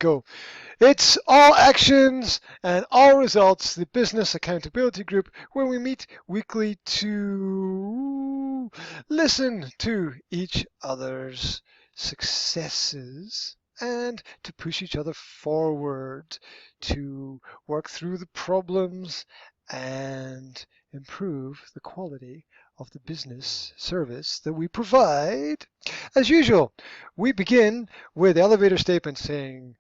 go. It's All Actions and All Results, the Business Accountability Group, where we meet weekly to listen to each other's successes and to push each other forward, to work through the problems and improve the quality of the business service that we provide. As usual, we begin with the elevator statement saying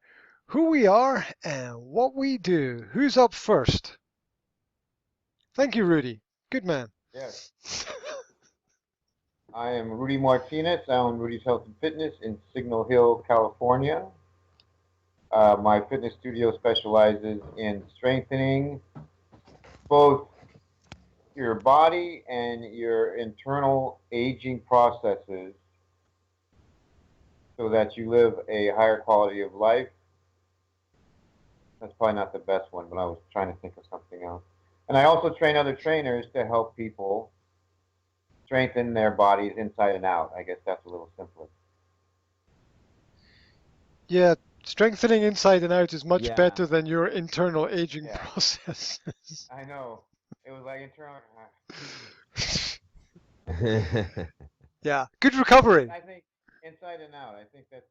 who we are and what we do. Who's up first? Thank you, Rudy. Good man. Yes. I am Rudy Martinez. I own Rudy's Health and Fitness in Signal Hill, California. My fitness studio specializes in strengthening both your body and your internal aging processes so that you live a higher quality of life. That's probably not the best one, but I was trying to think of something else. And I also train other trainers to help people strengthen their bodies inside and out. I guess that's a little simpler. Yeah, strengthening inside and out is much Yeah. better than your internal aging Yeah. processes. I know. It was like internal. Yeah, good recovery. I think inside and out. I think that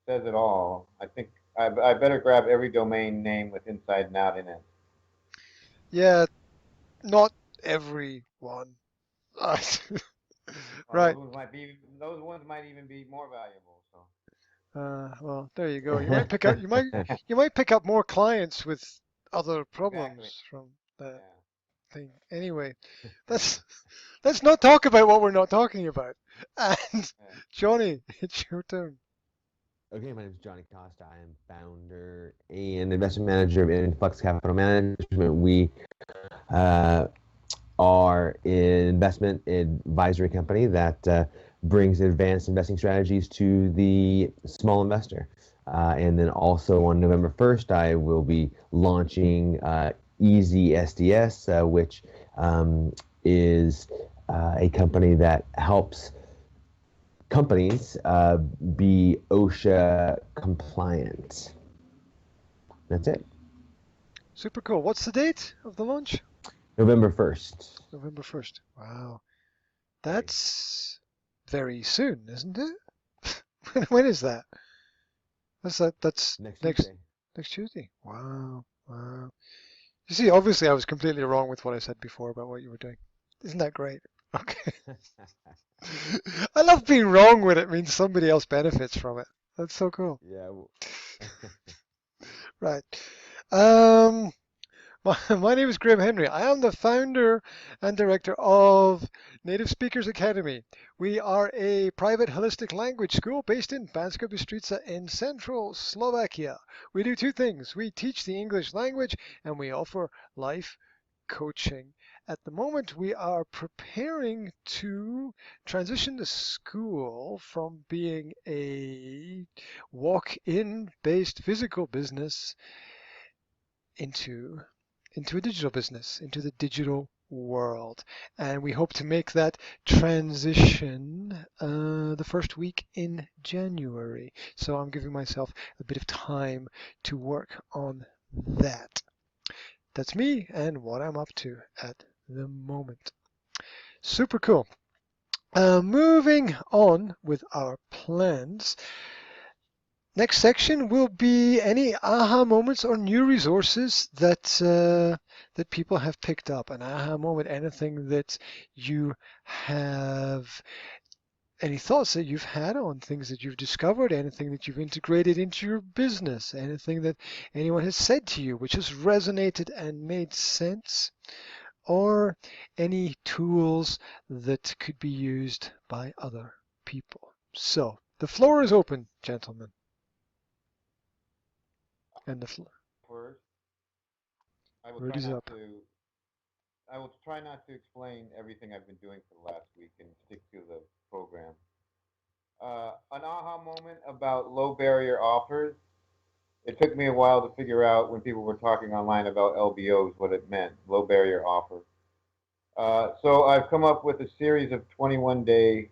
says it all. I think I better grab every domain name with inside and out in it. Yeah, not everyone. Right. Those ones might even be more valuable. So. Well, there you go. You might pick up more clients with other problems Exactly. from that Yeah. thing. Anyway, let's not talk about what we're not talking about. And Yeah. Johnny, it's your turn. Okay, my name is Johnny Costa. I am founder and investment manager of Influx Capital Management. We are an investment advisory company that brings advanced investing strategies to the small investor. And then also on November 1st, I will be launching Easy SDS, which is a company that helps companies be OSHA compliant. That's it. Super cool. What's the date of the launch? November 1st. November 1st. Wow. That's very soon, isn't it? When is that? That's Next Tuesday. Wow. Wow. You see, obviously I was completely wrong with what I said before about what you were doing. Isn't that great? Okay. I love being wrong when it means somebody else benefits from it. That's so cool. Yeah. Right. My name is Graham Hendrey. I am the founder and director of Native Speakers Academy. We are a private holistic language school based in Banska Bystrica in central Slovakia. We do two things. We teach the English language and we offer life coaching. At the moment, we are preparing to transition the school from being a walk-in based physical business into a digital business, into the digital world. And we hope to make that transition the first week in January. So I'm giving myself a bit of time to work on that. That's me and what I'm up to at the moment. Super cool. Moving on with our plans. Next section will be any aha moments or new resources that that people have picked up. An aha moment, anything that you have, any thoughts that you've had on things that you've discovered, anything that you've integrated into your business, anything that anyone has said to you which has resonated and made sense, or any tools that could be used by other people. So the floor is open, gentlemen. And the floor. First, I will Rudy's up. I will try not to explain everything I've been doing for the last week and stick to the program. An aha moment about low barrier offers. It took me a while to figure out when people were talking online about LBOs what it meant, low barrier offer. So I've come up with a series of 21-day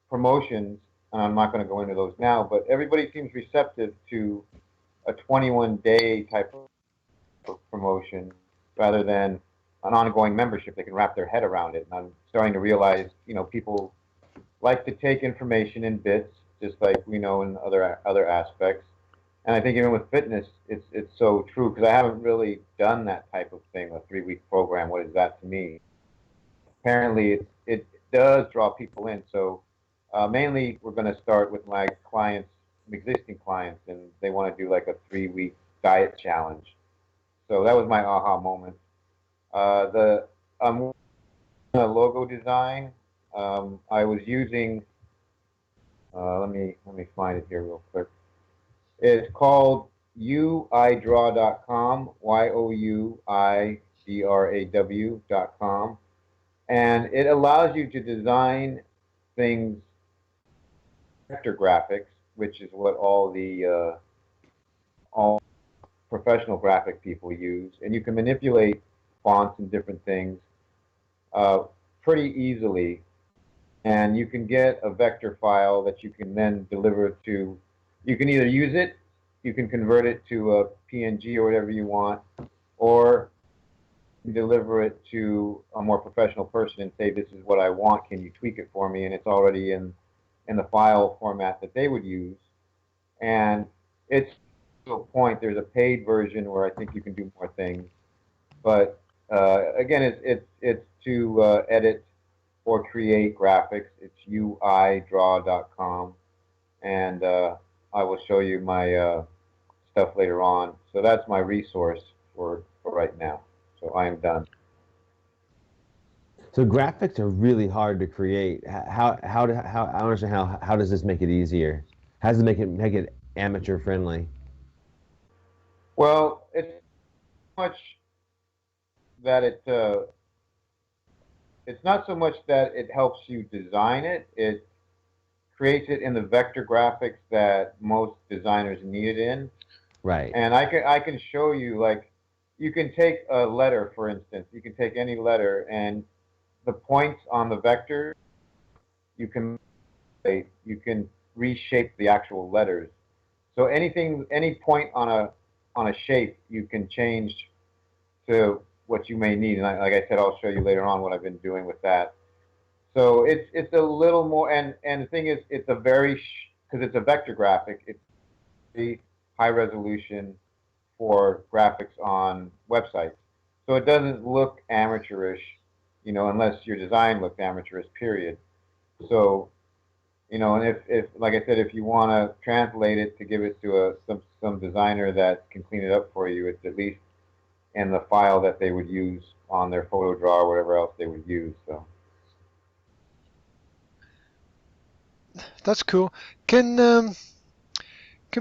promotions and I'm not going to go into those now, but everybody seems receptive to a 21-day type of promotion rather than an ongoing membership. They can wrap their head around it. And I'm starting to realize, people like to take information in bits, just like we know in other aspects. And I think even with fitness, it's so true because I haven't really done that type of thing, a 3-week program. What is that to me? Apparently, it does draw people in. So mainly, we're going to start with my clients, existing clients, and they want to do like a 3-week diet challenge. So that was my aha moment. The logo design. I was using. Let me find it here real quick. It's called youidraw.com, youidraw.com, and it allows you to design things vector graphics, which is what all professional graphic people use, and you can manipulate fonts and different things uh, pretty easily. And you can get a vector file that you can then deliver to. You can either use it, you can convert it to a PNG or whatever you want, or deliver it to a more professional person and say, "This is what I want. Can you tweak it for me?" And it's already in the file format that they would use. And it's to a point. There's a paid version where I think you can do more things, but again, it's to edit or create graphics. It's uidraw.com, and I will show you my stuff later on. So that's my resource for right now. So I am done. So graphics are really hard to create. How I don't understand how does this make it easier? How does it make it amateur friendly? Well, it's much that it's not so much that it helps you design it. It creates it in the vector graphics that most designers need it in. Right. And I can show you, like, you can take a letter, for instance. You can take any letter, and the points on the vector you can reshape the actual letters. So any point on a shape you can change to what you may need. And like I said, I'll show you later on what I've been doing with that. So it's a little more, and the thing is, it's a very because it's a vector graphic. It's very high resolution for graphics on websites. So it doesn't look amateurish, unless your design looked amateurish, period. So, and if like I said, if you want to translate it to give it to some designer that can clean it up for you, it's at least in the file that they would use on their photo draw or whatever else they would use. So That's cool. Can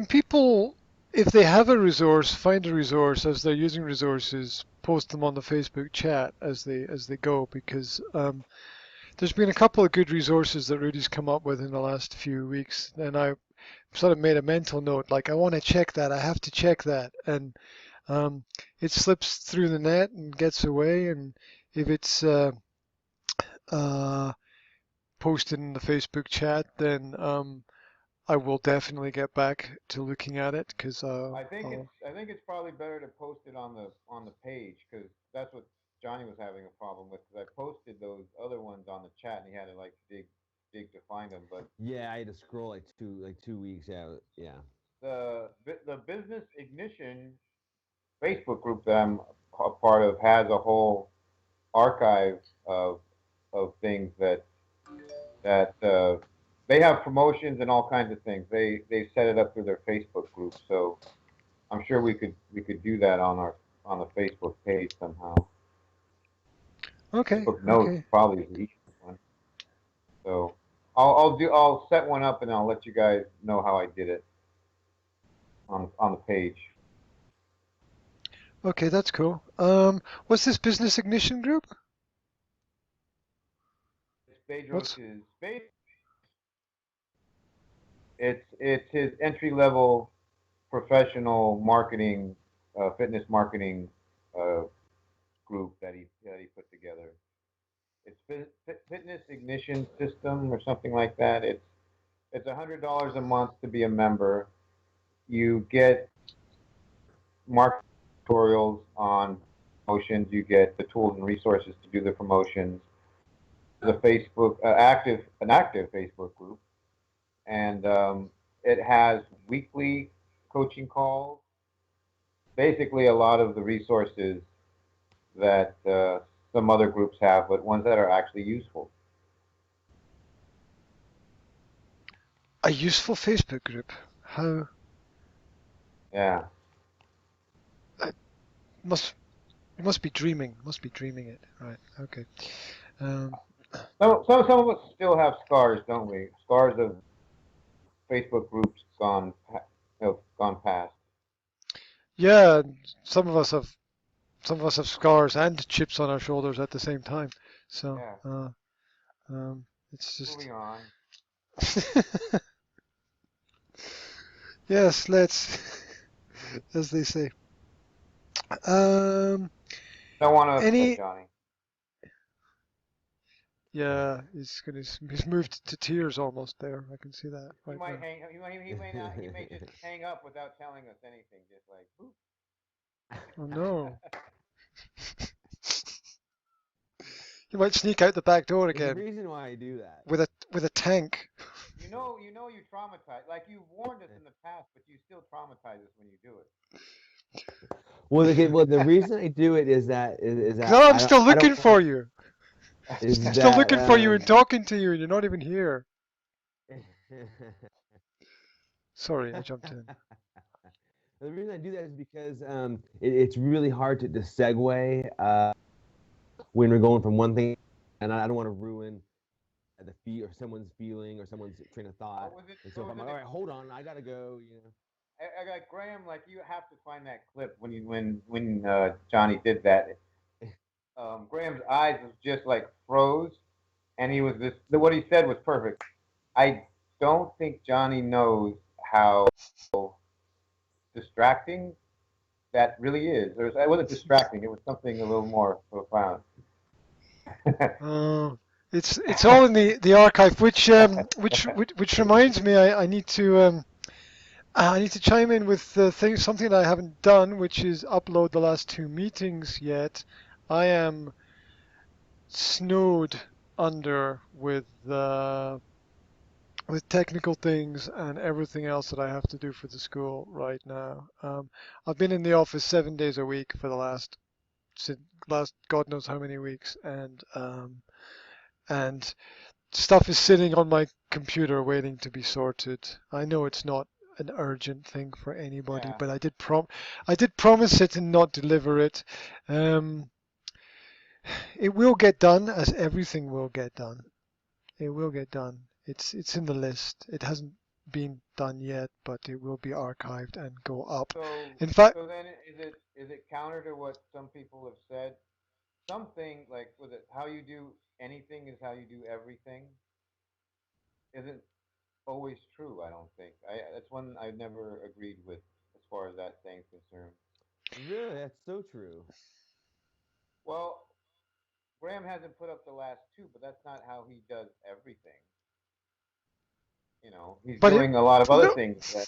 people, if they have a resource, find a resource as they're using resources, post them on the Facebook chat as they go? Because there's been a couple of good resources that Rudy's come up with in the last few weeks, and I sort of made a mental note, like I want to check that, I have to check that, and it slips through the net and gets away, and if it's uh, posted in the Facebook chat, then I will definitely get back to looking at it because I think it's probably better to post it on the page because that's what Johnny was having a problem with. Because I posted those other ones on the chat and he had to like dig to find them. But Yeah, I had to scroll like 2 weeks out. Yeah. the business ignition Facebook group that I'm a part of has a whole archive of things that they have promotions and all kinds of things. They set it up through their Facebook group, so I'm sure we could do that on the Facebook page somehow. okay, Facebook notes okay, probably is the easiest one. So I'll set one up and I'll let you guys know how I did it on the page. okay, that's cool. What's this business ignition group? Bedros What's is it's his entry level professional marketing, fitness marketing uh, group that he put together. It's Fitness Ignition System or something like that. It's $100 a month to be a member. You get market tutorials on promotions. You get the tools and resources to do the promotions. The Facebook an active Facebook group, and it has weekly coaching calls. Basically, a lot of the resources that some other groups have, but ones that are actually useful. A useful Facebook group. How Yeah. must you must be dreaming. Must be dreaming it. Right. Okay. Um, Some of us still have scars, don't we? Scars of Facebook groups gone past. yeah. Some of us have scars and chips on our shoulders at the same time. So Yeah. it's just Moving on. yes. Let's, as they say. Um, Don't want to upset any Johnny. Yeah, he's moved to tears almost there. I can see that He right might now. hang. He may not. He may just hang up without telling us anything. Just like, boop. Oh no. He might sneak out the back door There's a again reason why I do that. with a tank. You traumatize. Like you warned us in the past, but you still traumatize us when you do it. Well, the reason I do it is that No, I'm still I don't looking want for you. is I'm still that looking for you and talking to you, and you're not even here. Sorry, I jumped in. The reason I do that is because it's really hard to segue when we're going from one thing, and I don't want to ruin the fee or someone's feeling or someone's train of thought. And so if I'm like, all right, hold on, I gotta go, I got Graham. Like you have to find that clip when Johnny did that. Graham's eyes was just like froze, and he was this. What he said was perfect. I don't think Johnny knows how distracting that really is. It wasn't distracting. It was something a little more profound. Oh, it's all in the archive, which reminds me, I need to chime in with something that I haven't done, which is upload the last two meetings yet. I am snowed under with technical things and everything else that I have to do for the school right now. I've been in the office 7 days a week for the last God knows how many weeks, and stuff is sitting on my computer waiting to be sorted. I know it's not an urgent thing for anybody, Yeah. but I did promise it and not deliver it. It will get done, as everything will get done. It will get done. It's in the list. It hasn't been done yet, but it will be archived and go up. In fact, So then is it counter to what some people have said? Something like was it how you do anything is how you do everything isn't always true. I don't think. That's one I've never agreed with as far as that saying's concerned. Really, that's so true. Well, Graham hasn't put up the last two, but that's not how he does everything. He's but it doing a lot of other no, things that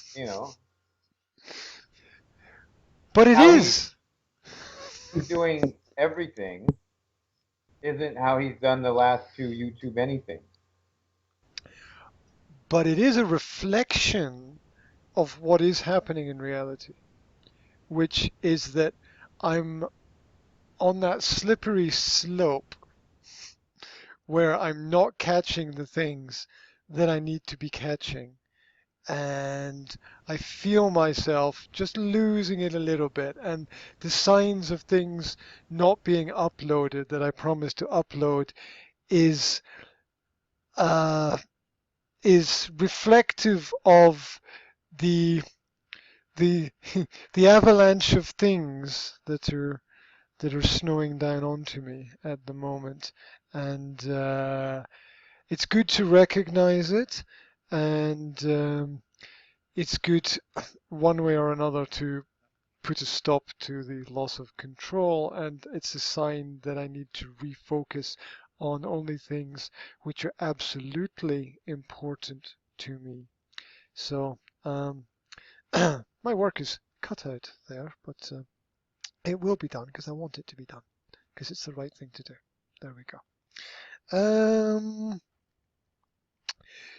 but it how is. he's doing everything isn't how he's done the last two YouTube anything. But it is a reflection of what is happening in reality, which is that I'm on that slippery slope where I'm not catching the things that I need to be catching. And I feel myself just losing it a little bit. And the signs of things not being uploaded that I promised to upload is uh, is reflective of the the the avalanche of things that are snowing down onto me at the moment, and it's good to recognize it, and it's good one way or another to put a stop to the loss of control, and it's a sign that I need to refocus on only things which are absolutely important to me. So my work is cut out there, but it will be done because I want it to be done because it's the right thing to do. There we go.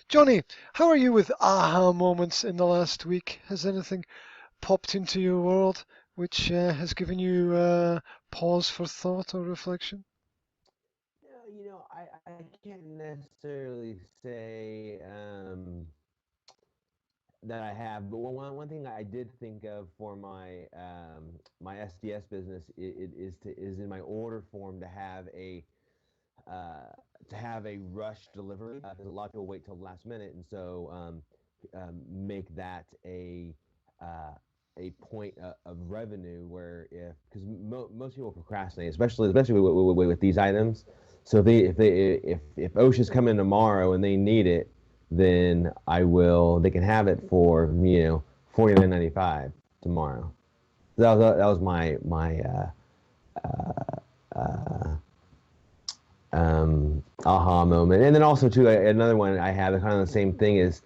Johnny, how are you with aha moments in the last week? Has anything popped into your world which has given you pause for thought or reflection? No, I can't necessarily say that I have, but one thing I did think of for my SDS business is in my order form uh, to have a rush delivery because a lot of people wait till the last minute, and so make that uh, a point of revenue where because most people procrastinate, especially with these items. So if OSHA's coming tomorrow and they need it, then they can have it for $49.95 tomorrow. That was uh, aha moment. And then also too, another one I have kind of the same thing is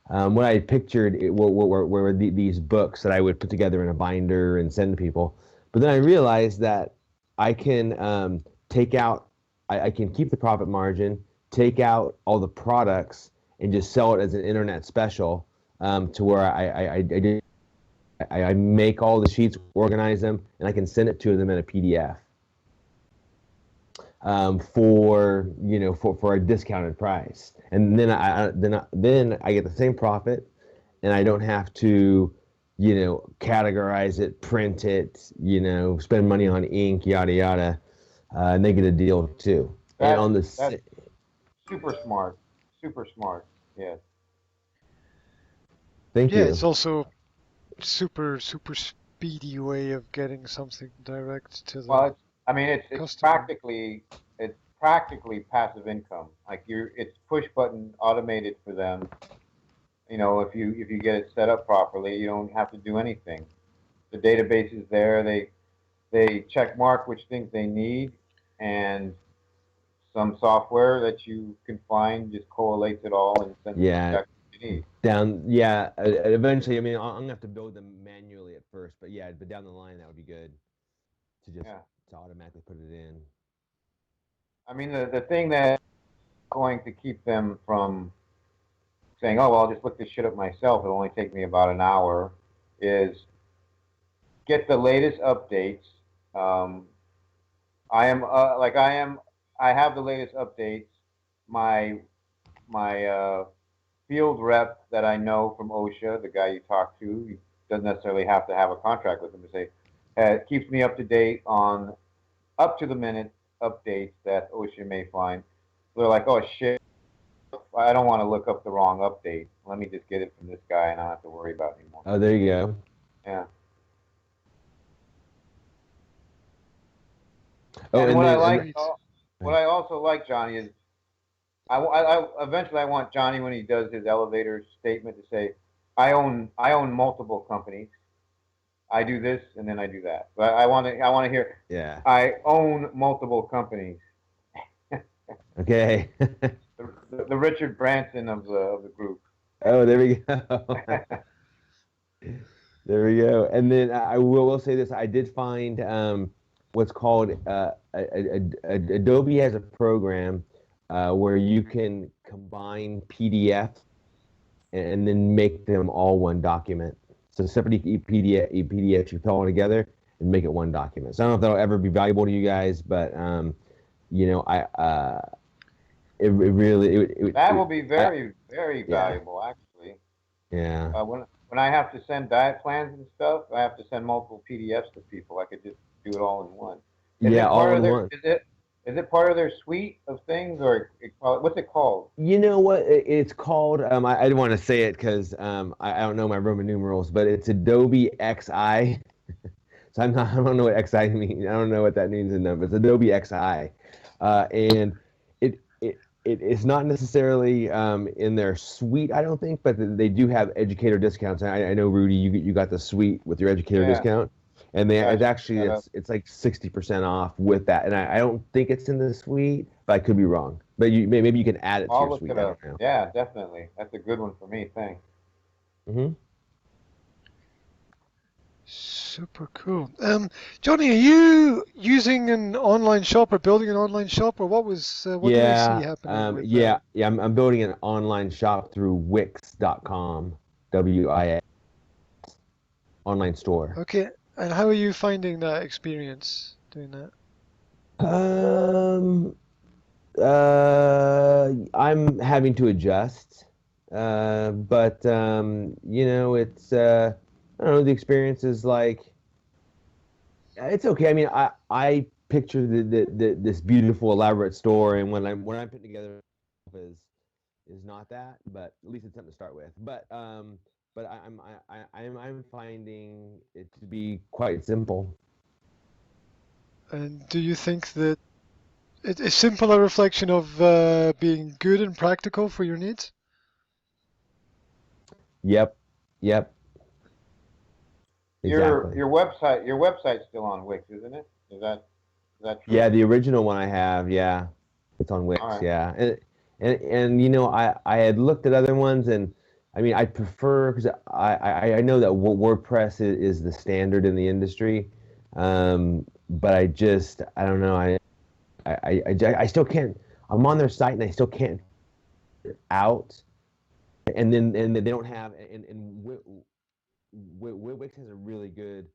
what I pictured were these books that I would put together in a binder and send to people. But then I realized that I can take out, I can keep the profit margin, take out all the products, and just sell it as an internet special to where I make all the sheets, organize them, and I can send it to them in a PDF for a discounted price, and then I get the same profit, and I don't have to categorize it, print it, spend money on ink, yada yada, and they get a deal too. And on That's super smart. Super smart. Yes. Thank Yeah, you. it's also super speedy way of getting something direct to Well, the it's customer. it's practically passive income. Like it's push button automated for them. If you get it set up properly, you don't have to do anything. The database is there. They check mark which things they need, and some software that you can find just collates it all and sends you Yeah, exactly what you need. eventually. I mean, I'm gonna have to build them manually at first, but yeah, but down the line that would be good to just Yeah. to automatically put it in. I mean, the thing that's going to keep them from saying, "Oh, well, I'll just look this shit up myself. It'll only take me about an hour," is get the latest updates. Um, I am like I am. I have the latest updates. My field rep that I know from OSHA, the guy you talk to, he doesn't necessarily have to have a contract with him to say, keeps me up to date on up to the minute updates that OSHA may find. So they're like, oh shit, I don't want to look up the wrong update. Let me just get it from this guy, and I don't have to worry about it anymore. Oh, there you go. Yeah. Oh, And and what I then like, Great. what I also like, Johnny, is eventually I want Johnny when he does his elevator statement to say, I own multiple companies. I do this and then I do that. But I want to hear yeah. I own multiple companies. Okay. The Richard Branson of the group. Oh, there we go. There we go. And then I will say this: I did find what's called Adobe has a program where you can combine PDFs and then make them all one document. So separate PDFs you put all together and make it one document. So I don't know if that'll ever be valuable to you guys, but I That will be I, very very yeah, valuable actually. yeah. When I have to send diet plans and stuff, I have to send multiple PDFs to people. I could just do it all in one. Is Yeah, it all part of in their one. is it part of their suite of things, or what's it called? You know what it's called? I didn't want to say it because I don't know my Roman numerals, but it's Adobe XI. So I don't know what XI means. I don't know what that means in numbers. It's Adobe XI, and it's not necessarily in their suite, I don't think, but they do have educator discounts. I know Rudy, you got the suite with your educator Yeah. discount, and it's Gotcha. actually it's like 60% off with that. And I don't think it's in the suite, but I could be wrong. But maybe you can add it to I'll your look suite. it I up. don't know. Yeah, definitely. That's a good one for me. Thanks. Hmm. Super cool. Johnny, are you using an online shop or building an online shop, or what did I see Yeah, happening with yeah, yeah. I'm building an online shop through Wix.com, WIX online store. Okay, and how are you finding that experience doing that? Um, I'm having to adjust, but it's I don't know. The experience is like it's okay. I mean, I picture this beautiful elaborate store, and when I'm putting together is not that, but at least it's something to start with. But I'm finding it to be quite simple. And do you think that it's simple a reflection of being good and practical for your needs? Yep, yep, Your exactly. website's still on Wix, isn't it? Is that Yeah, true? the original one I have, yeah, it's on All Wix, right. yeah, and I had looked at other ones, and I mean I prefer because I know that WordPress is the standard in the industry, but I don't know I still can't. I'm on their site and I still can't figure it out, and they don't have and Wix has a really good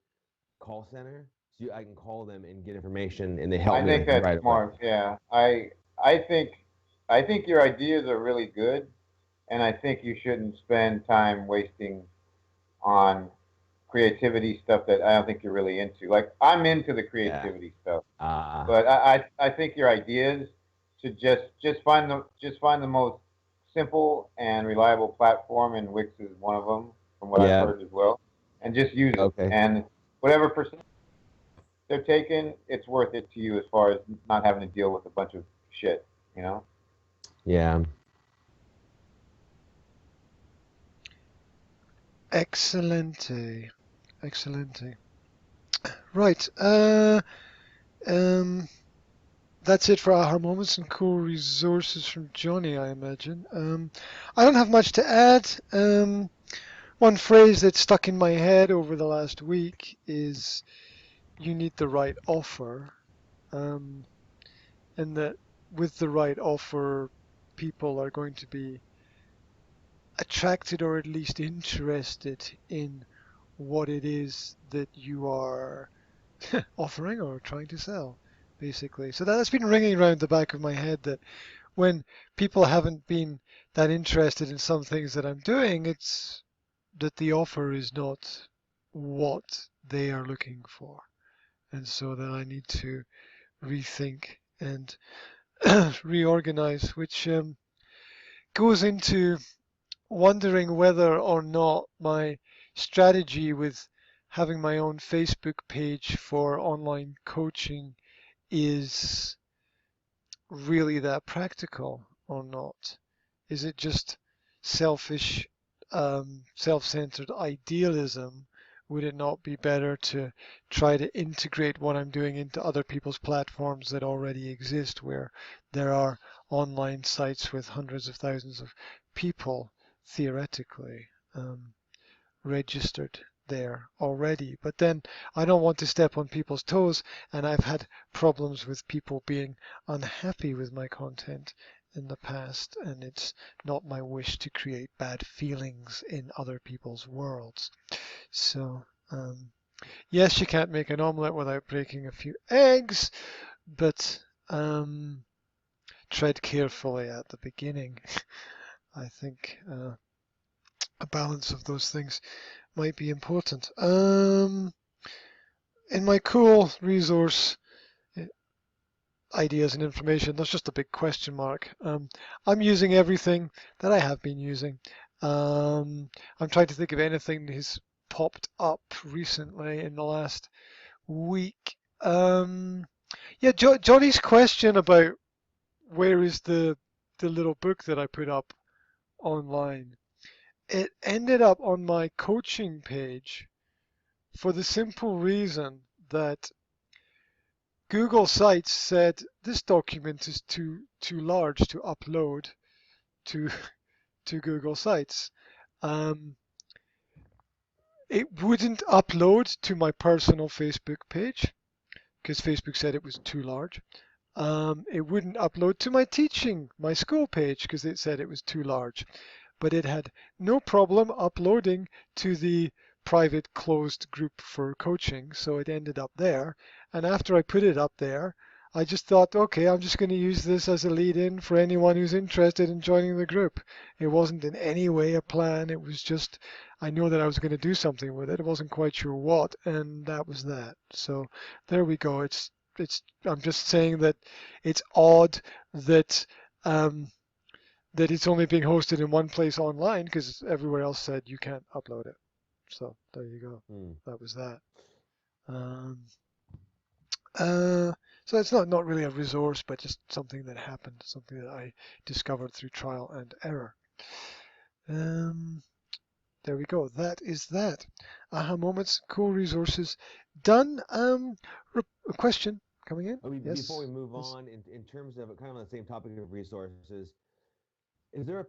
call center, so I can call them and get information, and they help I me think like that's right away. smart. Yeah. I think I think your ideas are really good, and I think you shouldn't spend time wasting on creativity stuff that I don't think you're really into. Like I'm into the Yeah. creativity stuff, Uh, but I think your ideas should just find the most simple and reliable platform, and Wix is one of them, from what I've yeah. heard as well, and just use it. Okay. And whatever percent they're taking, it's worth it to you as far as not having to deal with a bunch of shit, you know? Yeah. Excellente, excellente. Right. Um, that's it for aha moments and cool resources from Johnny, I imagine. I don't have much to add. One phrase that stuck in my head over the last week is you need the right offer, um, and that with the right offer, people are going to be attracted or at least interested in what it is that you are offering or trying to sell, basically. So that's been ringing around the back of my head that when people haven't been that interested in some things that I'm doing, it's that the offer is not what they are looking for. And so that I need to rethink and reorganize, which goes into wondering whether or not my strategy with having my own Facebook page for online coaching is really that practical or not. Is it just selfish, self-centered idealism? Would it not be better to try to integrate what I'm doing into other people's platforms that already exist, where there are online sites with hundreds of thousands of people theoretically registered there already? But then I don't want to step on people's toes, and I've had problems with people being unhappy with my content in the past, and it's not my wish to create bad feelings in other people's worlds. So, yes, you can't make an omelette without breaking a few eggs, but tread carefully at the beginning. I think a balance of those things might be important. In my cool resource ideas and information, that's just a big question mark. I'm using everything that I have been using. I'm trying to think of anything that has popped up recently in the last week. Yeah, Johnny's question about where is the little book that I put up online. It ended up on my coaching page for the simple reason that Google Sites said this document is too large to upload to to Google Sites. It wouldn't upload to my personal Facebook page because Facebook said it was too large. It wouldn't upload to my school page because it said it was too large. But it had no problem uploading to the private closed group for coaching, so it ended up there. And after I put it up there, I just thought, okay, I'm just going to use this as a lead-in for anyone who's interested in joining the group. It wasn't in any way a plan. It was just, I knew that I was going to do something with it. I wasn't quite sure what, and that was that. So there we go. I'm just saying that it's odd that that it's only being hosted in one place online because everywhere else said you can't upload it. So there you go. That was that. So it's not really a resource, but just something that happened, something that I discovered through trial and error. There we go. That is that. Aha moments, cool resources, done. A question coming in. Yes. Before we move on, in terms of kind of on the same topic of resources, is there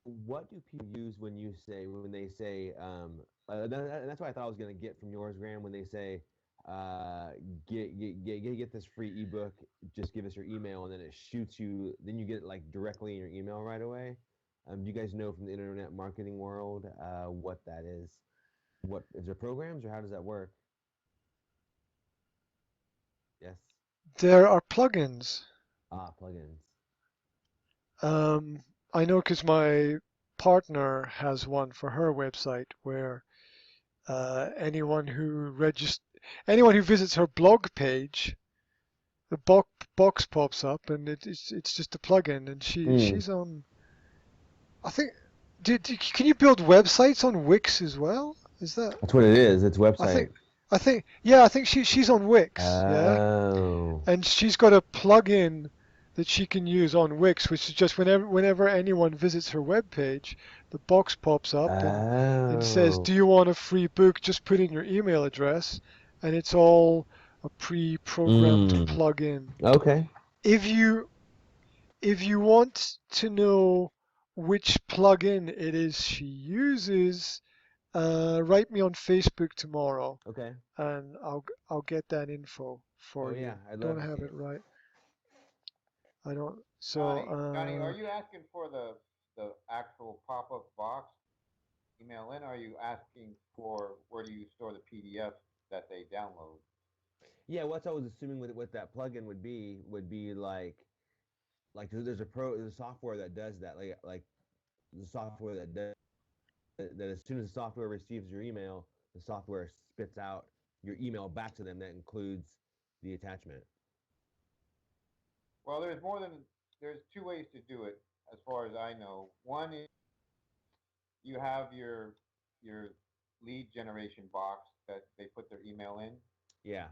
what do people use when they say and that's what I thought I was going to get from yours, Graham, when they say get this free ebook, just give us your email, and then it shoots you, then you get it like directly in your email right away. Do you guys know from the internet marketing world what that is? What is there programs, or how does that work? Yes. There are plugins. Plugins. I know because my partner has one for her website where anyone who visits her blog page, the box pops up, and it's just a plugin, and she's on. I think. Can you build websites on Wix as well? Is that? That's what it is. It's website. I think she's on Wix. Oh. Yeah. And she's got a plugin that she can use on Wix, which is just whenever anyone visits her web page, the box pops up and says, "Do you want a free book? Just put in your email address," and it's all a pre-programmed plugin. Okay. If you want to know which plugin it is she uses, write me on Facebook tomorrow. Okay. And I'll get that info for you. Yeah, I'd Don't love to have see it right. I don't. Johnny, are you asking for the actual pop-up box email in? Or are you asking for where do you store the PDF that they download? Yeah, what I was assuming with that plugin would be there's a software that does that, like the software that does that as soon as the software receives your email, the software spits out your email back to them that includes the attachment. Well, there's two ways to do it as far as I know. One is you have your lead generation box that they put their email in. Yeah.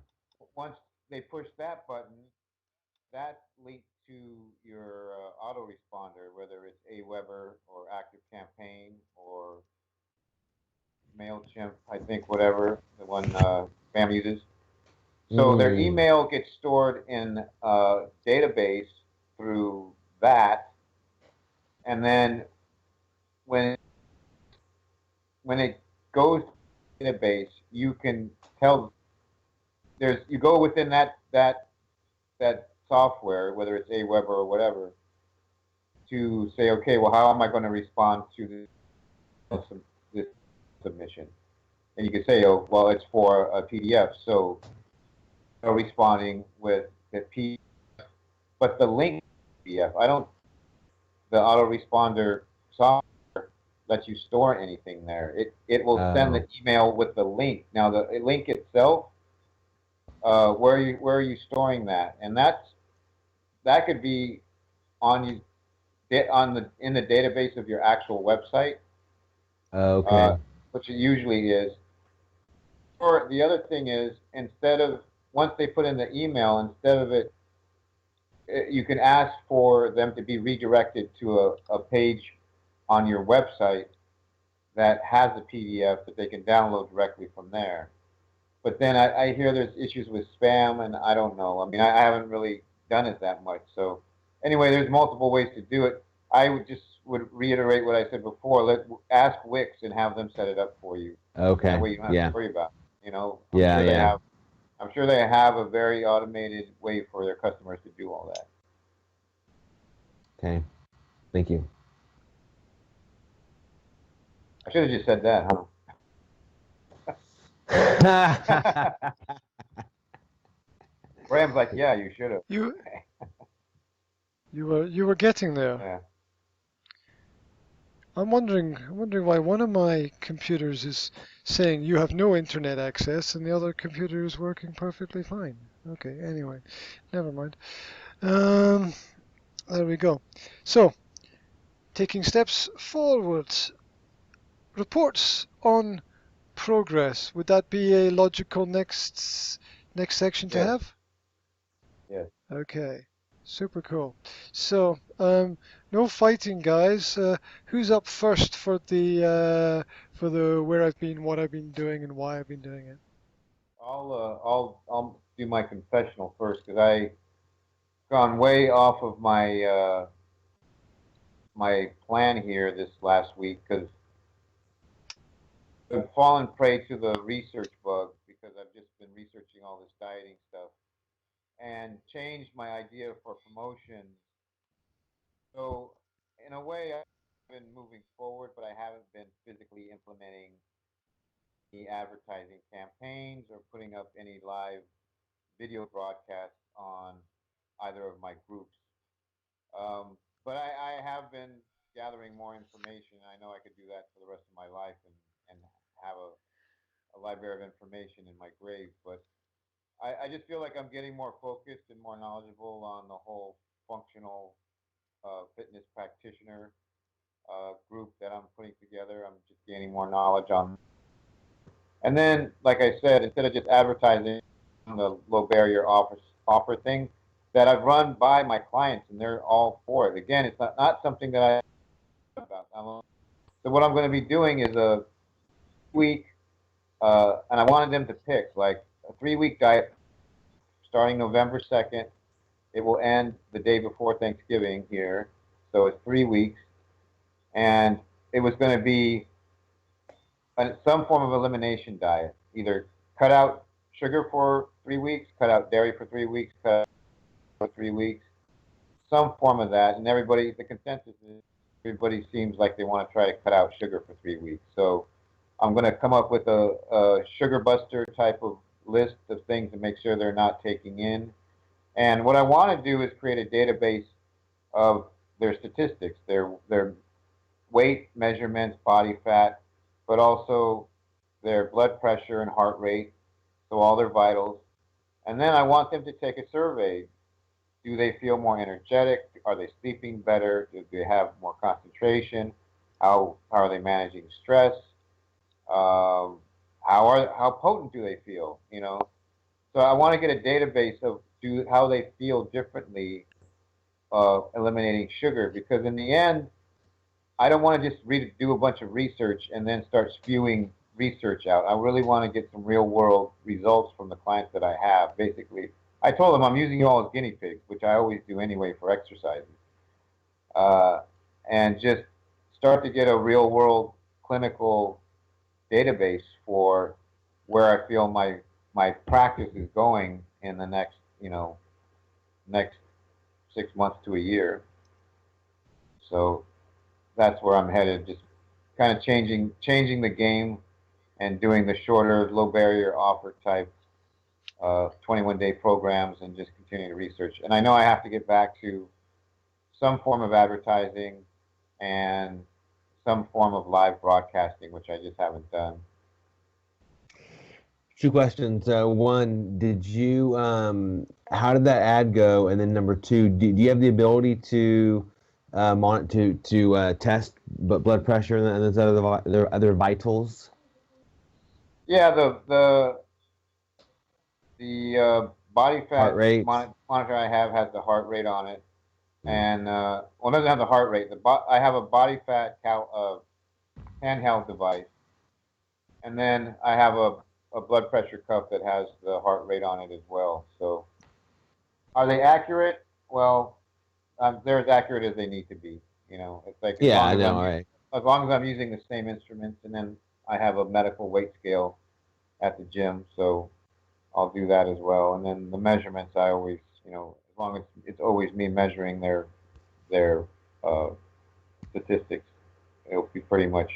Once they push that button, that's linked to your autoresponder, whether it's Aweber or ActiveCampaign or MailChimp, I think, whatever, the one Spam uses. So their email gets stored in a database through that, and then when it goes to the database, you can tell you go within that software, whether it's Aweber or whatever, to say, okay, well, how am I going to respond to this submission? And you can say, oh, well, it's for a PDF, so responding with the PDF, but the link PDF. The autoresponder software lets you store anything there. It will send the email with the link. Now the link itself, where are you storing that? And that could be in the database of your actual website. Okay. Which it usually is. Or the other thing is, once they put in the email, instead of it, you can ask for them to be redirected to a page on your website that has a PDF that they can download directly from there. But then I hear there's issues with spam, and I don't know. I mean, I haven't really done it that much. So anyway, there's multiple ways to do it. I would reiterate what I said before. Ask Wix and have them set it up for you. Okay. That way you don't have Yeah. to worry about it. You know, Yeah. I'm sure they have a very automated way for their customers to do all that. Okay. Thank you. I should have just said that, huh? Graham's like, yeah, you should have. You were getting there. Yeah. I'm wondering why one of my computers is saying you have no internet access and the other computer is working perfectly fine. Okay, anyway, never mind. There we go. So, taking steps forward. Reports on progress. Would that be a logical next section to Yes. have? Yes. Okay, super cool. So, no fighting, guys. Who's up first for the where I've been, what I've been doing, and why I've been doing it? I'll do my confessional first because I gone way off of my my plan here this last week because I've fallen prey to the research bug because I've just been researching all this dieting stuff and changed my idea for promotion. So in a way, I've been moving forward, but I haven't been physically implementing any advertising campaigns or putting up any live video broadcasts on either of my groups. But I have been gathering more information. I know I could do that for the rest of my life and have a library of information in my grave. But I just feel like I'm getting more focused and more knowledgeable on the whole functional fitness practitioner group that I'm putting together. I'm just gaining more knowledge on. And then, like I said, instead of just advertising the low barrier offer thing, that I've run by my clients and they're all for it. Again, it's not something that I about. So what I'm going to be doing is a week, and I wanted them to pick like a 3-week diet starting November 2nd. It will end the day before Thanksgiving here, so it's 3 weeks, and it was going to be some form of elimination diet. Either cut out sugar for 3 weeks, cut out dairy for 3 weeks, cut out for 3 weeks, some form of that. And the consensus is everybody seems like they want to try to cut out sugar for 3 weeks. So I'm going to come up with a sugar buster type of list of things to make sure they're not taking in. And what I want to do is create a database of their statistics, their weight measurements, body fat, but also their blood pressure and heart rate, so all their vitals. And then I want them to take a survey. Do they feel more energetic? Are they sleeping better? Do they have more concentration? How are they managing stress? How potent do they feel? You know, so I want to get a database of how they feel differently eliminating sugar, because in the end, I don't want to just do a bunch of research and then start spewing research out. I really want to get some real world results from the clients that I have. Basically, I told them I'm using you all as guinea pigs, which I always do anyway for exercises, and just start to get a real world clinical database for where I feel my practice is going in the next next 6 months to a year. So that's where I'm headed. Just kind of changing the game and doing the shorter, low barrier offer type 21-day programs and just continuing to research. And I know I have to get back to some form of advertising and some form of live broadcasting, which I just haven't done. 2 questions. One, how did that ad go? And then number 2, do you have the ability to test blood pressure and those other vitals? Yeah, the body fat monitor I have has the heart rate on it, and well, it doesn't have the heart rate. I have a body fat handheld device. And then I have a blood pressure cuff that has the heart rate on it as well. So are they accurate? Well, they're as accurate as they need to be. You know, it's like Yeah, I know. All right. as long as I'm using the same instruments, and then I have a medical weight scale at the gym, so I'll do that as well. And then the measurements, I always, you know, as long as it's always me measuring their uh, statistics, it'll be pretty much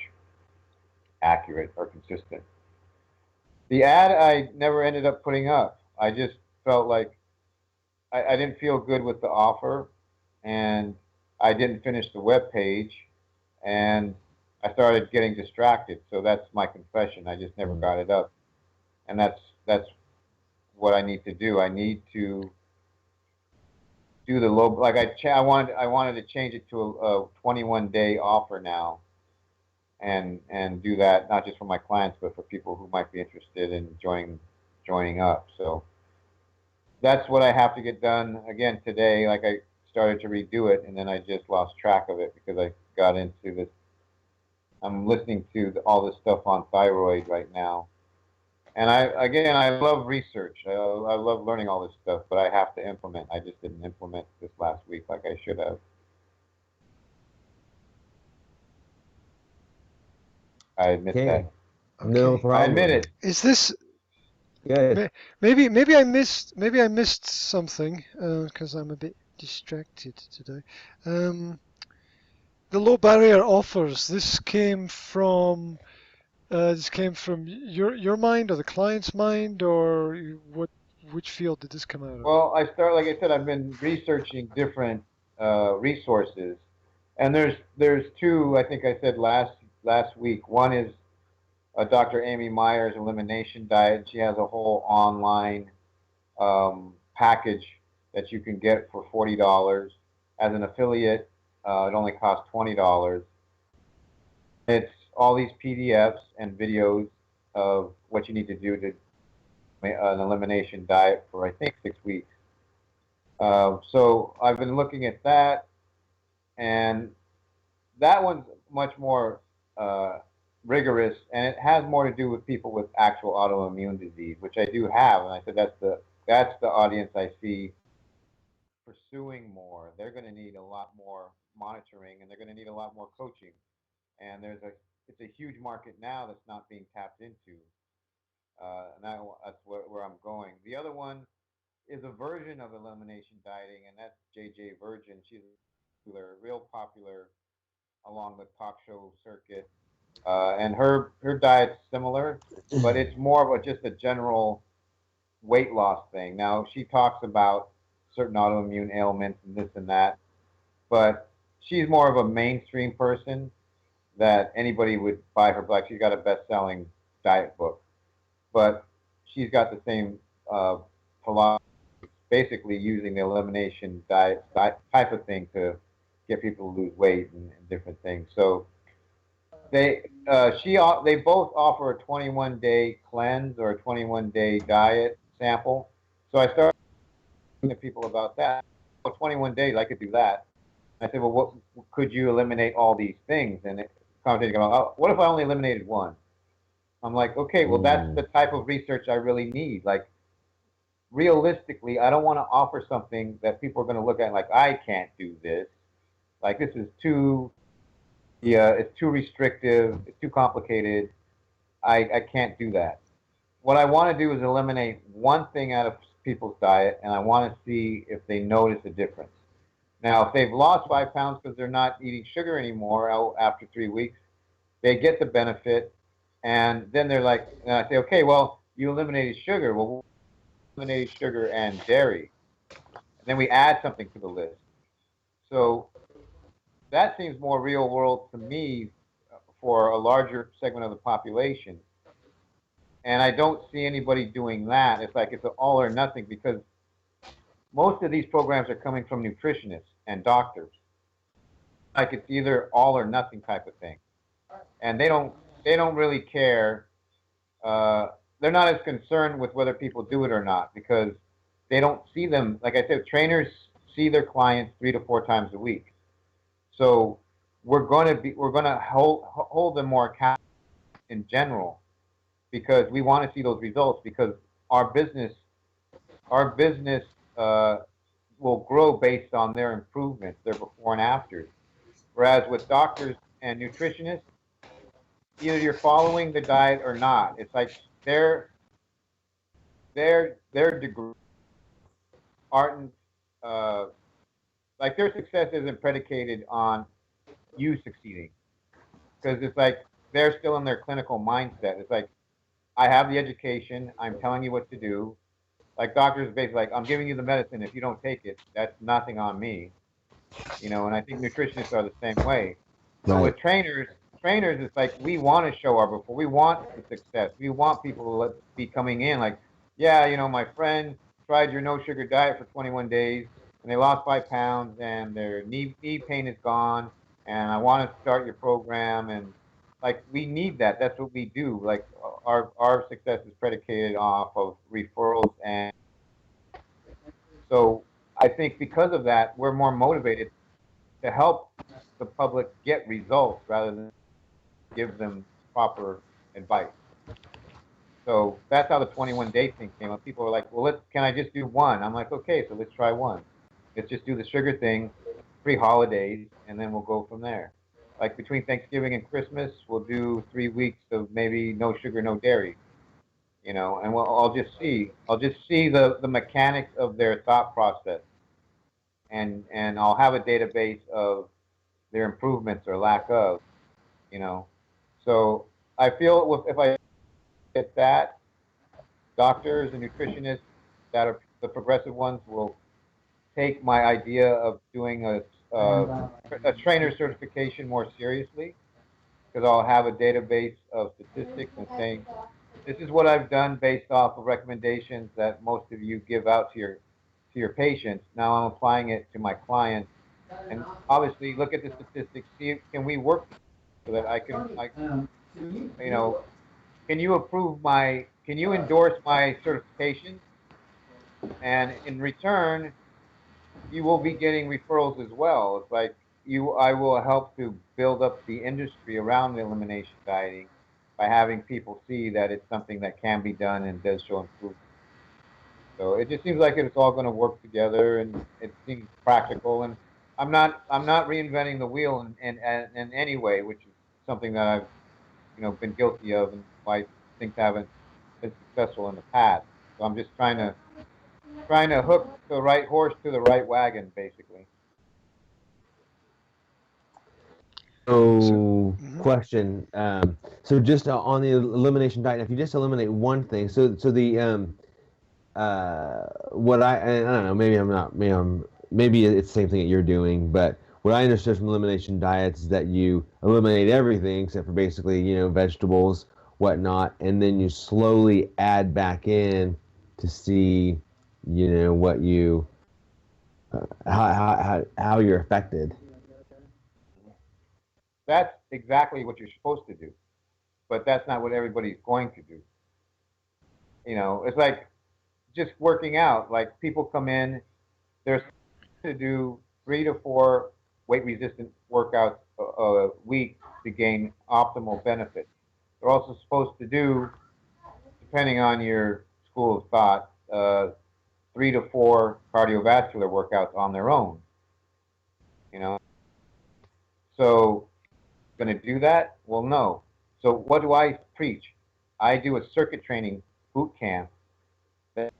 accurate or consistent. The ad I never ended up putting up. I just felt like I didn't feel good with the offer, and I didn't finish the web page, and I started getting distracted. So that's my confession. I just never got it up, and that's what I need to do. I need to do the low. Like I wanted to change it to a 21-day offer now, and do that not just for my clients but for people who might be interested in joining up. So that's what I have to get done again today. Like I started to redo it, and then I just lost track of it because I got into this. I'm listening to all this stuff on thyroid right now, and I love research. I love learning all this stuff, but I have to implement. I just didn't implement this last week like I should have. I admit Okay. that. No Okay. I problem. admit it. Is this Good. maybe I missed something because I'm a bit distracted today. The low barrier offers. This came from your mind or the client's mind, or what? Which field did this come out of? Well, like I said, I've been researching different resources, and there's two. I think I said last week. One is Dr. Amy Meyer's elimination diet. She has a whole online package that you can get for $40. As an affiliate, it only costs $20. It's all these PDFs and videos of what you need to do to an elimination diet for I think 6 weeks. So I've been looking at that, and that one's much more rigorous, and it has more to do with people with actual autoimmune disease, which I do have. And I said that's the audience I see pursuing more. They're going to need a lot more monitoring, and they're going to need a lot more coaching. And it's a huge market now that's not being tapped into. That's where I'm going. The other one is a version of elimination dieting, and that's JJ Virgin. She's real popular along the talk show circuit, and her diet's similar, but it's more of just a general weight loss thing. Now she talks about certain autoimmune ailments and this and that, but she's more of a mainstream person that anybody would buy her. Like she's got a best-selling diet book, but she's got the same philosophy, basically using the elimination diet type of thing to get people to lose weight and different things. So they both offer a 21-day cleanse or a 21-day diet sample. So I started talking to people about that. Well, 21 days, I could do that. I said, well, what could you eliminate all these things? And the conversation going, oh, what if I only eliminated one? I'm like, okay, well, that's the type of research I really need. Like, realistically, I don't want to offer something that people are going to look at like, I can't do this. Like, this is it's too restrictive, it's too complicated. I can't do that. What I want to do is eliminate one thing out of people's diet, and I want to see if they notice a difference. Now, if they've lost 5 pounds because they're not eating sugar anymore after 3 weeks, they get the benefit, and then they're like, and I say, okay, well, you eliminated sugar. Well, we eliminated sugar and dairy, and then we add something to the list. So that seems more real world to me for a larger segment of the population. And I don't see anybody doing that. It's like it's an all or nothing because most of these programs are coming from nutritionists and doctors. Like it's either all or nothing type of thing, and they don't really care. They're not as concerned with whether people do it or not because they don't see them. Like I said, trainers see their clients 3 to 4 times a week. So we're going to hold them more accountable in general, because we want to see those results, because our business our business uh, will grow based on their improvements, their before and afters. Whereas with doctors and nutritionists, either you're following the diet or not. It's like their degree aren't uh, like their success isn't predicated on you succeeding, because it's like they're still in their clinical mindset. It's like, I have the education, I'm telling you what to do. Like doctors are basically like, I'm giving you the medicine. If you don't take it, that's nothing on me. And I think nutritionists are the same way. But Right. with trainers, it's like we want to show our before. We want the success. We want people to be coming in like, yeah, my friend tried your no sugar diet for 21 days and they lost 5 pounds and their knee pain is gone, and I want to start your program. And like, we need that. That's what we do. Like, our success is predicated off of referrals, and so I think because of that, we're more motivated to help the public get results rather than give them proper advice. So that's how the 21-day thing came up. People were like, well, can I just do one? I'm like, okay, so let's try one. Let's just do the sugar thing, pre-holidays, and then we'll go from there. Like between Thanksgiving and Christmas, we'll do 3 weeks of maybe no sugar, no dairy, and I'll just see the mechanics of their thought process, and I'll have a database of their improvements or lack of, you know. So I feel if I get that, doctors and nutritionists that are the progressive ones will take my idea of doing a trainer certification more seriously, because I'll have a database of statistics and saying, this is what I've done based off of recommendations that most of you give out to your patients. Now I'm applying it to my clients, and obviously look at the statistics. See, can we work so that you know, can you endorse my certification? And in return, you will be getting referrals as well. It's like I will help to build up the industry around elimination dieting by having people see that it's something that can be done and does show improvement. So it just seems like it's all going to work together, and it seems practical. And I'm not reinventing the wheel in any way, which is something that I've been guilty of, and why things haven't been successful in the past. So I'm just trying to hook the right horse to the right wagon, basically. So, So, mhm. question. So just on the elimination diet, if you just eliminate one thing, so the what I don't know, maybe I'm not, maybe it's the same thing that you're doing, but what I understood from elimination diets is that you eliminate everything except for basically vegetables, whatnot, and then you slowly add back in to see what you how you're affected. That's exactly what you're supposed to do, but that's not what everybody's going to do. It's like just working out. Like, people come in, they're to do 3 to 4 weight resistant workouts a week to gain optimal benefits. They're also supposed to do, depending on your school of thought, 3 to 4 cardiovascular workouts on their own. You know, so going to do that? Well, no. So what do I preach? I do a circuit training boot camp that's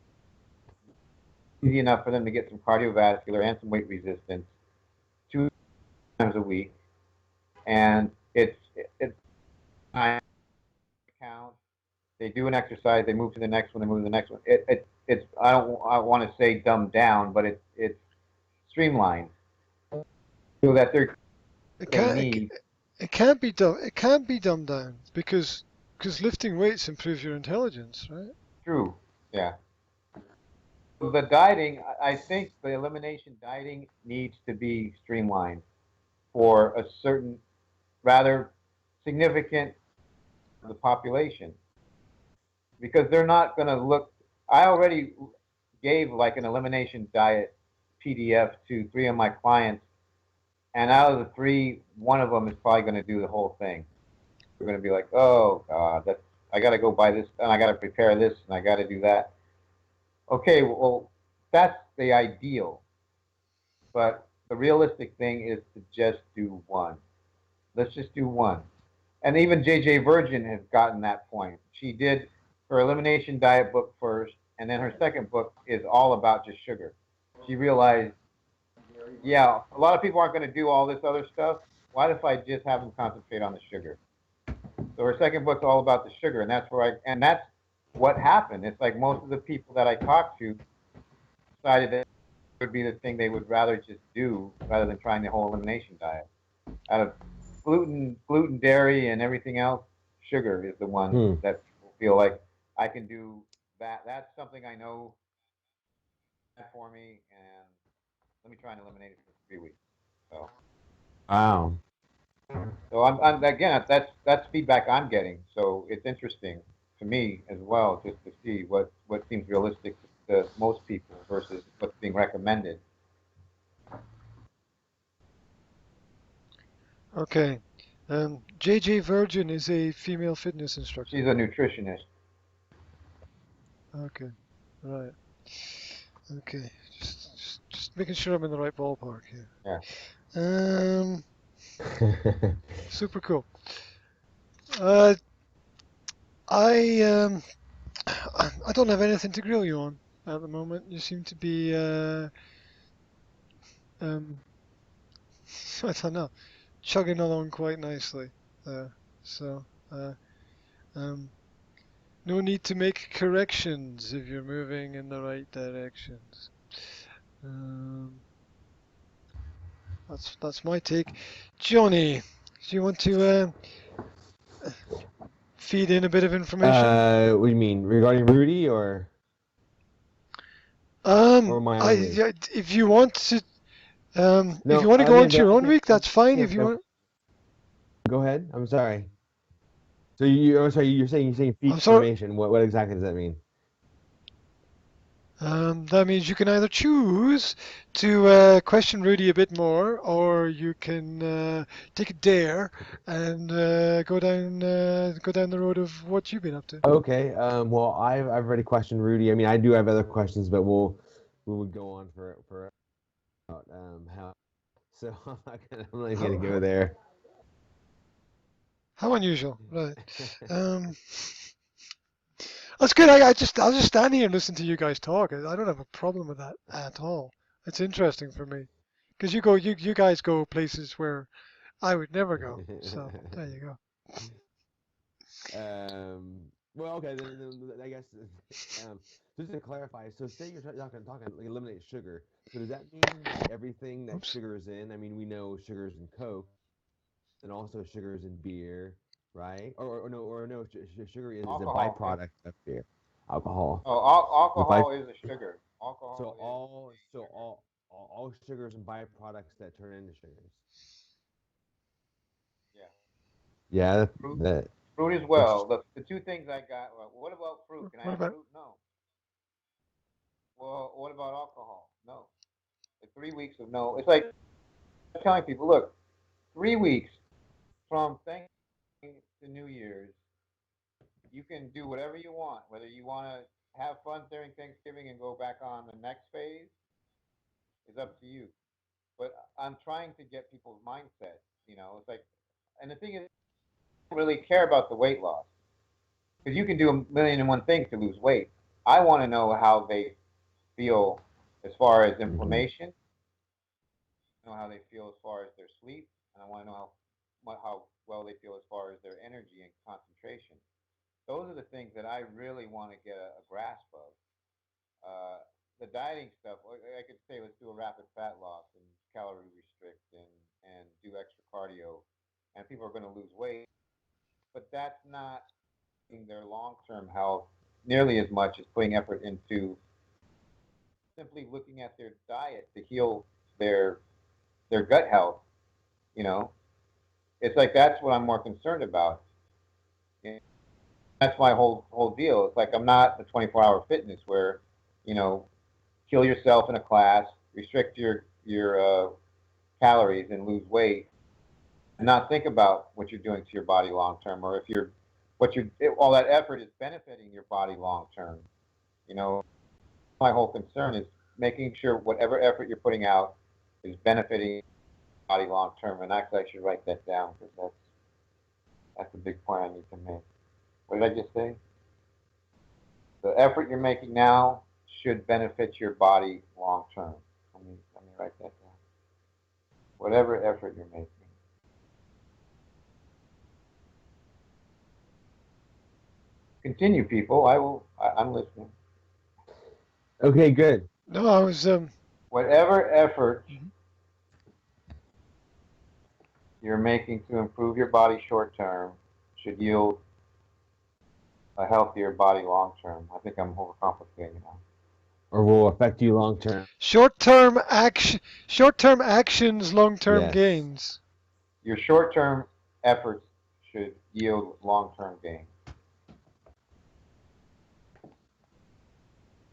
easy enough for them to get some cardiovascular and some weight resistance 2 times a week, and it's time count. They do an exercise, they move to the next one, they move to the next one. It's I want to say dumbed down, but it's streamlined so that It they can't. need. It can't be dumb. It can't be dumbed down because lifting weights improves your intelligence, right? True, yeah. The dieting, I think the elimination dieting needs to be streamlined for a certain, rather significant of the population, because they're not going to look. I already gave like an elimination diet PDF to 3 of my clients And out of the three, one of them is probably going to do the whole thing. We're going to be like, oh God, that's I got to go buy this, and I got to prepare this, and I got to do that. Okay, well, that's the ideal, but the realistic thing is to just do one. Let's just do one. And even JJ Virgin has gotten that point. She did her elimination diet book first, and then her second book is all about just sugar. She realized, yeah, a lot of people aren't going to do all this other stuff. What if I just have them concentrate on the sugar? So her second book's all about the sugar, and that's what happened. It's like most of the people that I talked to decided that it would be the thing they would rather just do rather than trying the whole elimination diet. Out of gluten, dairy, and everything else, sugar is the one that people feel like I can do that. That's something I know for me, and let me try and eliminate it for 3 weeks. So, Wow. so I'm again, that's feedback I'm getting. So it's interesting to me as well, just to see what seems realistic to most people versus what's being recommended. Okay. JJ Virgin is a female fitness instructor. She's a nutritionist. Okay. Right. Okay. Just making sure I'm in the right ballpark here. Yeah. Super cool. I I don't have anything to grill you on at the moment. You seem to be um I don't know, chugging along quite nicely there. So um no need to make corrections if you're moving in the right directions. Um, that's my take. Johnny, do you want to feed in a bit of information? What do you mean regarding Rudy or my own week? Yeah, if you want to, if No, you want to I go mean, on to your own week, that's fine. If you want, go ahead. I'm sorry. So I'm sorry. You're saying feed I'm sorry. information. What exactly does that mean? That means you can either choose to question Rudy a bit more, or you can take a dare and go down the road of what you've been up to. Okay. Well, I've already questioned Rudy. I mean, I do have other questions, but we would go on for how. So I'm not even gonna go there. How unusual, right? Um, that's good. I'll just stand here and listen to you guys talk. I don't have a problem with that at all. It's interesting for me because you guys go places where I would never go. So there you go. Well, okay. Then I guess just to clarify. So say you're talking like eliminate sugar. So does that mean like everything that Oops. sugar is in? I mean, we know sugar's in Coke, and also sugar's in beer, right? Or no, sugar is a Alcohol. byproduct of beer, alcohol. Oh, The by, alcohol is a sugar. so Alcohol is all a so sugar. all sugars and byproducts that turn into sugars. Yeah. Yeah, Fruit, that fruit as that's well. The two things I got. Well, what about fruit? Can I What have about? fruit? No. Well, what about alcohol? No. The 3 weeks of no. It's like telling people, look, 3 weeks from Thanksgiving to New Year's, you can do whatever you want. Whether you want to have fun during Thanksgiving and go back on the next phase is up to you. But I'm trying to get people's mindset. It's like, and the thing is, I don't really care about the weight loss because you can do a million and one things to lose weight. I want to know how they feel as far as inflammation, know how they feel as far as their sleep, and I want to know how well they feel as far as their energy and concentration. Those are the things that I really want to get a grasp of. The dieting stuff, I could say, let's do a rapid fat loss and calorie restrict and do extra cardio, and people are going to lose weight. But that's not in their long term health nearly as much as putting effort into simply looking at their diet to heal their their gut health. You know, it's like that's what I'm more concerned about. And that's my whole deal. It's like I'm not a 24-hour fitness where, you know, kill yourself in a class, restrict your calories and lose weight, and not think about what you're doing to your body long term, or if all that effort is benefiting your body long term. You know, my whole concern is making sure whatever effort you're putting out is benefiting your body long term. And actually, I should write that down because that's a big point I need to make. What did I just say? The effort you're making now should benefit your body long term. Let me write that down. Whatever effort you're making. Continue, people. I'm listening. Okay, good. No, I was Whatever effort you're making to improve your body short term should yield a healthier body long term. I think I'm overcomplicating now. Or will affect you long term. short-term actions, long-term Yes. gains. Your short term efforts should yield long term gains.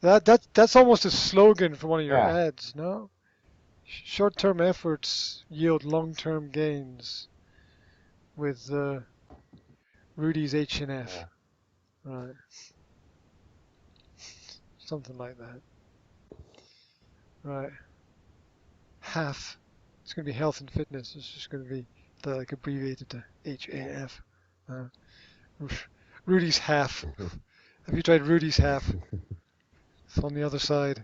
That's almost a slogan for one of your Yeah. ads, no? Short-term efforts yield long-term gains with Rudy's H&F. Yeah. Right. Something like that. Right. HAF. It's going to be health and fitness. It's just going to be like abbreviated to HAF. Rudy's HAF. Have you tried Rudy's HAF? It's on the other side.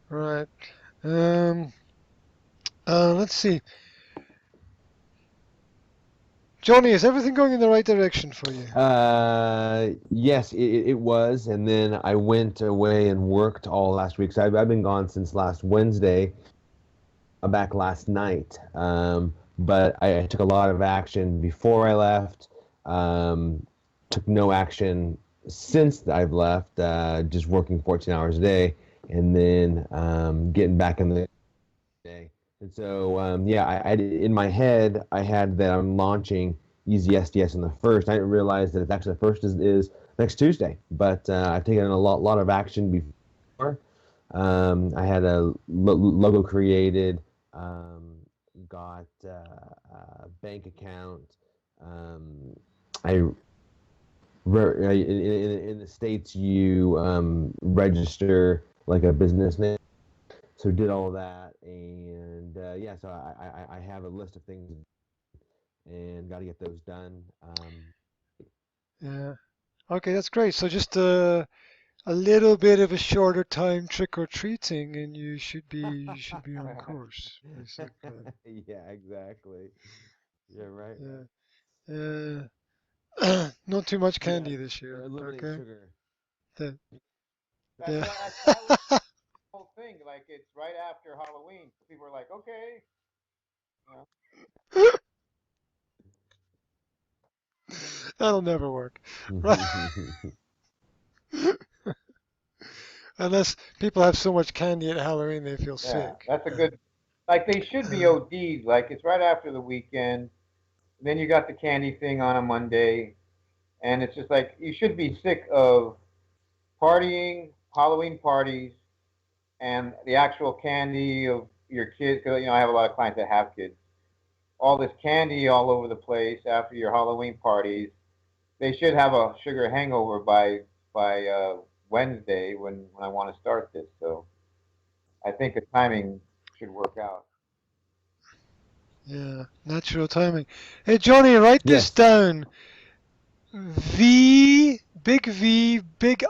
Right. Let's see. Johnny, is everything going in the right direction for you? Yes, it was, and then I went away and worked all last week. So I've been gone since last Wednesday. I'm back last night, but I took a lot of action before I left. Took no action since I've left, just working 14 hours a day, and then getting back in the day. And so, yeah, I in my head, I had that I'm launching Easy SDS on the 1st. I didn't realize that it's actually the 1st is next Tuesday. But I've taken a lot of action before. I had a logo created, got a bank account. In the States, you register like a business name. So did all of that, and yeah, so I have a list of things and got to get those done. Yeah. Okay, that's great. So just a little bit of a shorter time trick or treating, and you should be on course, basically. Yeah, exactly. Yeah, right. Yeah. Not too much candy Yeah, this year. eliminate Okay. sugar. The- That's yeah. why that was the whole thing. Like it's right after Halloween. So people are like, okay. That'll never work. Right. Unless people have so much candy at Halloween they feel Yeah, sick. that's a good. Like they should be OD'd. Like it's right after the weekend. Then you got the candy thing on a Monday, and it's just like you should be sick of partying, Halloween parties, and the actual candy of your kids. Cause I have a lot of clients that have kids. All this candy all over the place after your Halloween parties. They should have a sugar hangover by Wednesday when I want to start this. So I think the timing should work out. Yeah, natural timing. Hey, Johnny, write this Yes. down. V, big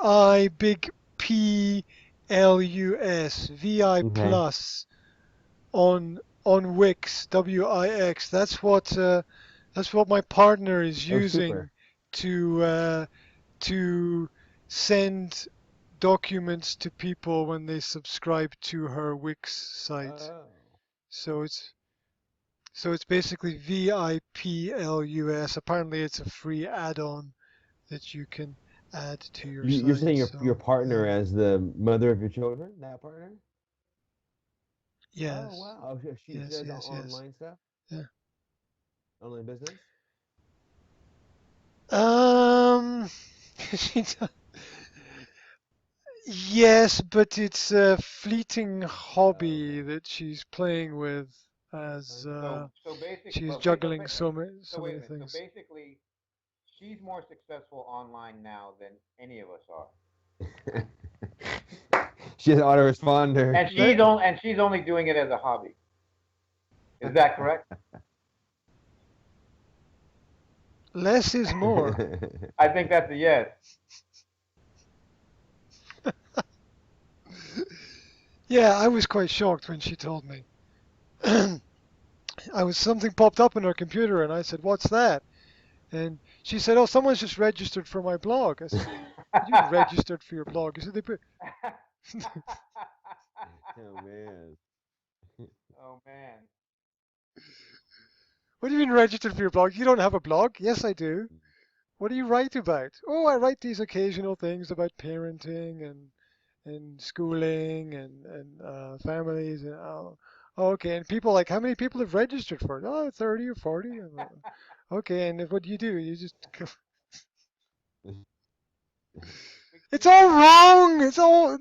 I, big P, L-U-S, VI Okay. plus on Wix, W-I-X. That's what my partner is Oh, using super. to send documents to people when they subscribe to her Wix site. Oh. So it's basically VIPLUS. Apparently, it's a free add-on that you can add to your You're site. saying your So partner as the mother of your children, that partner? yes, Oh, wow. She yes, does yes, yes. online stuff? Yeah. Online business? Um, she does- yes, but it's a fleeting Oh, hobby okay. that she's playing with. as So basic. she is But wait, juggling so so wait many a minute. So things. basically, she's more successful online now than any of us are. She's an autoresponder. And she's only doing it as a hobby. Is that correct? Less is more. I think that's a yes. Yeah, I was quite shocked when she told me. Something popped up on her computer, and I said, "What's that?" And she said, "Oh, someone's just registered for my blog." I said, "What do you mean registered for your blog?" She said, "They put." Oh man. Oh man. What do you mean registered for your blog? You don't have a blog? Yes, I do. What do you write about? Oh, I write these occasional things about parenting and schooling and families and okay. And people like, how many people have registered for it? Oh, 30 or 40. Okay, and what do? You just We, it's we need all to wrong. It's all.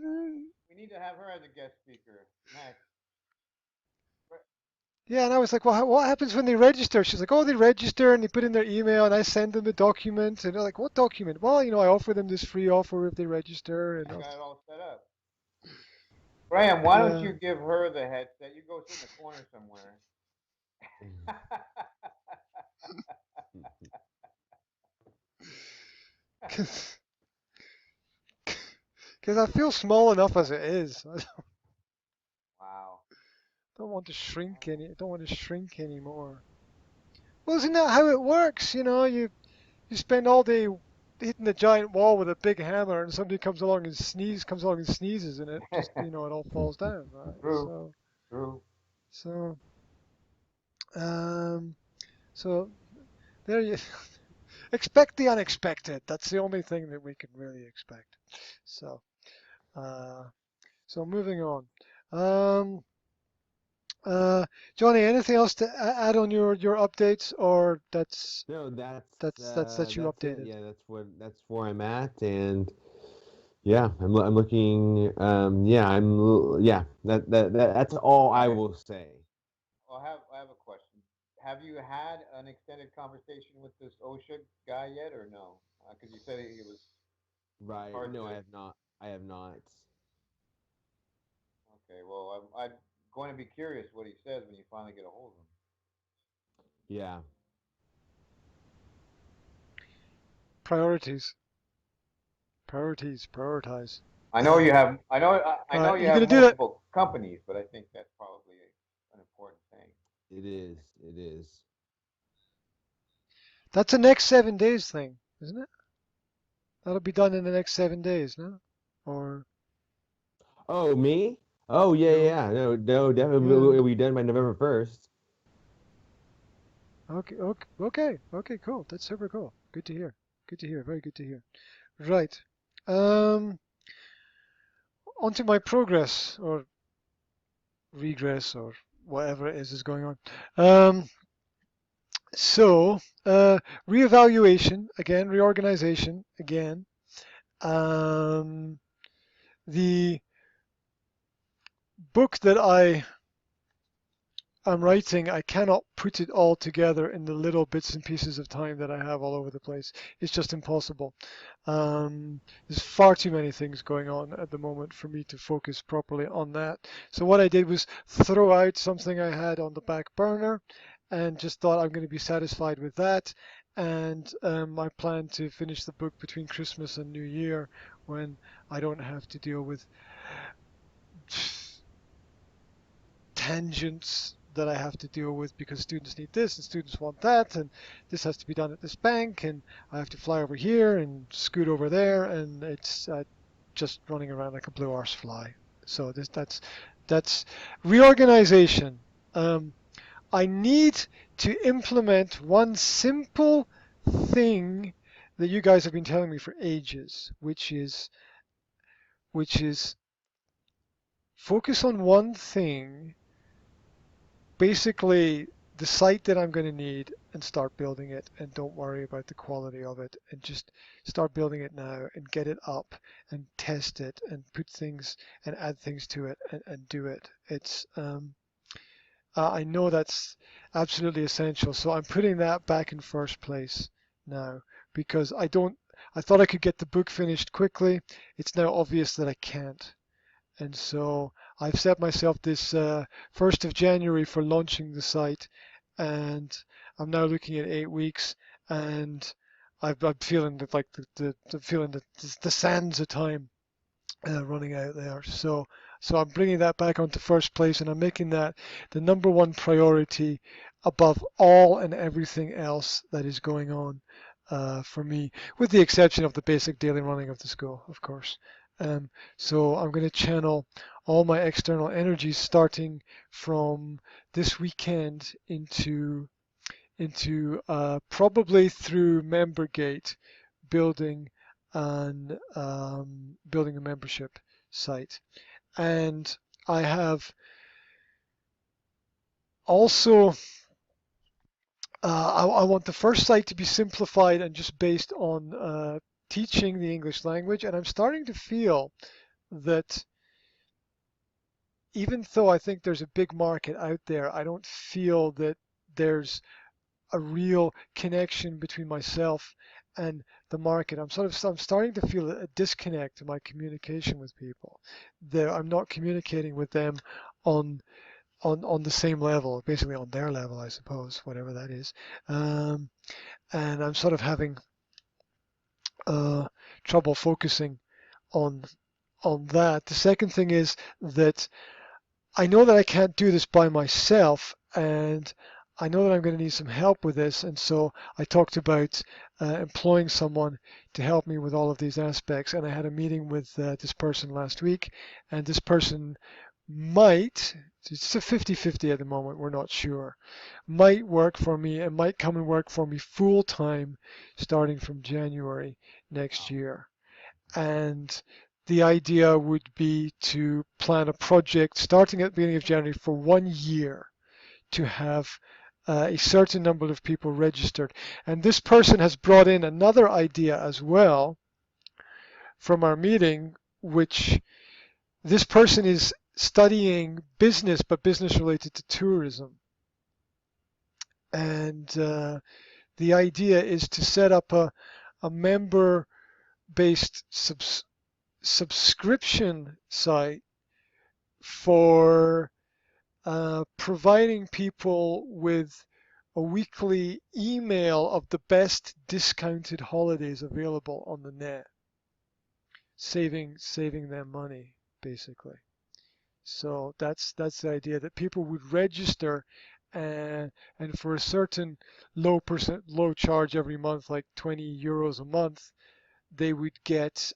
we need to have her as a guest speaker next. Yeah, and I was like, well, what happens when they register? She's like, oh, they register and they put in their email and I send them the document. And they're like, what document? Well, I offer them this free offer if they register. I And got it all set up. Graham, why don't yeah. you give her the headset? You go sit in the corner somewhere. Because I feel small enough as it is. I Wow. don't want to shrink anymore. Well, isn't that how it works? You spend all day hitting the giant wall with a big hammer, and somebody comes along and sneezes, and it just, it all falls down, right? True. True. So, um, so there you expect the unexpected. That's the only thing that we can really expect. So, uh, so moving on. Um, Johnny, anything else to add on your updates, or that's No, that's that you that's it. updated? Yeah, that's where I'm at, and yeah, I'm looking. Yeah, yeah. That's all I Okay. will say. Well, I have a question. Have you had an extended conversation with this OSHA guy yet, or no? Because you said it was Right. hard No, to. I have not. I have not. Okay. Well, I'm going to be curious what he says when you finally get a hold of him. Yeah. Priorities, prioritize. I know you have. I All know right, you you have gonna do that? multiple companies, but I think that's probably an important thing. It is. It is. That's a next 7 days thing, isn't it? That'll be done in the next 7 days, no? Or Oh, me? Oh, yeah, you? yeah. No, no, definitely Yeah. it'll be done by November 1st. Okay. Okay. Okay. Okay. Cool. That's super cool. Good to hear. Good to hear. Very good to hear. Right. Um. Onto my progress or regress or whatever it is going on. So, reevaluation again, reorganization again. Um, the book that I'm writing, I cannot put it all together in the little bits and pieces of time that I have all over the place. It's just impossible. There's far too many things going on at the moment for me to focus properly on that. So what I did was throw out something I had on the back burner and just thought I'm going to be satisfied with that. And I plan to finish the book between Christmas and New Year when I don't have to deal with tangents that I have to deal with because students need this and students want that and this has to be done at this bank and I have to fly over here and scoot over there and it's just running around like a blue arse fly. So that's reorganization. I need to implement one simple thing that you guys have been telling me for ages, which is focus on one thing, basically the site that I'm going to need, and start building it and don't worry about the quality of it and just start building it now and get it up and test it and put things and add things to it and do it. I know that's absolutely essential. So I'm putting that back in first place now because I thought I could get the book finished quickly. It's now obvious that I can't. And so I've set myself this 1st of January for launching the site, and I'm now looking at 8 weeks, and I'm feeling that like the feeling that the sands of time running out there. So I'm bringing that back onto first place, and I'm making that the number one priority above all and everything else that is going on for me, with the exception of the basic daily running of the school, of course. So I'm going to channel all my external energies starting from this weekend into probably through MemberGate building and building a membership site. And I have also I want the first site to be simplified and just based on teaching the English language. And I'm starting to feel that even though I think there's a big market out there, I don't feel that there's a real connection between myself and the market. I'm starting to feel a disconnect in my communication with people. I'm not communicating with them on on the same level, basically on their level, I suppose, whatever that is. And I'm sort of having uh, trouble focusing on that. The second thing is that I know that I can't do this by myself, and I know that I'm going to need some help with this. And so I talked about employing someone to help me with all of these aspects. And I had a meeting with this person last week, and this person might, it's a 50-50 at the moment, we're not sure, might work for me and might come and work for me full time starting from January next Wow. year. And the idea would be to plan a project starting at the beginning of January for 1 year to have a certain number of people registered. And this person has brought in another idea as well from our meeting, which this person is studying business, but business related to tourism. And the idea is to set up a member based subscription site for providing people with a weekly email of the best discounted holidays available on the net, saving them money basically. So that's the idea, that people would register and for a certain low charge every month, like 20 euros a month, they would get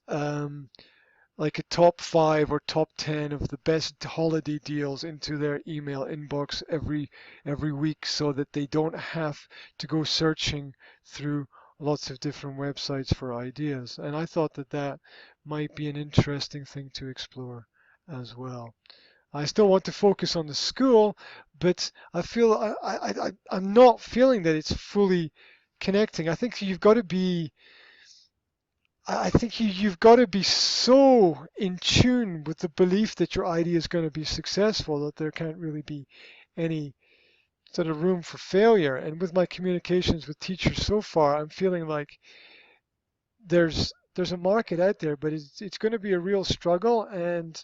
like a top 5 or top 10 of the best holiday deals into their email inbox every week, so that they don't have to go searching through lots of different websites for ideas. And I thought that that might be an interesting thing to explore as well. I still want to focus on the school, but I feel I'm not feeling that it's fully connecting. I think you've got to be I think you've got to be so in tune with the belief that your idea is going to be successful that there can't really be any sort of room for failure. And with my communications with teachers so far, I'm feeling like there's a market out there, but it's going to be a real struggle, and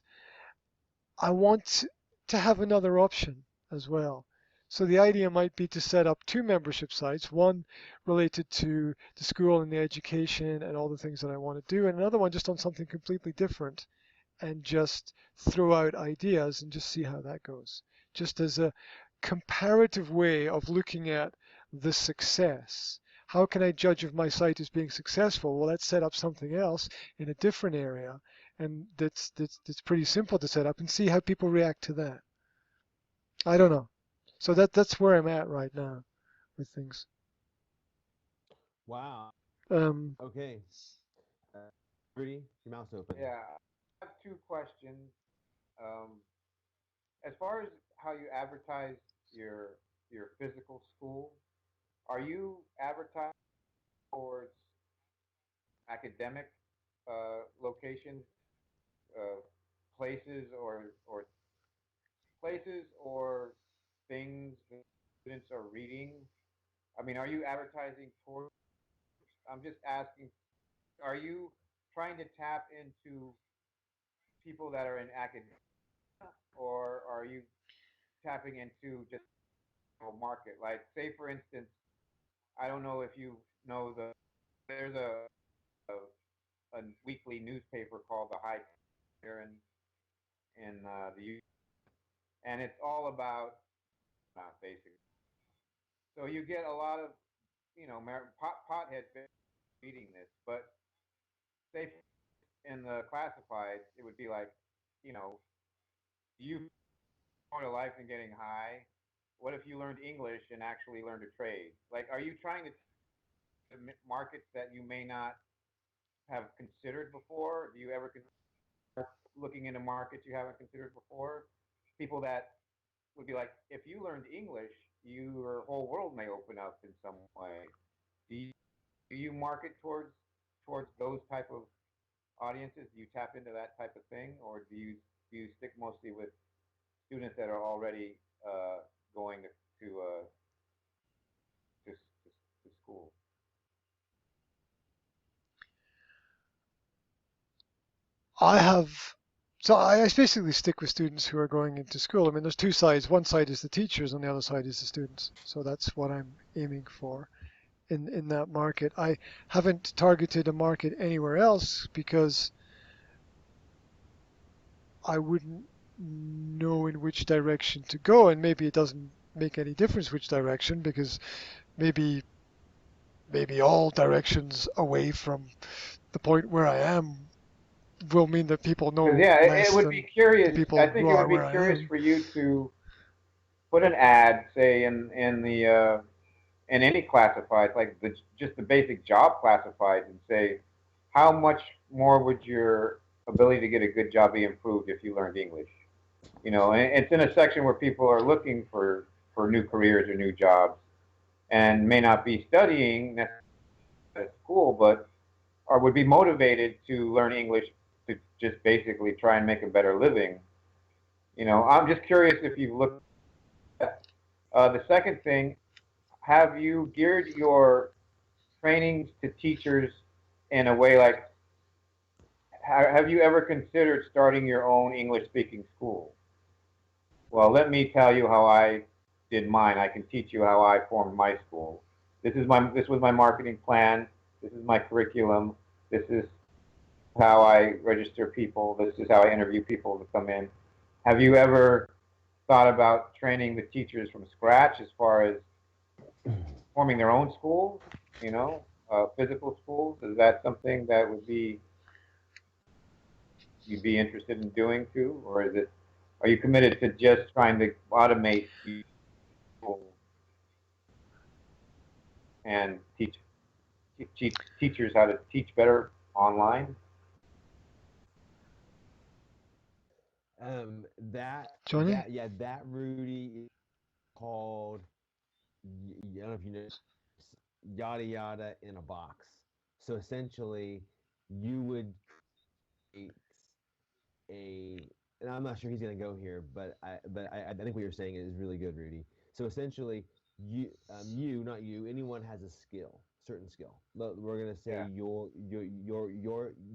I want to have another option as well. So the idea might be to set up two membership sites, one related to the school and the education and all the things that I want to do, and another one just on something completely different, and just throw out ideas and just see how that goes. Just as a comparative way of looking at the success. How can I judge if my site is being successful? Well, let's set up something else in a different area, and that's pretty simple to set up, and see how people react to that. I don't know. So that's where I'm at right now with things. Wow. Um, Okay. Uh, Rudy, your mouth's open. Yeah, I have two questions. Um, as far as how you advertise your your physical school, are you advertising towards academic locations, uh, places, or places, or things that students are reading? I mean, are you advertising for? I'm just asking, are you trying to tap into people that are in academia, or are you tapping into just a market? Like, say for instance, I don't know if you know there's a weekly newspaper called the High here in the U, and it's all about basically. So you get a lot of potheads reading this, but say in the classifieds, it would be like, you know, you going to life and getting high. What if you learned English and actually learned a trade? Like, are you trying to markets that you may not have considered before? Do you ever consider looking into markets you haven't considered before? People that would be like, if you learned English, your whole world may open up in some way. Do you market towards those type of audiences? Do you tap into that type of thing, or do you stick mostly with students that are already going to school? I have, so I basically stick with students who are going into school. I mean, there's two sides. One side is the teachers, and the other side is the students. So that's what I'm aiming for in that market. I haven't targeted a market anywhere else because I wouldn't know in which direction to go, and maybe it doesn't make any difference which direction because maybe all directions away from the point where I am will mean that people Because know yeah, it less would be than the curious. I people who think it are would be where I curious am. for you to put an ad, say in any classifieds, like just the basic job classifieds, and say how much more would your ability to get a good job be improved if you learned English? And it's in a section where people are looking for new careers or new jobs, and may not be studying necessarily at school, but or would be motivated to learn English to just basically try and make a better living. I'm just curious if you've looked at the second thing. Have you geared your trainings to teachers in a way like, have you ever considered starting your own English speaking school? Well, let me tell you how I did mine. I can teach you how I formed my school. This was my marketing plan. This is my curriculum. This is how I register people. This is how I interview people to come in. Have you ever thought about training the teachers from scratch as far as forming their own schools, physical schools? Is that something that you'd be interested in doing too? Or are you committed to just trying to automate people and teach teachers how to teach better online? Um, that Johnny? that Rudy is called. I don't know if you know, yada yada in a box. So essentially, you would create a, and I'm not sure he's gonna go here, but I think what you're saying is really good, Rudy. So essentially, not you, anyone has a skill, certain skill. We're gonna say Yeah.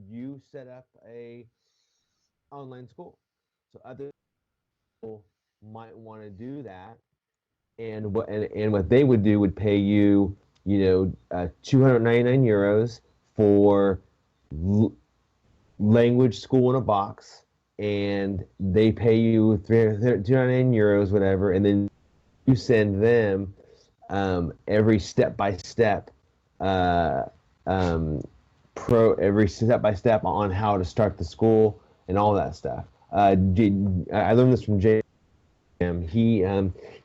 you set up a online school, so other people might want to do that, and what they would do would pay you, 299 euros for language school in a box, and they pay you 299 euros, whatever, and then you send them every step by step, every step by step on how to start the school and all that stuff. I learned this from Jay. He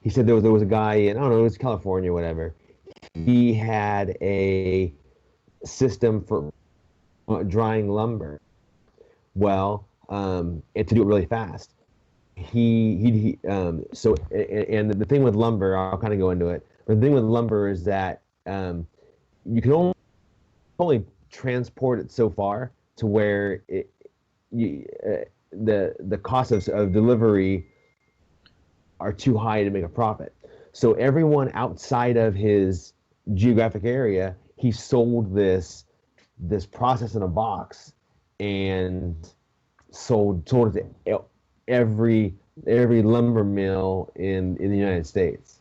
said there was a guy in, I don't know, it was California, whatever. He had a system for drying lumber. Well, and to do it really fast. And the thing with lumber, I'll kind of go into it. But the thing with lumber is that you can only transport it so far to where the cost of delivery are too high to make a profit. So everyone outside of his geographic area, he sold this process in a box and sold it to every lumber mill in the United States.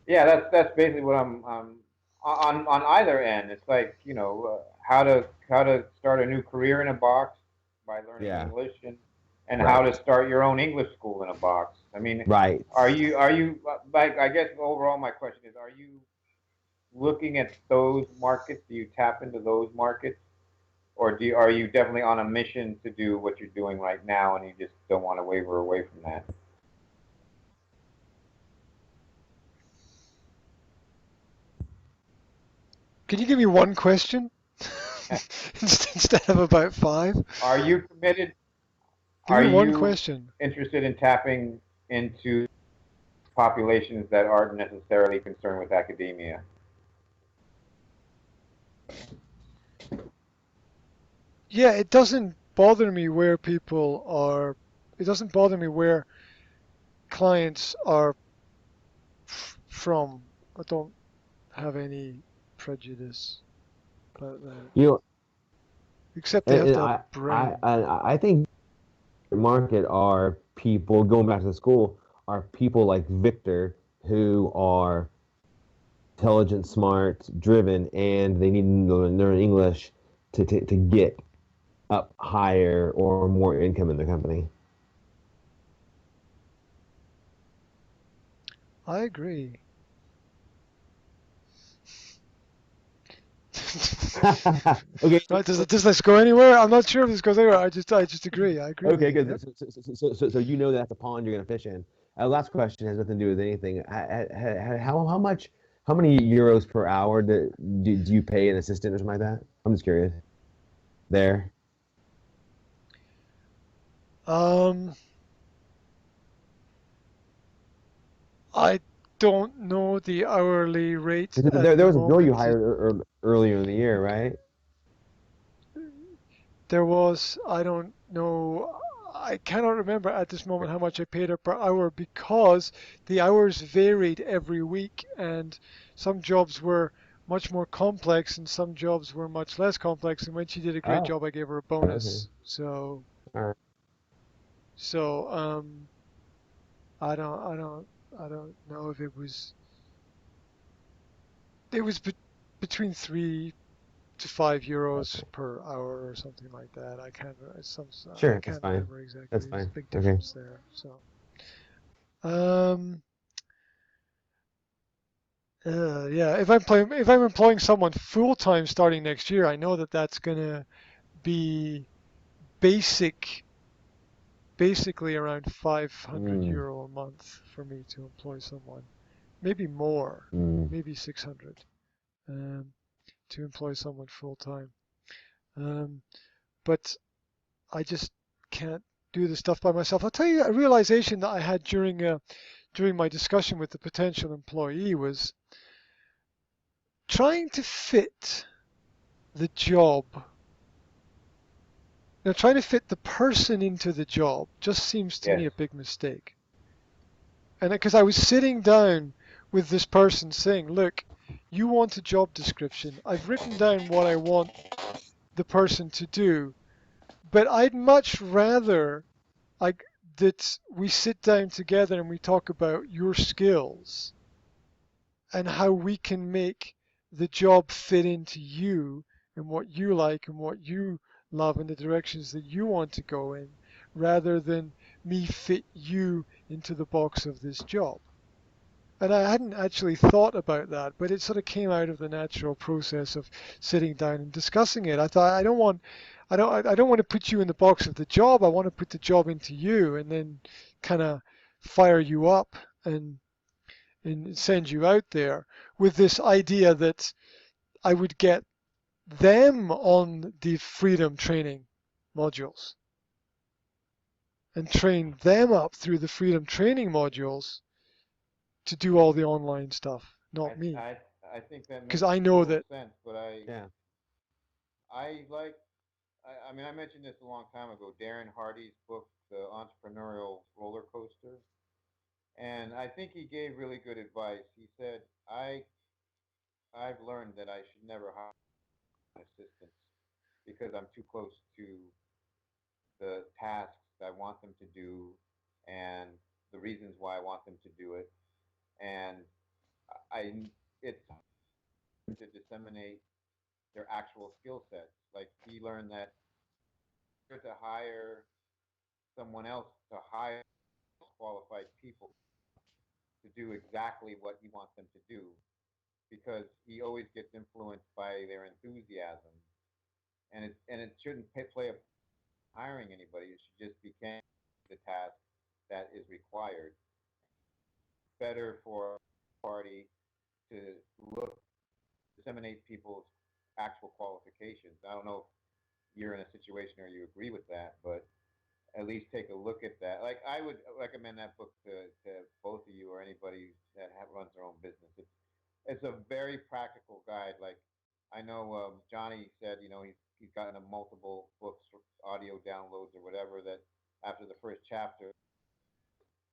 Yeah, that's basically what I'm on either end. It's like, how to start a new career in a box by learning Yeah. English, and Right. how to start your own English school in a box. I mean, Right. are you like, I guess overall my question is, are you looking at those markets? Do you tap into those markets, or are you definitely on a mission to do what you're doing right now, and you just don't want to waver away from that? Can you give me one question instead of about 5? Are you committed? Give Are me one you question. interested in tapping into populations that aren't necessarily concerned with academia? Yeah, it doesn't bother me where people are. It doesn't bother me where clients are from. I don't have any prejudice about that. You know, Except they have and to have brain. I think the market are people going back to the school are people like Victor who are intelligent, smart, driven, and they need to learn English to get up higher or more income in the company. I agree. Okay. Right, does this go anywhere? I'm not sure if this goes anywhere. I just agree. I agree with Okay, you. good. Yep. So you know that's a pond you're gonna fish in. Last question has nothing to do with anything. How many euros per hour do you pay an assistant or something like that? I'm just curious. There. Um, I don't know the hourly rate at There the was a girl you moment. hired earlier in the year, right? There was, I don't know, I cannot remember at this moment how much I paid her per hour because the hours varied every week and some jobs were much more complex and some jobs were much less complex. And when she did a great Oh, job, I gave her a okay. bonus. So, All right. so, I don't, I don't, I don't know if it was between 3 to 5 euros Okay. per hour or something like that. I Sure, that's can't fine. remember exactly. That's There's fine. a big Okay. difference there. So, um, yeah, if I'm employing someone full time starting next year, I know that that's gonna be basic, basically around 500 Mm, euro a month for me to employ someone, maybe more, mm. maybe 600, um, to employ someone full time. Um, but I just can't do the stuff by myself. I'll tell you a realization that I had during my discussion with the potential employee was trying to fit the job. Trying to fit the person into the job just seems to Yes. me a big mistake. And because I was sitting down with this person saying, look, you want a job description. I've written down what I want the person to do, but I'd much rather like that we sit down together and we talk about your skills and how we can make the job fit into you and what you like and what you love and the directions that you want to go in rather than me fit you into the box of this job. And I hadn't actually thought about that, but it sort of came out of the natural process of sitting down and discussing it. I thought I don't want to put you in the box of the job. I want to put the job into you and then kind of fire you up and send you out there with this idea that I would get them on the Freedym training modules and train them up through the Freedym training modules to do all the online stuff, not I me. I I think that Because makes I know total that, sense, but Yeah. I like, I mean, I mentioned this a long time ago. Darren Hardy's book, The Entrepreneurial Roller Coaster, and I think he gave really good advice. He said, I've learned that I should never hire assistants because I'm too close to the tasks I want them to do and the reasons why I want them to do it. And I it's to disseminate their actual skill sets. Like he learned that to hire someone else to hire qualified people to do exactly what he wants them to do because he always gets influenced by their enthusiasm and it shouldn't play a hiring anybody. It should just become the task that is required. Better for a party to look disseminate people's actual qualifications. I don't know if you're in a situation where you agree with that, but at least take a look at that. Like I would recommend that book to both of you or anybody that runs their own business. It's a very practical guide. Like I know Johnny said, he's gotten a multiple books, audio downloads or whatever. That after the first chapter,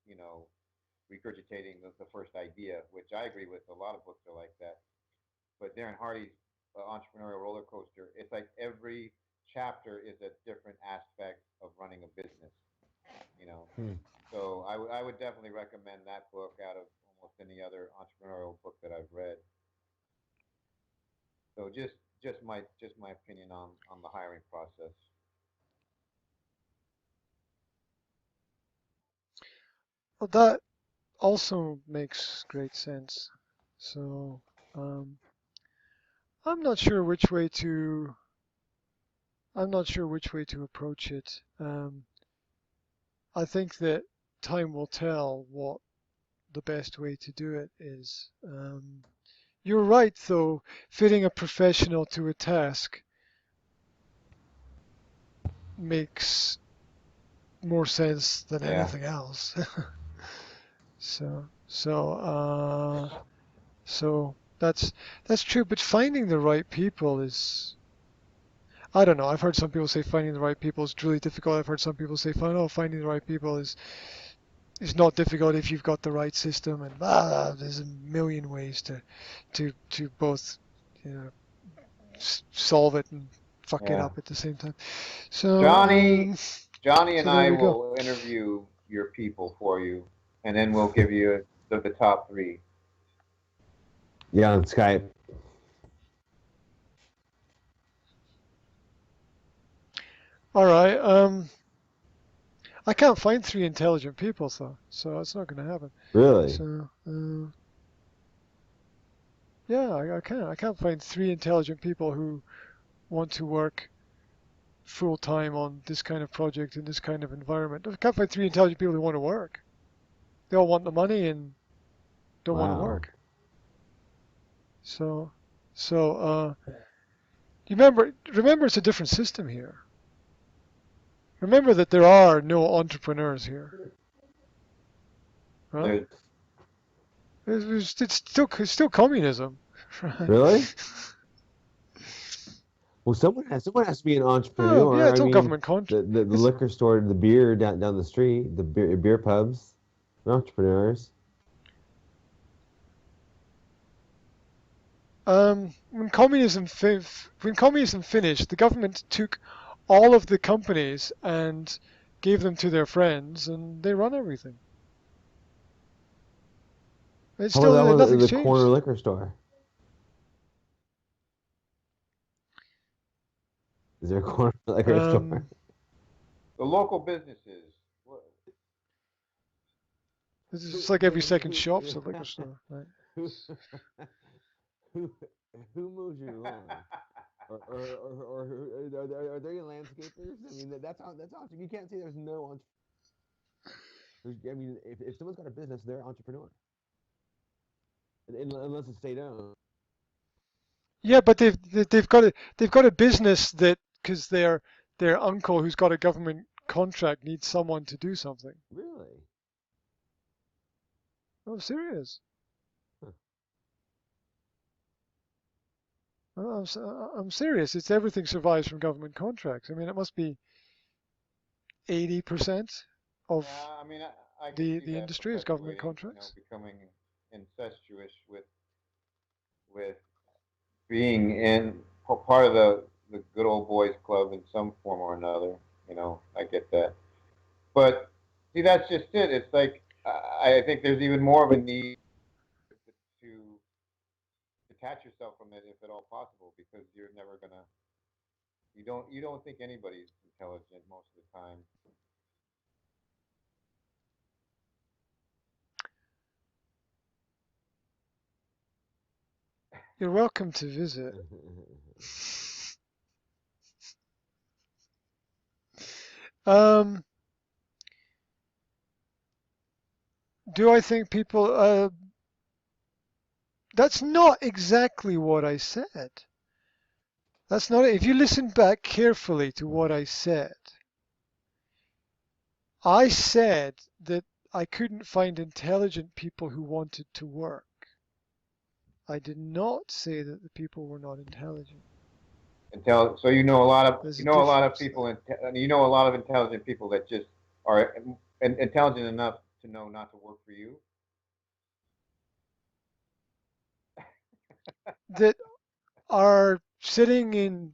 you know, regurgitating the first idea, which I agree with. A lot of books are like that. But Darren Hardy's Entrepreneurial Roller Coaster, it's like every chapter is a different aspect of running a business. You know, Hmm. so I would definitely recommend that book out of almost any other entrepreneurial book that I've read. So just my opinion on the hiring process. Well, that also makes great sense. So um, I'm not sure which way to I'm not sure which way to approach it. I think that time will tell what the best way to do it is. You're right, though. Fitting a professional to a task makes more sense than Yeah. anything else. So that's true. But finding the right people is, I don't know. I've heard some people say finding the right people is really difficult. I've heard some people say, finding the right people is not difficult if you've got the right system. And there's a million ways to both, you know, solve it and fuck it Yeah. up at the same time. So Johnny Johnny and so there I we go. will interview your people for you, and then we'll give you the top three. Yeah, on Skype. All right. I can't find three intelligent people, though, so it's not going to happen. Really? So yeah, I can't. I can't find three intelligent people who want to work full time on this kind of project in this kind of environment. I can't find three intelligent people who want to work. They all want the money and don't want to Wow. work. So you remember it's a different system here. Remember that there are no entrepreneurs here, right? There's It's still communism, right? Really? Well, someone has to be an Oh yeah, entrepreneur. I it's all mean, government con. the It's liquor store, the beer down the street, the beer pubs, they're entrepreneurs. When communism finished, the government took all of the companies and gave them to their friends, and they run everything. It's How about that still one, nothing's the corner changed. liquor store? Is there a corner liquor store? Um, the local businesses. it's Who, just like every who, second shop's a liquor store, right? who, who, who mows your lawn? Or are there any landscapers? I mean, that's awesome. You can't say there's no I mean, if someone's got a business, they're an entrepreneur, unless it's state owned. Yeah, but they've got a business that because their uncle who's got a government contract needs someone to do something. Really? I'm serious. Huh. I'm serious. It's everything survives from government contracts. I mean, it must be 80% of Yeah, I mean, I could the see that industry is government perpetuating, contracts. becoming incestuous with being in part of the good old boys club in some form or another. I get that. But see, that's just it. It's like I think there's even more of a need to detach yourself from it, if at all possible, because you're never gonna. You don't think anybody's intelligent most of the time. You're welcome to visit. Do I think people? That's not exactly what I said. That's not it. If you listen back carefully to what I said that I couldn't find intelligent people who wanted to work. I did not say that the people were not intelligent. So you know a lot of There's you a know a lot of difference people, there. and you know a lot of intelligent people that just are intelligent enough to know not to work for you. That are sitting in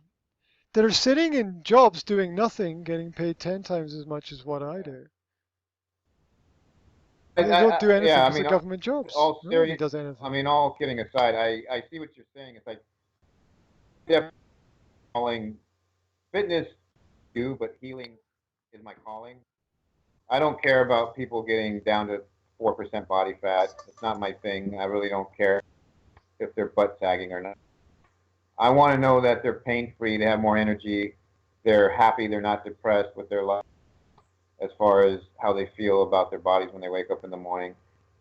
jobs doing nothing, getting paid 10 times as much as what I do. They don't do anything Yeah, I because they're mean, government jobs. all Nobody serious. does I anything. mean, all kidding aside, I see what you're saying. It's like definitely calling fitness do, but healing is my calling. I don't care about people getting down to 4% body fat. It's not my thing. I really don't care if they're butt sagging or not. I want to know that they're pain free, they have more energy, they're happy, they're not depressed with their life as far as how they feel about their bodies when they wake up in the morning.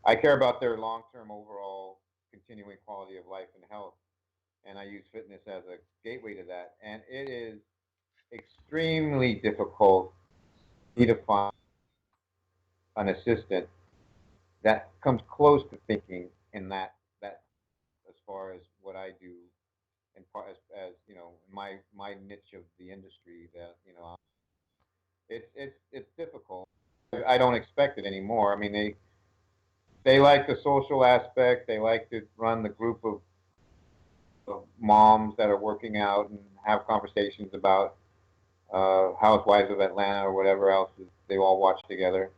I care about their long term overall continuing quality of life and health. And I use fitness as a gateway to that. And it is extremely difficult for me to find an assistant that comes close to thinking in that as far as what I do and as my niche of the industry that it's difficult. I don't expect it anymore. I mean, they like the social aspect. They like to run the group of moms that are working out and have conversations about Housewives of Atlanta or whatever else they all watch together.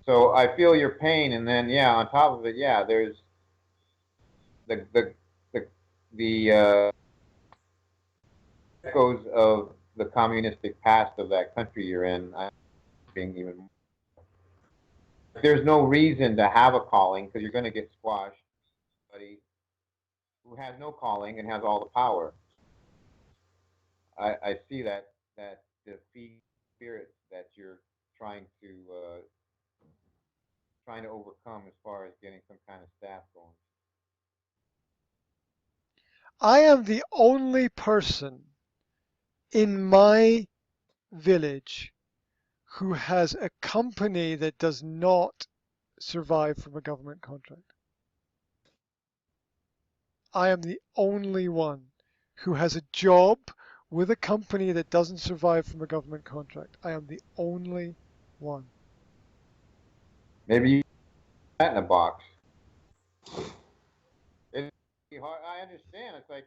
So I feel your pain, and then yeah, on top of it, yeah, there's the the the the echoes of the communistic past of that country you're in. Being even, there's no reason to have a calling because you're going to get squashed. Somebody who has no calling and has all the power. I see that defeat spirit that you're trying to uh, trying to overcome as far as getting some kind of staff going. I am the only person in my village who has a company that does not survive from a government contract. I am the only one who has a job with a company that doesn't survive from a government contract. I am the only one. Maybe you put that in a box. It's hard. I understand. It's like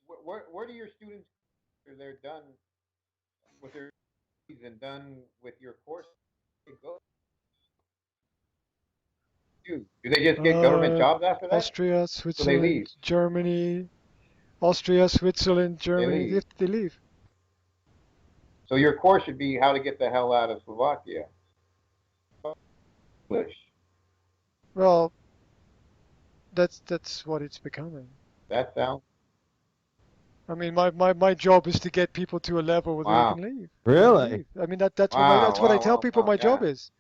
where do your students after they're done with their and done with your course they go to? Do they just get government Uh, jobs after that? Austria, So they leave. Switzerland, Germany, Austria, Switzerland, They Germany, leave. they leave. So your course should be how to get the hell out of Slovakia. English. Well, that's what it's becoming. That sounds I mean, my job is to get people to a level where they wow. can leave. They Really? leave. I mean, that's what Wow, that's what I wow, tell wow, people wow, my job yeah. is.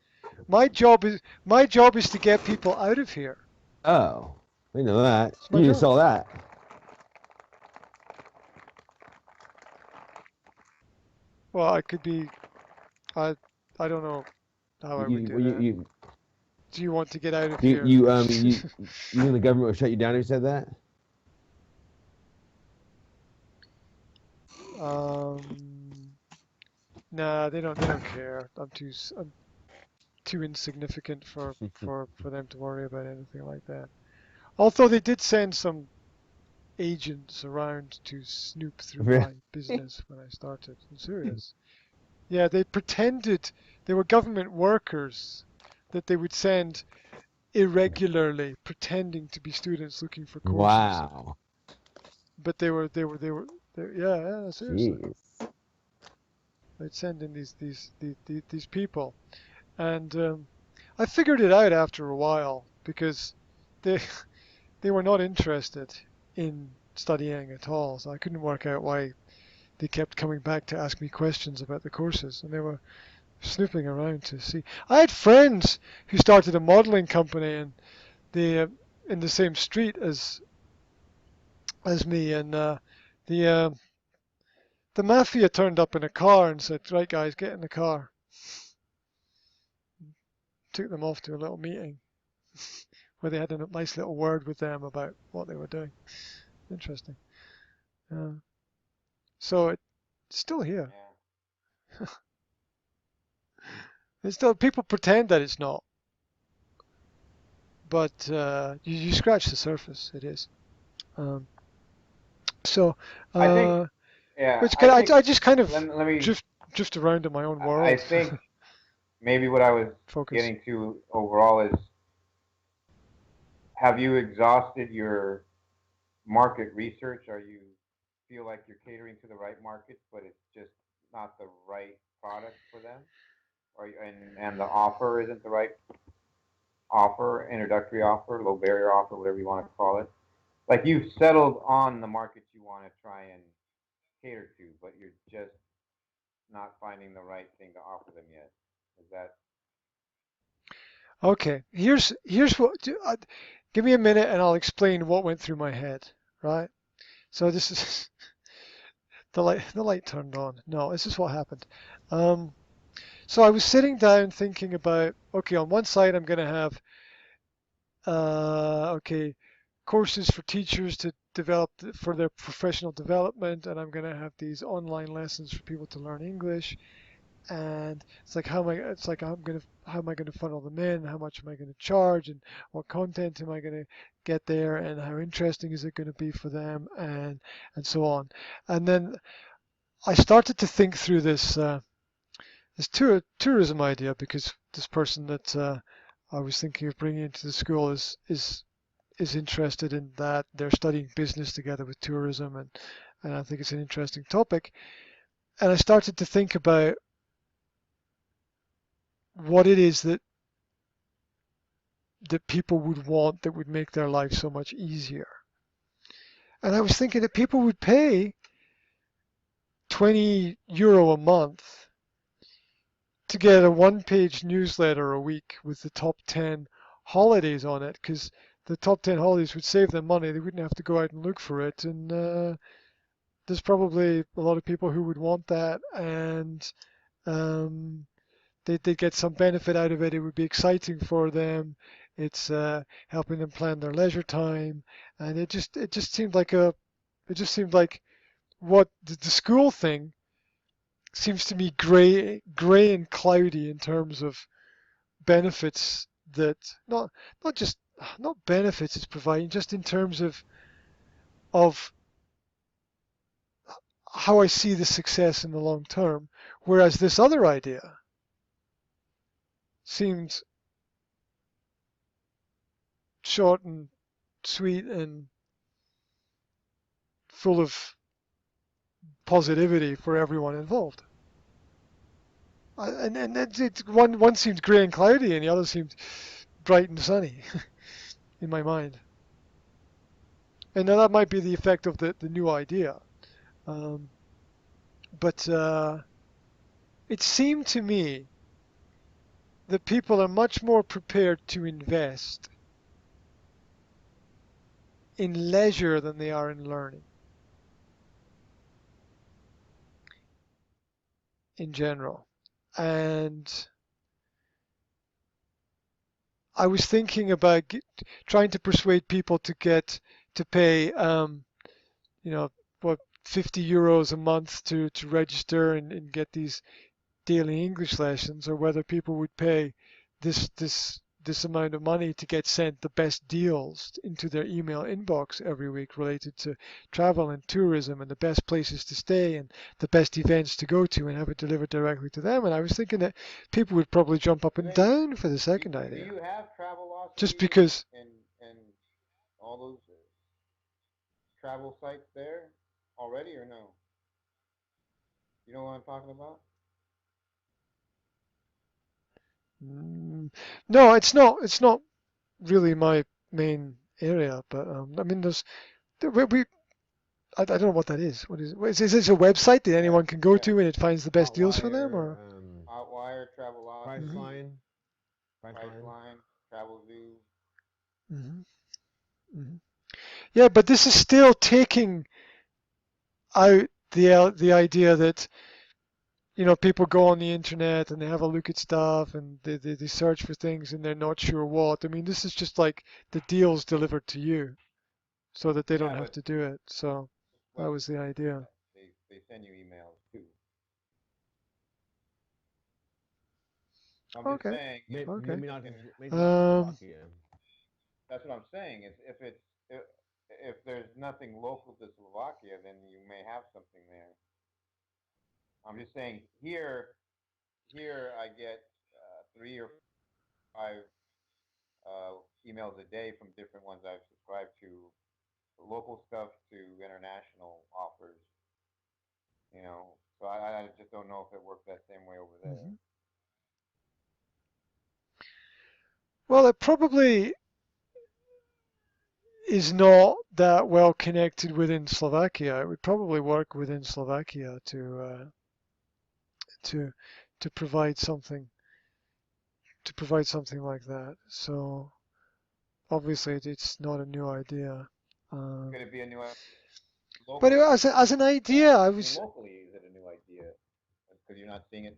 My job is to get people out of here. Oh, we know that. It's my You just job. saw that. Well, I could be. I I don't know how I would You do you that. you Do you want to get out of you here? you you, you think the government would shut you down if you said that? Nah, they don't care. I'm too insignificant for them to worry about anything like that. Although they did send some agents around to snoop through my business when I started. I'm serious. Yeah, they pretended they were government workers that they would send irregularly, pretending to be students looking for courses. Wow. But yeah, seriously. Jeez. They'd send in these people, and I figured it out after a while because they they were not interested in studying at all. So I couldn't work out why they kept coming back to ask me questions about the courses, and they were snooping around to see. I had friends who started a modeling company, and they in the same street as me, and the uh, the mafia turned up in a car and said, "Right, guys, get in the car." Took them off to a little meeting where they had a nice little word with them about what they were doing. Interesting. So it's still here. Yeah. It's still people pretend that it's not, but you scratch the surface. It is. So, I think, yeah, it's I kind think, I just kind of let me, drift around in my own I world. think maybe what I was Focus. getting to overall is, have you exhausted your market research? Are you feel like you're catering to the right markets, but it's just not the right product for them? Or, and the offer isn't the right offer, introductory offer, low barrier offer, whatever you want to call it. Like you've settled on the markets you want to try and cater to, but you're just not finding the right thing to offer them yet. Is that Okay, here's what. Give me a minute, and I'll explain what went through my head. Right. So this is the light turned on. No, this is what happened. So I was sitting down thinking about, okay, on one side I'm going to have okay, courses for teachers to develop for their professional development, and I'm going to have these online lessons for people to learn English. And it's like how am I going to funnel them in? How much am I going to charge? And what content am I going to get there? And how interesting is it going to be for them? And so on. And then I started to think through this tourism idea because this person that I was thinking of bringing into the school is interested in that. They're studying business together with tourism, and I think it's an interesting topic. And I started to think about what it is that people would want that would make their life so much easier. And I was thinking that people would pay €20 a month to get a one-page newsletter a week with the top 10 holidays on it, because the top 10 holidays would save them money. They wouldn't have to go out and look for it. And there's probably a lot of people who would want that, and they'd get some benefit out of it. It would be exciting for them. It's helping them plan their leisure time, and it just seemed like what the school thing seems to me gray and cloudy in terms of benefits that not just not benefits it's providing, just in terms of how I see the success in the long term. Whereas this other idea seemed short and sweet and full of positivity for everyone involved. And one seemed grey and cloudy, and the other seemed bright and sunny in my mind. And now that might be the effect of the new idea. But it seemed to me that people are much more prepared to invest in leisure than they are in learning in general. And I was thinking about trying to persuade people to pay, you know, what €50 a month to register and get these daily English lessons, or whether people would pay this amount of money to get sent the best deals into their email inbox every week related to travel and tourism and the best places to stay and the best events to go to, and have it delivered directly to them. And I was thinking that people would probably jump up and down for the second Do idea, you have Travelocity just because. and all those travel sites there already, or no? You know what I'm talking about? No, it's not. It's not really my main area, but I mean, I don't know what that is. What is it? Is this a website that anyone can go to and it finds the best deals for them, or? Outwire, Travelocity, Priceline. Priceline, TravelZoo. hmm hmm Yeah, but this is still taking out the idea that people go on the internet and they have a look at stuff and they search for things and they're not sure what. I mean, this is just like the deals delivered to you so that they don't Yeah, have but to do it. So that was the idea. they send you emails too. I'm just Okay. saying. Okay. Maybe not. Maybe not Um, Slovakia. That's what I'm saying. Is if there's nothing local to Slovakia, then you may have something there. I'm just saying here I get 3 or 5 emails a day from different ones I've subscribed to, local stuff to international offers. So I just don't know if it works that same way over there. mhm. Well, it probably is not that well connected within Slovakia. It would probably work within Slovakia to to provide something like that. So obviously it's not a new idea. Could it be a new idea But locally? as an idea, I I mean, was. locally, is it a new idea? Because you're not seeing it.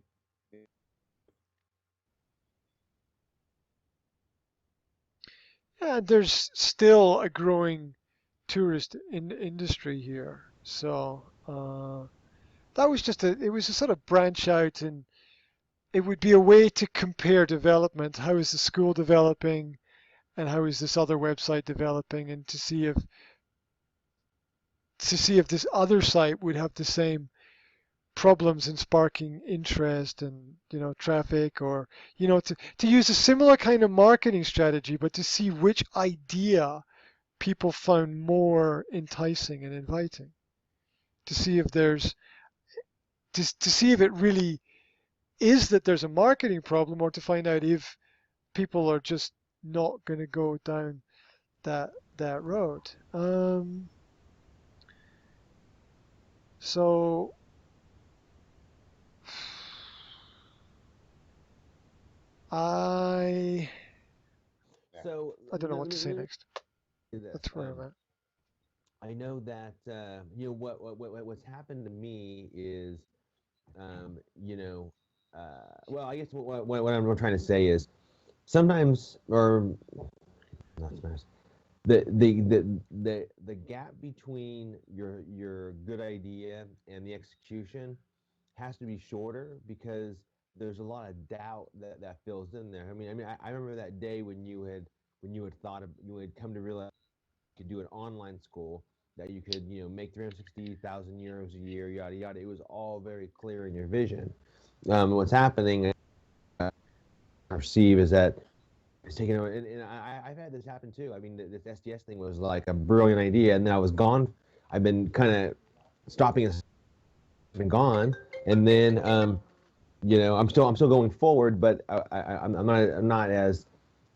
Yeah, there's still a growing tourist industry here. So that was it was a sort of branch out, and it would be a way to compare development. How is the school developing, and how is this other website developing, and to see if this other site would have the same problems in sparking interest and traffic, or to use a similar kind of marketing strategy, but to see which idea people found more enticing and inviting, to see if there's to see if it really is that there's a marketing problem, or to find out if people are just not going to go down that road. So I Yeah. So I don't know what to say let me next. do this. That's where I'm at. I know that what's happened to me is you know well, I guess what I'm trying to say is sometimes, or not sometimes, the gap between your good idea and the execution has to be shorter, because there's a lot of doubt that fills in there. I remember that day when you had you had come to realize you could do an online school, that you could make 360,000 euros a year, yada yada. It was all very clear in your vision. What's happening, I perceive, is that it's taken over, and I've had this happen too. I mean, this SDS thing was like a brilliant idea, and then I was gone. I've been kind of stopping and been gone, and then I'm still going forward, but I'm not as,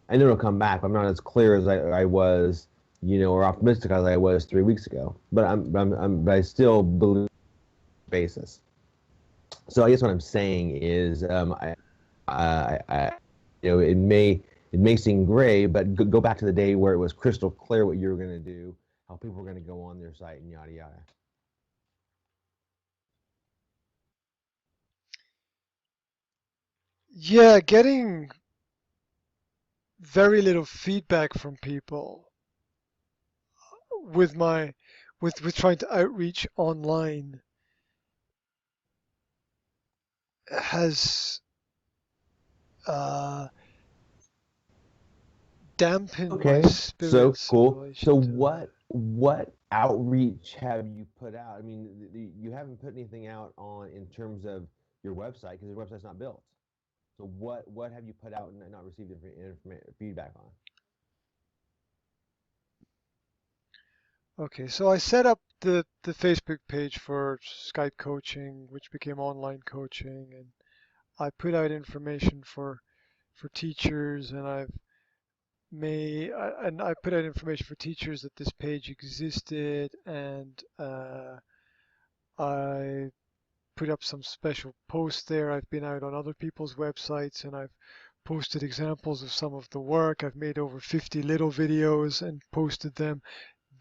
I know it'll come back, but I'm not as clear as I was, or optimistic as I was 3 weeks ago. But but I still believe basis. So I guess what I'm saying is, it may seem gray, but go back to the day where it was crystal clear what you were going to do, how people were going to go on their site, and yada yada. Yeah, getting very little feedback from people with my with trying to outreach online has dampened my Okay, so spirits in cool. So relation to that. what outreach have you put out? I mean, you haven't put anything out on in terms of your website because your website's not built. So what have you put out and not received feedback on? Okay, so I set up the Facebook page for Skype coaching, which became online coaching, and I put out information for teachers, and I put out information for teachers that this page existed, and I put up some special posts there. I've been out on other people's websites, and I've posted examples of some of the work. I've made over 50 little videos and posted them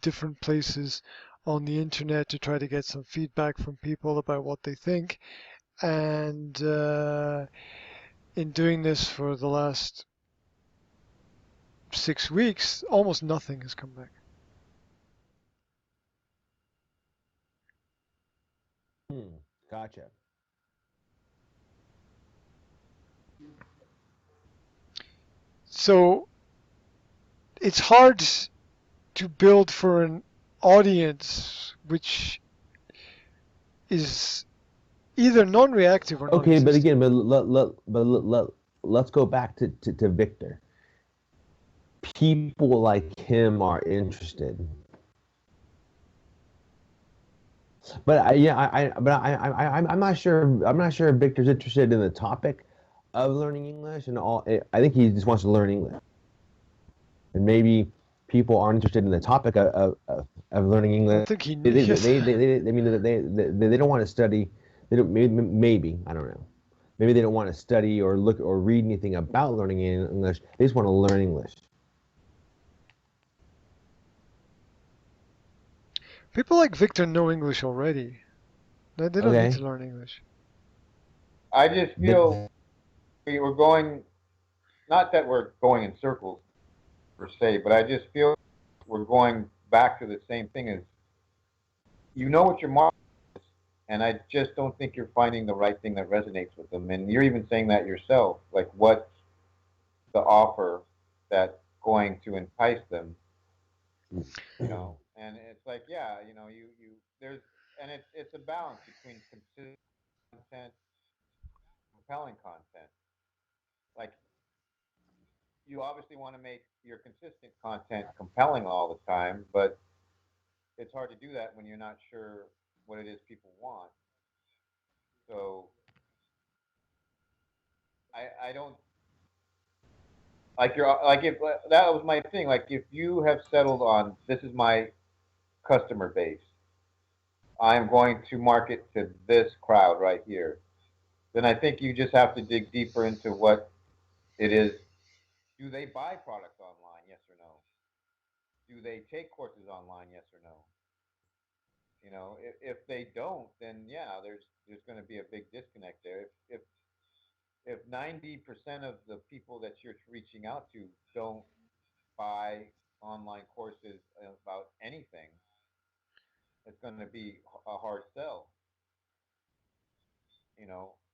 different places on the internet to try to get some feedback from people about what they think. And in doing this for the last 6 weeks, almost nothing has come back. Gotcha. So it's hard to build for an audience which is either non-reactive or Okay, but non-existent. again, let's go back to Victor. People like him are interested. But I'm not sure. I'm not sure if Victor's interested in the topic of learning English and all. I think he just wants to learn English, and maybe people aren't interested in the topic of learning I don't English. think he. They, they, Yes. they, they, they, I mean, they don't want to study. They don't. Maybe I don't know. Maybe they don't want to study or look or read anything about learning English. They just want to learn English. People like Victor know English already. They don't need Okay, to learn English. I just but feel we're going, not that we're going in circles per se, but I just feel we're going back to the same thing as you know what your market is, and I just don't think you're finding the right thing that resonates with them. And you're even saying that yourself, like what's the offer that's going to entice them, you know? And it's like, yeah, there's, and it's a balance between consistent content, compelling content. Like you obviously want to make your consistent content compelling all the time, but it's hard to do that when you're not sure what it is people want. So I don't like you're like if that was my thing. Like if you have settled on this is my customer base, I'm going to market to this crowd right here. Then I think you just have to dig deeper into what it is. Do they buy products online? Yes or no? Do they take courses online? Yes or no? If they don't, then yeah, there's going to be a big disconnect there. If 90% of the people that you're reaching out to don't buy online courses about anything, it's going to be a hard sell.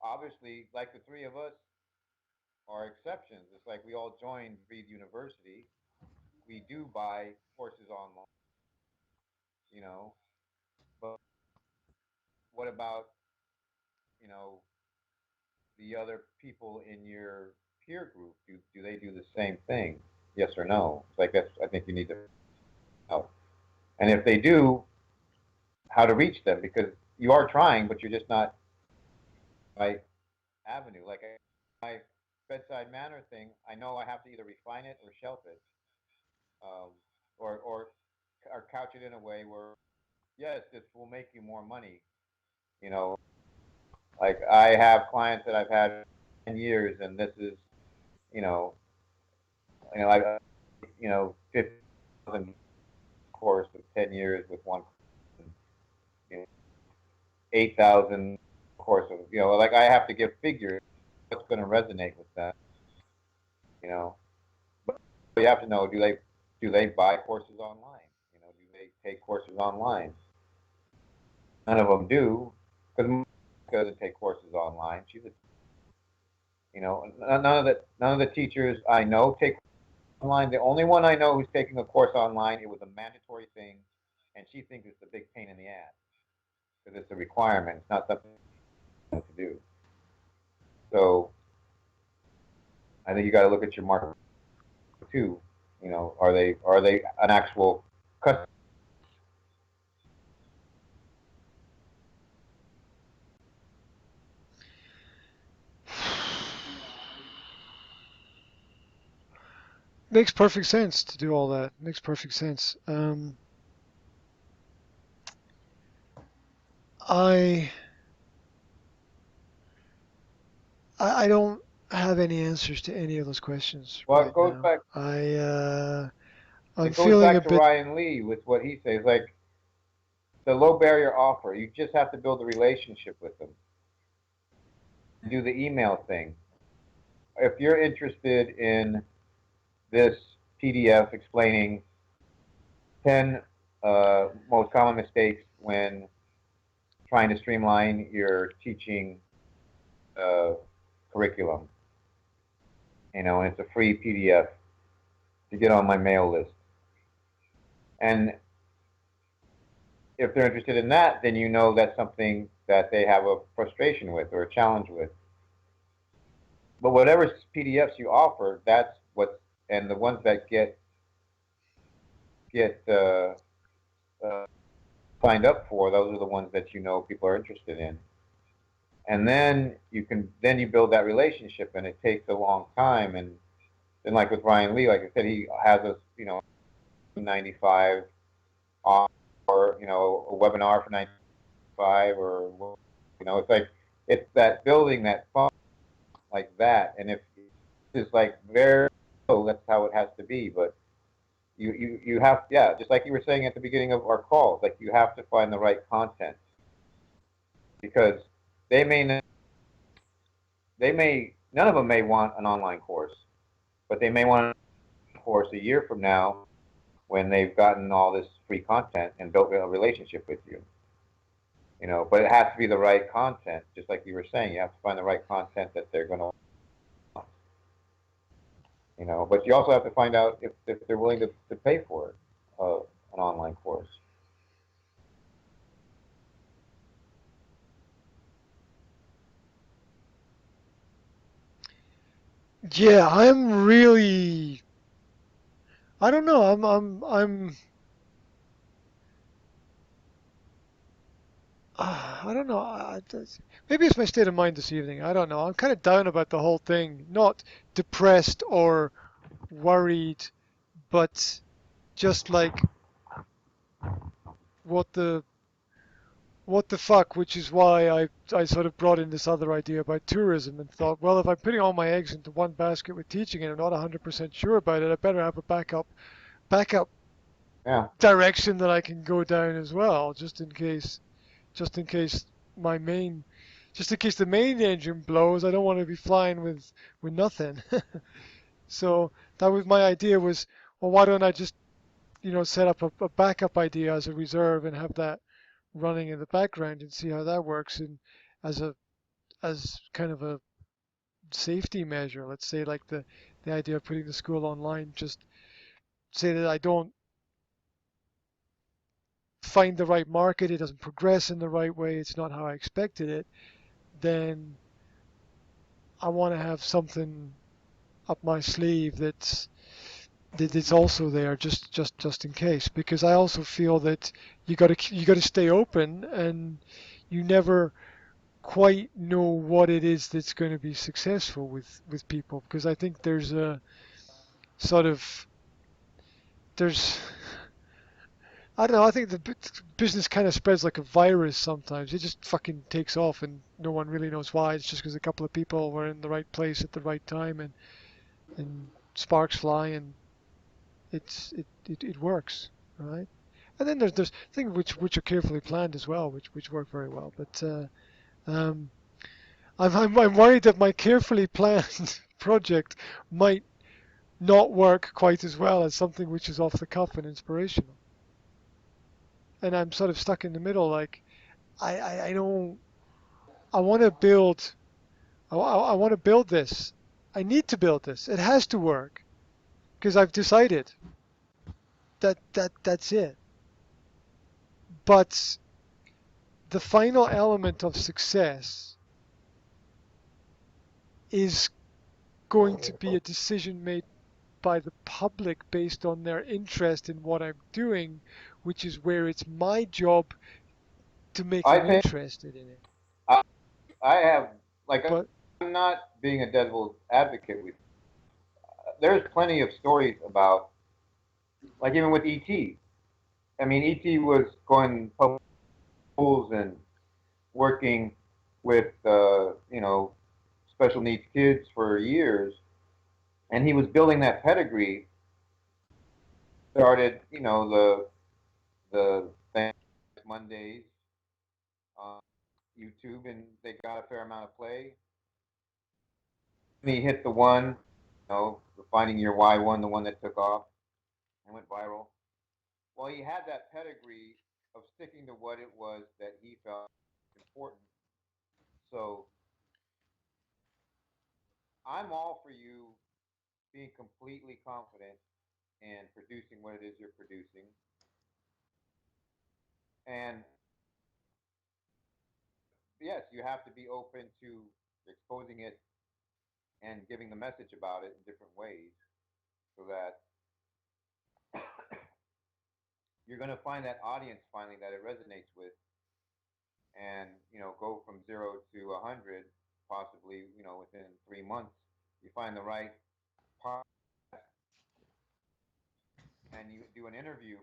Obviously, like the three of us are exceptions. It's like we all joined Reed University. We do buy courses online, you know, but what about, you know, the other people in your peer group? Do they do the same thing? Yes or no? It's like that's I think you need to know. And if they do, how to reach them because you are trying, but you're just not right avenue. Like my bedside manner thing, I know I have to either refine it or shelf it, um, or couch it in a way where yes, this will make you more money. You know, like I have clients that I've had 10 years, and this is you know I 50,000 course with 10 years with one, you know, 8,000 course of like I have to give figures. What's going to resonate with them? But you have to know do they buy courses online? Do they take courses online. None of them do, because Monica doesn't take courses online. She's a, none of the teachers I know take online. The only one I know who's taking a course online, it was a mandatory thing, and she thinks it's a big pain in the ass because it's a requirement. It's not something to do. So I think you got to look at your market too. Are they an actual customer? Makes perfect sense to do all that. Makes perfect sense. I don't have any answers to any of those questions Well, right now. I'm it goes feeling a back to bit. Ryan Lee with what he says, like the low barrier offer. You just have to build a relationship with them. Do the email thing. If you're interested in this PDF explaining 10 most common mistakes when trying to streamline your teaching curriculum, and it's a free PDF to get on my mail list. And if they're interested in that, then that's something that they have a frustration with or a challenge with. But whatever PDFs you offer, that's what, and the ones that get signed up for, those are the ones that people are interested in. And then you build that relationship, and it takes a long time. And then, like with Ryan Lee, like I said, he has a 95 or a webinar for 95, or it's like it's that building that fun like that. And if it's like very low, that's how it has to be. But you have, yeah, just like you were saying at the beginning of our call, like you have to find the right content, because none of them may want an online course, but they may want a course a year from now when they've gotten all this free content and built a relationship with you. But it has to be the right content, just like you were saying. You have to find the right content that they're going to want. But you also have to find out if they're willing to pay for it, an online course. Yeah, I'm really. I don't know. I'm. I don't know. Maybe it's my state of mind this evening. I don't know. I'm kind of down about the whole thing. Not depressed or worried, but just like what the what the fuck, which is why I sort of brought in this other idea about tourism and thought, well, if I'm putting all my eggs into one basket with teaching and I'm not 100% sure about it, I better have a backup Yeah. direction that I can go down as well, just in case my main just in case the main engine blows. I don't want to be flying with nothing. So that was my idea was, well, why don't I just set up a backup idea as a reserve and have that running in the background and see how that works, and as kind of a safety measure. Let's say like the idea of putting the school online, just say that I don't find the right market, it doesn't progress in the right way, it's not how I expected it, then I want to have something up my sleeve that's also there just in case, because I also feel that you got to stay open, and you never quite know what it is that's going to be successful with people, because I think there's a sort of there's I don't know. I think the business kind of spreads like a virus sometimes. It just fucking takes off and no one really knows why. It's just because a couple of people were in the right place at the right time, and sparks fly, and it works, right? And then there's things which are carefully planned as well, which work very well. But um, I'm worried that my carefully planned project might not work quite as well as something which is off the cuff and inspirational. and I'm sort of stuck in the middle. Like I don't. I want to build. I want to build this. I need to build this. It has to work because I've decided that's it. But the final element of success is going to be a decision made by the public based on their interest in what I'm doing, which is where it's my job to make I them think interested in it. I, I have, like, But I'm not being a devil's advocate with. There's plenty of stories about, like, even with ET. I mean, ET was going public schools and working with, special needs kids for years, and he was building that pedigree. Started, the thing Mondays on YouTube, and they got a fair amount of play. And he hit the one, the Finding Your Why one, the one that took off and went viral. Well, he had that pedigree of sticking to what it was that he felt important. So I'm all for you being completely confident in producing what it is you're producing. And yes, you have to be open to exposing it and giving the message about it in different ways so that you're going to find that audience finally that it resonates with, and go from 0 to 100 possibly, within 3 months. You find the right part and you do an interview,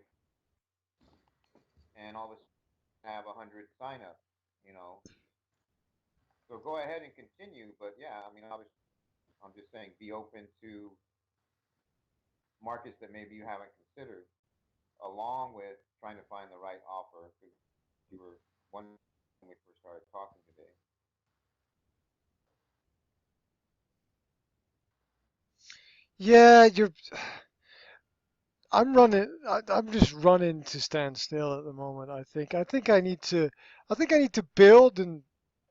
and all of a sudden have 100 sign-ups, you know. So go ahead and continue, but yeah, I mean, obviously, I'm just saying, be open to markets that maybe you haven't considered, along with trying to find the right offer. Because you were wondering when we first started talking today. yeah, I'm just running to stand still at the moment. I think I need to build and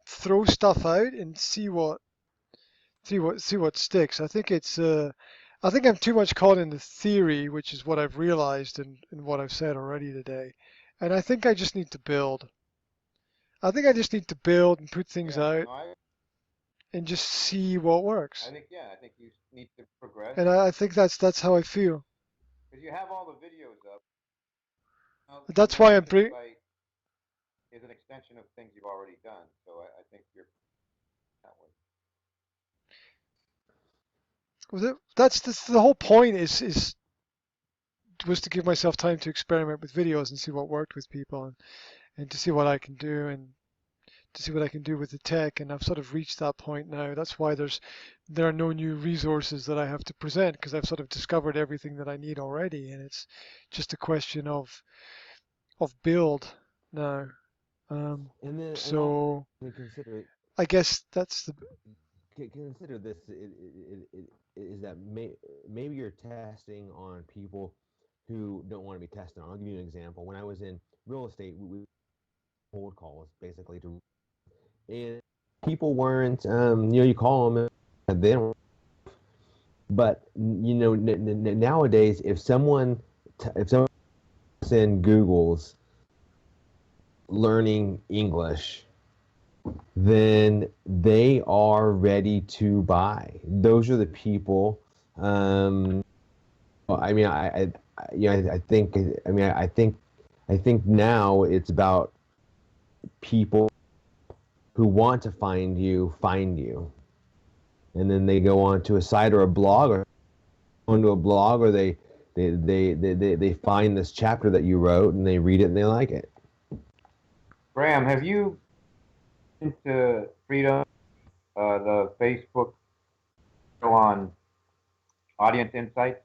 throw stuff out and see what sticks. I think I'm too much caught in the theory, which is what I've realized and what I've said already today. And I think I just need to build. I think I just need to build and put things Yeah, out no, and just see what I works. think, yeah, I think you need to progress, And I think that's how I feel. because you have all the videos up. The That's why I'm landing bring. site is an extension of things you've already done. So I think you're that way. That's the whole point is was to give myself time to experiment with videos and see what worked with people and to see what I can do and to see what I can do with the tech. And I've sort of reached that point now. That's why there are no new resources that I have to present because I've sort of discovered everything that I need already, and it's just a question of build now. And also So consider it. I guess that's the. Consider this is that maybe you're testing on people who don't want to be tested on. I'll give you an example. When I was in real estate, we cold calls basically to, and people weren't, you call them and they don't. But nowadays, if someone in Google's learning English, then they are ready to buy. Those are the people. Well, I mean, I think, I think now it's about people who want to find you, and then they go on to a site or a blog, or onto a blog, or they find this chapter that you wrote and they read it and they like it. Graham, have you been to Freedym, the Facebook on audience insights?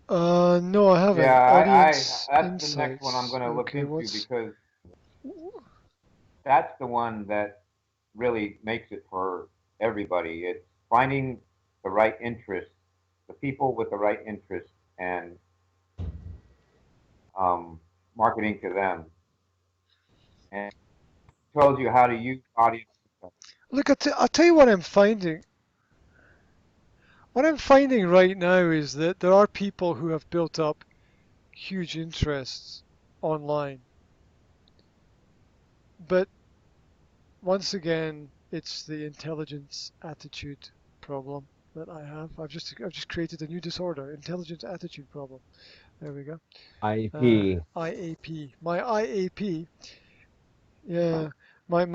No, I Yeah, haven't. I Audience that's the next one I'm insights. going to look Okay, into, what's. because that's the one that really makes it for everybody. It's finding the right interest the people with the right interests and marketing to them, and tells you how to use audience. Look, I'll tell you what I'm finding. What I'm finding right now is that there are people who have built up huge interests online. But once again, it's the intelligence attitude problem that I have. I've just created a new disorder, intelligence attitude problem. There we go. IEP. IAP. My IAP. Yeah. My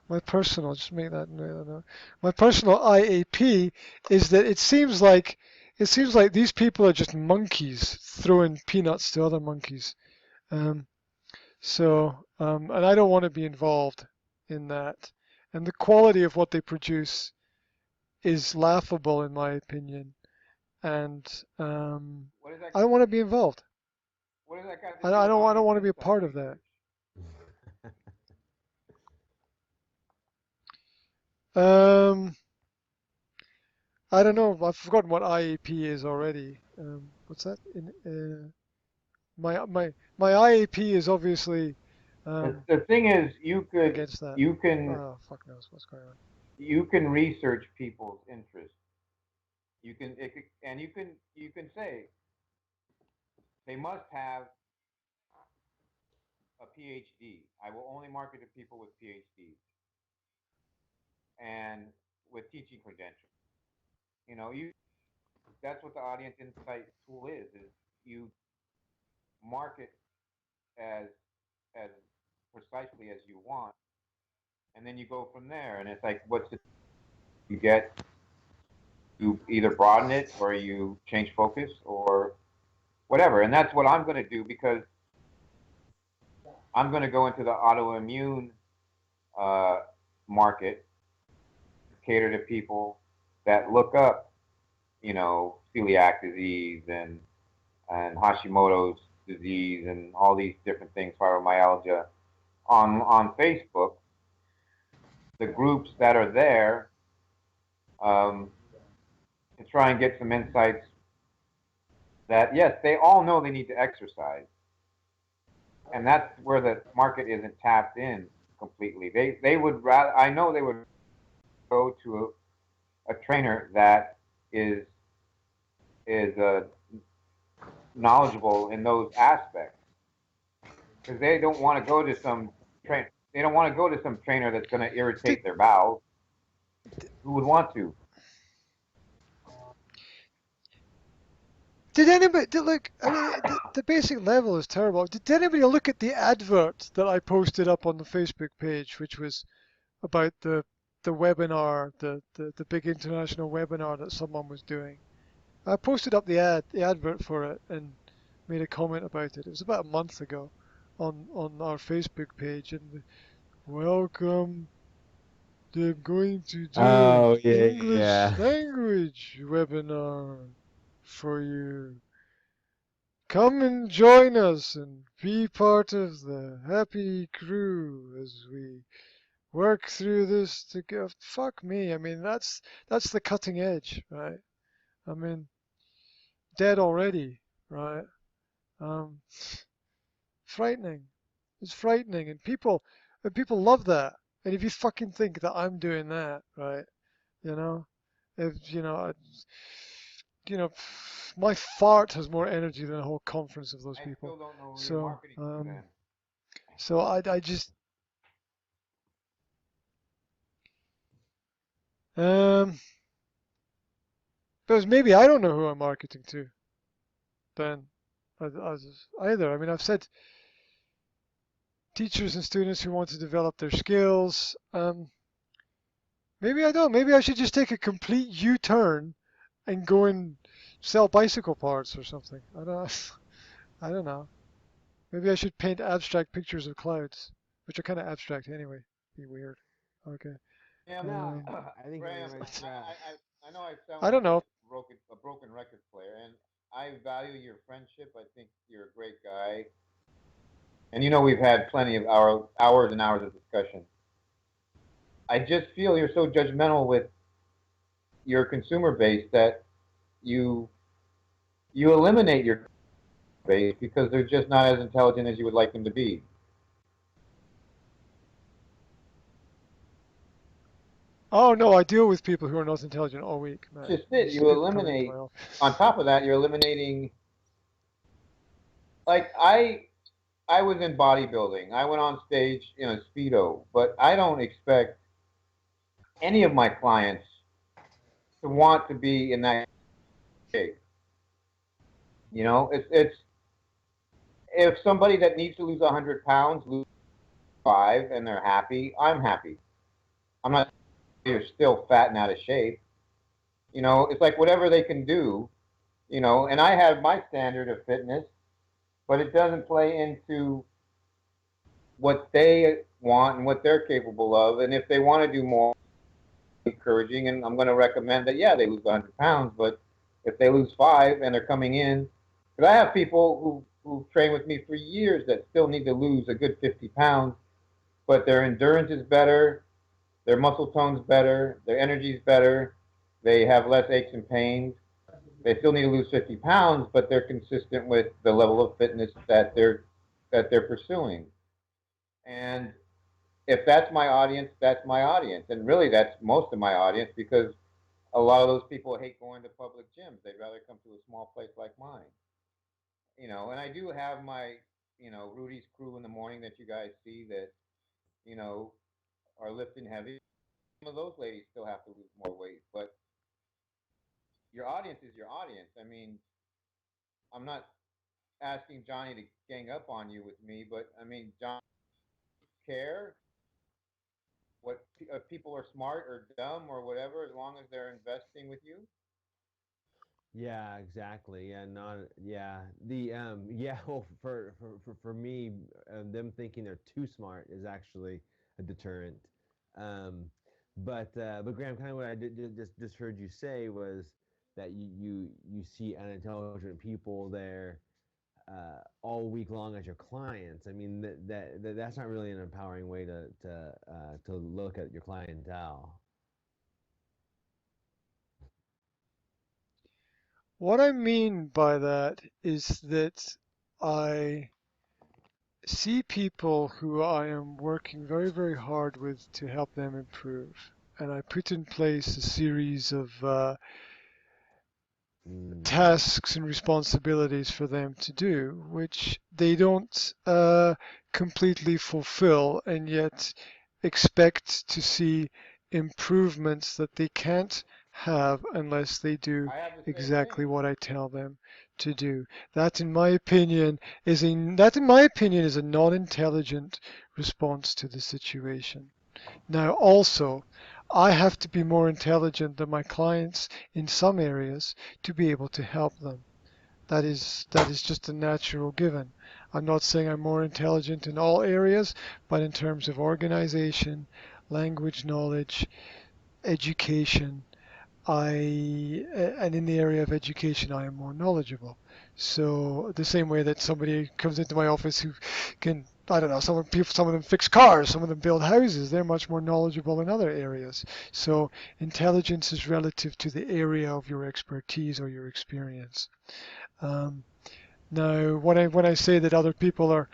my personal. Just make that no. My personal IAP is that it seems like these people are just monkeys throwing peanuts to other monkeys. Um, and I don't want to be involved in that. And the quality of what they produce is laughable, in my opinion. And What does that? I don't want to be involved. What does that got to I, do I with don't. I don't audience want to be a insight part of that. research? I don't know. I've forgotten what IAP is already. What's that? My IAP is obviously The thing is, against that. you can Oh, fuck knows what's going on. you can research people's interests. And you can say they must have a PhD. I will only market to people with PhDs and with teaching credentials. You that's what the audience insight tool is. Is you market as as precisely as you want, and then you go from there. And it's like, what's the you get? You either broaden it or you change focus or whatever. And that's what I'm going to do because I'm going to go into the autoimmune uh, market, cater to people that look up, celiac disease and Hashimoto's disease and all these different things, fibromyalgia, on Facebook. The groups that are there to try and get some insights that yes, they all know they need to exercise, and that's where the market isn't tapped in completely. They would rather, I know they would go to a trainer that is knowledgeable in those aspects because they don't want to go to some train. They don't want to go to some trainer that's going to irritate their bowels. Who would want to? Did anybody look? I mean, the basic level is terrible. Did anybody look at the advert that I posted up on the Facebook page, which was about the webinar, the big international webinar that someone was doing? I posted up the advert for it, and made a comment about it. It was about a month ago, on our Facebook page, and welcome. They're going to do an Oh yeah, English yeah. language webinar for you. Come and join us and be part of the happy crew as we work through this together. Fuck me. I mean, that's the cutting edge, right? I mean, dead already, right? Um, frightening. It's frightening, and people love that. And if you fucking think that I'm doing that, right? You know, if you know, my fart has more energy than a whole conference of those I people. still don't know who you're So, marketing to then. so I just, because maybe I don't know who I'm marketing to then, either. I mean, I've said teachers and students who want to develop their skills. Maybe I don't. Maybe I should just take a complete U-turn and go and sell bicycle parts or something. I don't. I don't know. Maybe I should paint abstract pictures of clouds, which are kind of abstract anyway. Be weird. Okay. Yeah, No, Um, I think Graham, anyways, I know I sound I like don't know. a broken record player, and I value your friendship. I think you're a great guy, and we've had plenty of hours and hours of discussion. I just feel you're so judgmental with your consumer base that you eliminate your base because they're just not as intelligent as you would like them to be. Oh no, I deal with people who are not intelligent all week, man. Just it. These You people come into my eliminate. office. On top of that, you're eliminating. Like I was in bodybuilding. I went on stage in a speedo, but I don't expect any of my clients to want to be in that shape. You know, it's if somebody that needs to lose 100 pounds loses 5 and they're happy, I'm happy. I'm not. You're still fat and out of shape. You know, it's like whatever they can do. You know, and I have my standard of fitness, but it doesn't play into what they want and what they're capable of. And if they want to do more, encouraging, and I'm going to recommend that, yeah, they lose 100 pounds, but if they lose 5 and they're coming in, because I have people who train with me for years that still need to lose a good 50 pounds, but their endurance is better, their muscle tone's better, their energy's better, they have less aches and pains. They still need to lose 50 pounds, but they're consistent with the level of fitness that they're pursuing. And if that's my audience, that's my audience. And really, that's most of my audience because a lot of those people hate going to public gyms. They'd rather come to a small place like mine. You know, and I do have my, Rudy's crew in the morning that you guys see that, you know, are lifting heavy. Some of those ladies still have to lose more weight, but your audience is your audience. I mean, I'm not asking Johnny to gang up on you with me, but I mean, John, care what if people are smart or dumb or whatever, as long as they're investing with you. Yeah, exactly. Yeah, not yeah. The yeah. Well, for me, them thinking they're too smart is actually a deterrent. Um, but Graham, kind of what I just heard you say was that you see unintelligent people there all week long as your clients. I mean that's not really an empowering way to look at your clientele. What I mean by that is that I see people who I am working very, very hard with to help them improve. And I put in place a series of Mm. tasks and responsibilities for them to do, which they don't completely fulfill and yet expect to see improvements that they can't have unless they do I have the same exactly thing. what I tell them to do. That in my opinion is a non-intelligent response to the situation. Now, also, I have to be more intelligent than my clients in some areas to be able to help them. That is just a natural given. I'm not saying I'm more intelligent in all areas, but in terms of organization, language knowledge, education, and in the area of education, I am more knowledgeable. So the same way that somebody comes into my office who can, I don't know, some of them fix cars, some of them build houses. They're much more knowledgeable in other areas. So intelligence is relative to the area of your expertise or your experience. Um, Now, when I say that other people are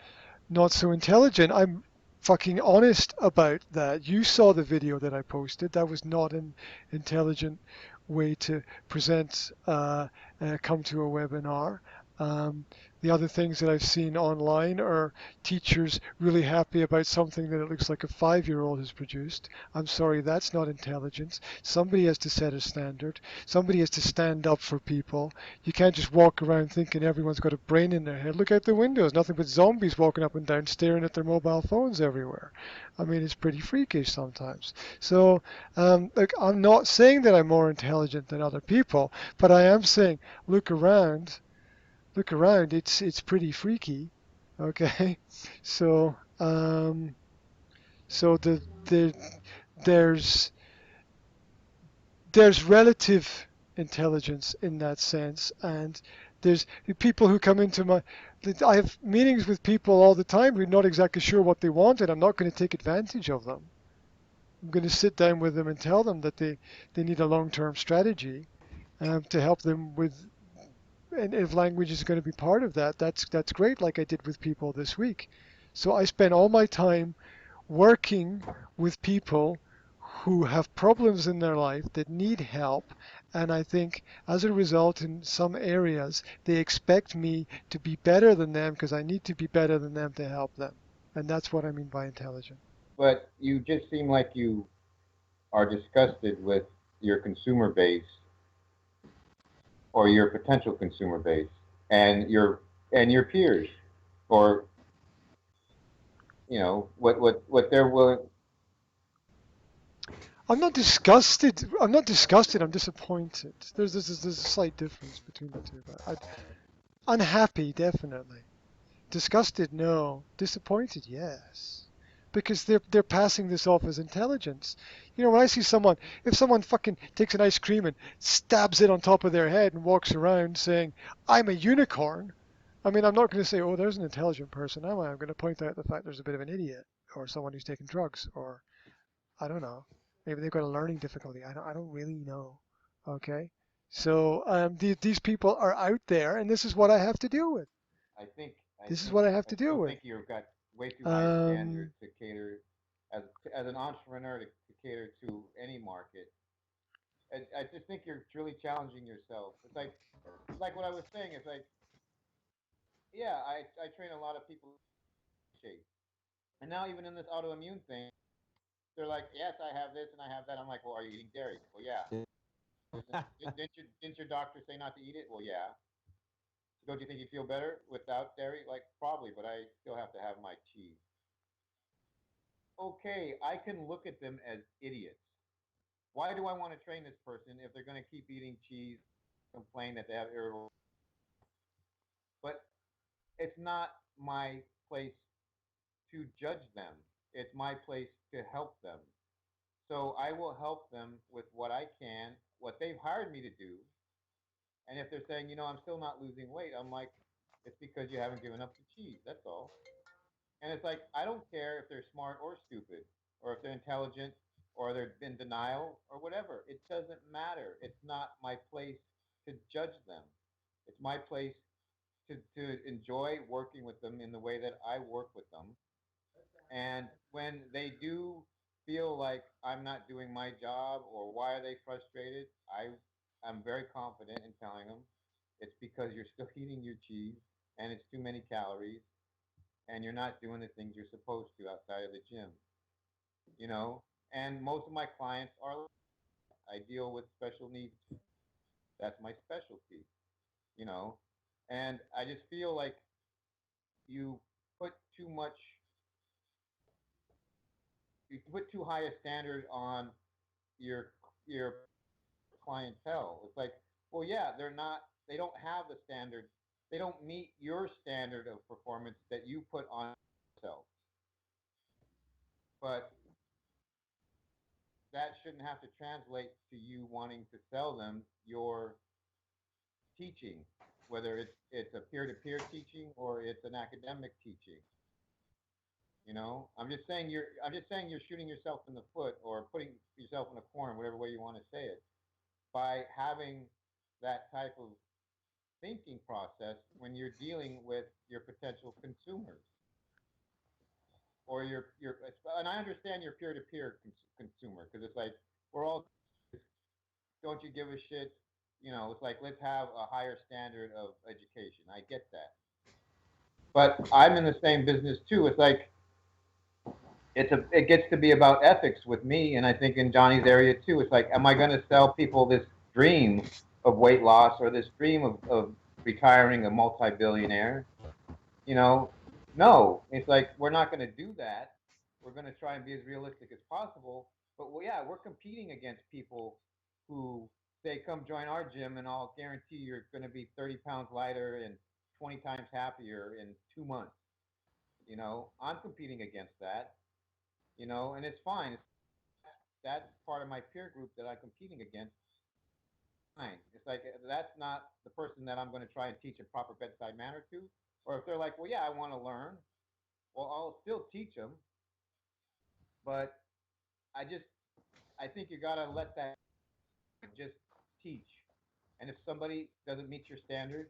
not so intelligent, I'm fucking honest about that. You saw the video that I posted. That was not an intelligent way to present, come to a webinar. Um, the other things that I've seen online are teachers really happy about something that it looks like a 5-year-old has produced. I'm sorry, that's not intelligence. Somebody has to set a standard. Somebody has to stand up for people. You can't just walk around thinking everyone's got a brain in their head. Look out the windows, nothing but zombies walking up and down, staring at their mobile phones everywhere. I mean, it's pretty freakish sometimes. So, look, I'm not saying that I'm more intelligent than other people, but I am saying, look around, look around. It's pretty freaky. Okay, so so the there's there's relative intelligence in that sense, and there's people who come into my I have meetings with people all the time who are not exactly sure what they want, and I'm not going to take advantage of them. I'm going to sit down with them and tell them that they need a long-term strategy, to help them with. And if language is going to be part of that, that's great. Like I did with people this week. So I spend all my time working with people who have problems in their life that need help. And I think as a result, in some areas, they expect me to be better than them because I need to be better than them to help them. And that's what I mean by intelligent. But you just seem like you are disgusted with your consumer base or your potential consumer base and your peers, or what they're willing. I'm not disgusted. I'm not disgusted. I'm disappointed. There's a slight difference between the two. But unhappy, definitely. Disgusted, no. Disappointed, yes. Because they're passing this off as intelligence. You know, when I see someone, if someone fucking takes an ice cream and stabs it on top of their head and walks around saying, "I'm a unicorn," I mean, I'm not going to say, "Oh, there's an intelligent person," am I? I'm going to point out the fact there's a bit of an idiot or someone who's taking drugs or I don't know. Maybe they've got a learning difficulty. I don't really know. Okay. So these people are out there, and this is what I have to deal with. I think I This is think what I have I to deal still with. think you've got way too high a standard Um, to cater as an entrepreneur to cater to any market. I just think you're truly challenging yourself. It's like what I was saying. It's like, yeah, I train a lot of people in shape, and now even in this autoimmune thing, they're like, yes, I have this and I have that. I'm like, well, are you eating dairy? Well, yeah. Didn't your doctor say not to eat it? Well, yeah. Don't you think you feel better without dairy? Like, probably, but I still have to have my cheese. Okay, I can look at them as idiots. Why do I want to train this person if they're going to keep eating cheese, complain that they have irritable? But it's not my place to judge them. It's my place to help them. So I will help them with what I can, what they've hired me to do. And if they're saying, I'm still not losing weight, I'm like, it's because you haven't given up the cheese. That's all. And it's like, I don't care if they're smart or stupid, or if they're intelligent, or they're in denial, or whatever. It doesn't matter. It's not my place to judge them. It's my place to enjoy working with them in the way that I work with them. And when they do feel like I'm not doing my job or why are they frustrated, I'm very confident in telling them it's because you're still eating your cheese and it's too many calories and you're not doing the things you're supposed to outside of the gym, you know? And most of my clients are, I deal with special needs. That's my specialty, you know? And I just feel like you put too much, you put too high a standard on your your clientele. It's like, well, yeah, they don't have the standard, they don't meet your standard of performance that you put on yourself. But that shouldn't have to translate to you wanting to sell them your teaching, whether it's a peer-to-peer teaching or it's an academic teaching. I'm just saying you're shooting yourself in the foot or putting yourself in a corner, whatever way you want to say it, by having that type of thinking process when you're dealing with your potential consumers or your and I understand your peer-to-peer consumer because it's like we're all, don't you give a shit, it's like let's have a higher standard of education. I get that, but I'm in the same business too. It's like it gets to be about ethics with me, and I think in Johnny's area too. It's like, am I going to sell people this dream of weight loss or this dream of retiring a multi-billionaire? you know, no, it's like we're not going to do that. We're going to try and be as realistic as possible. But well, yeah, we're competing against people who say, "Come join our gym, and I'll guarantee you're going to be 30 pounds lighter and 20 times happier in 2 months." I'm competing against that. And it's fine. That's part of my peer group that I'm competing against. Fine. It's like that's not the person that I'm going to try and teach a proper bedside manner to. Or if they're like, "Well, yeah, I want to learn," well, I'll still teach them, but I think you gotta let that just teach. And if somebody doesn't meet your standard,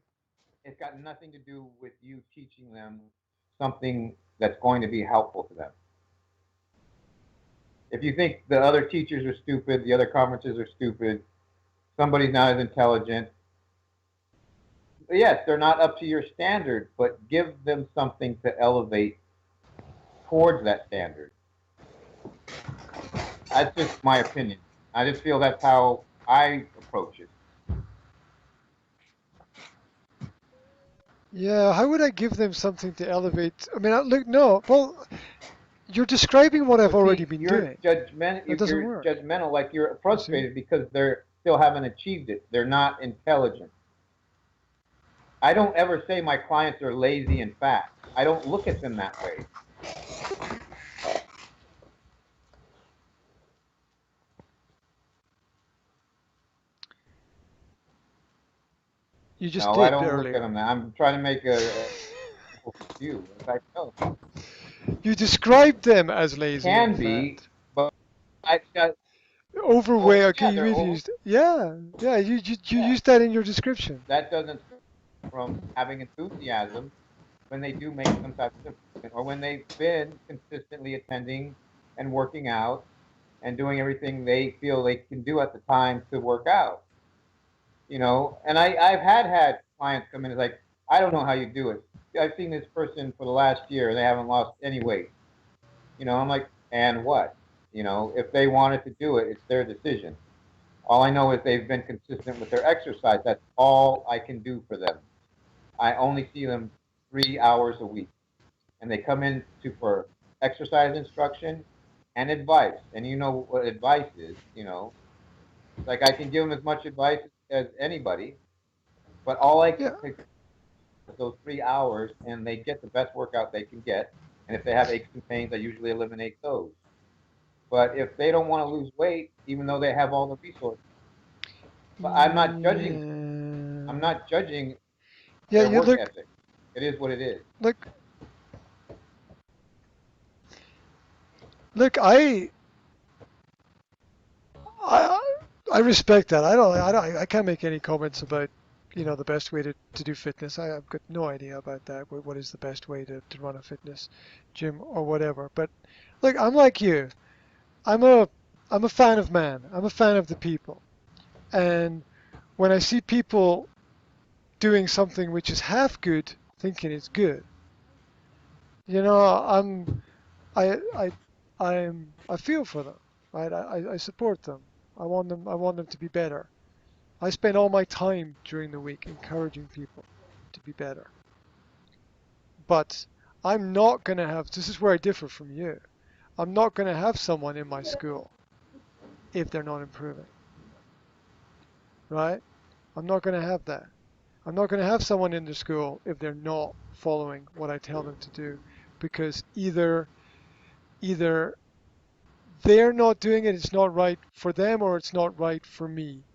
it's got nothing to do with you teaching them something that's going to be helpful to them. If you think the other teachers are stupid, the other conferences are stupid, somebody's not as intelligent, yes, they're not up to your standard, but give them something to elevate towards that standard. That's just my opinion. I just feel that's how I approach it. Yeah, how would I give them something to elevate? I mean, look, no. Well, you're describing what I've But already see, been you're doing. judgmental. That doesn't You're work. judgmental, like you're You see? frustrated because they're still haven't achieved it. They're not intelligent. I don't ever say my clients are lazy and fat. I don't look at them that way. You just No, I did don't look at earlier. them that. I'm trying to make a view. In fact, no, You described them as lazy and can be, fat. but I got. Overweight. Okay, Yeah, you they're even over. used. Yeah, yeah. You Yeah, used that in your description. that doesn't stop from having enthusiasm when they do make some type of improvement, or when they've been consistently attending and working out and doing everything they feel they can do at the time to work out. And I've had clients come in and like, I don't know how you do it. I've seen this person for the last year and they haven't lost any weight. I'm like, and what? If they wanted to do it, it's their decision. All I know is they've been consistent with their exercise. That's all I can do for them. I only see them 3 hours a week, and they come in for exercise instruction and advice. And you know what advice is. Like I can give them as much advice as anybody, but all I Yeah. can take is those 3 hours, and they get the best workout they can get. And if they have aches and pains, I usually eliminate those. But if they don't want to lose weight, even though they have all the resources, but I'm not judging. I'm Yeah. not judging Yeah. their You work look. ethic. It is what it is. Look. Look. I. I respect that. I don't. I don't. I can't make any comments about, the best way to do fitness. I've got no idea about that. What is the best way to run a fitness gym or whatever? But look, I'm like you. I'm a. I'm a fan of man. I'm a fan of the people. And when I see people doing something which is half good, thinking it's good, I'm I feel for them, right? I support them. I want them to be better. I spend all my time during the week encouraging people to be better. But I'm not gonna have. This is where I differ from you. I'm not gonna have someone in my school if they're not improving, right? I'm not gonna have that. I'm not gonna have someone in the school if they're not following what I tell them to do, because either they're not doing it, it's not right for them, or it's not right for me.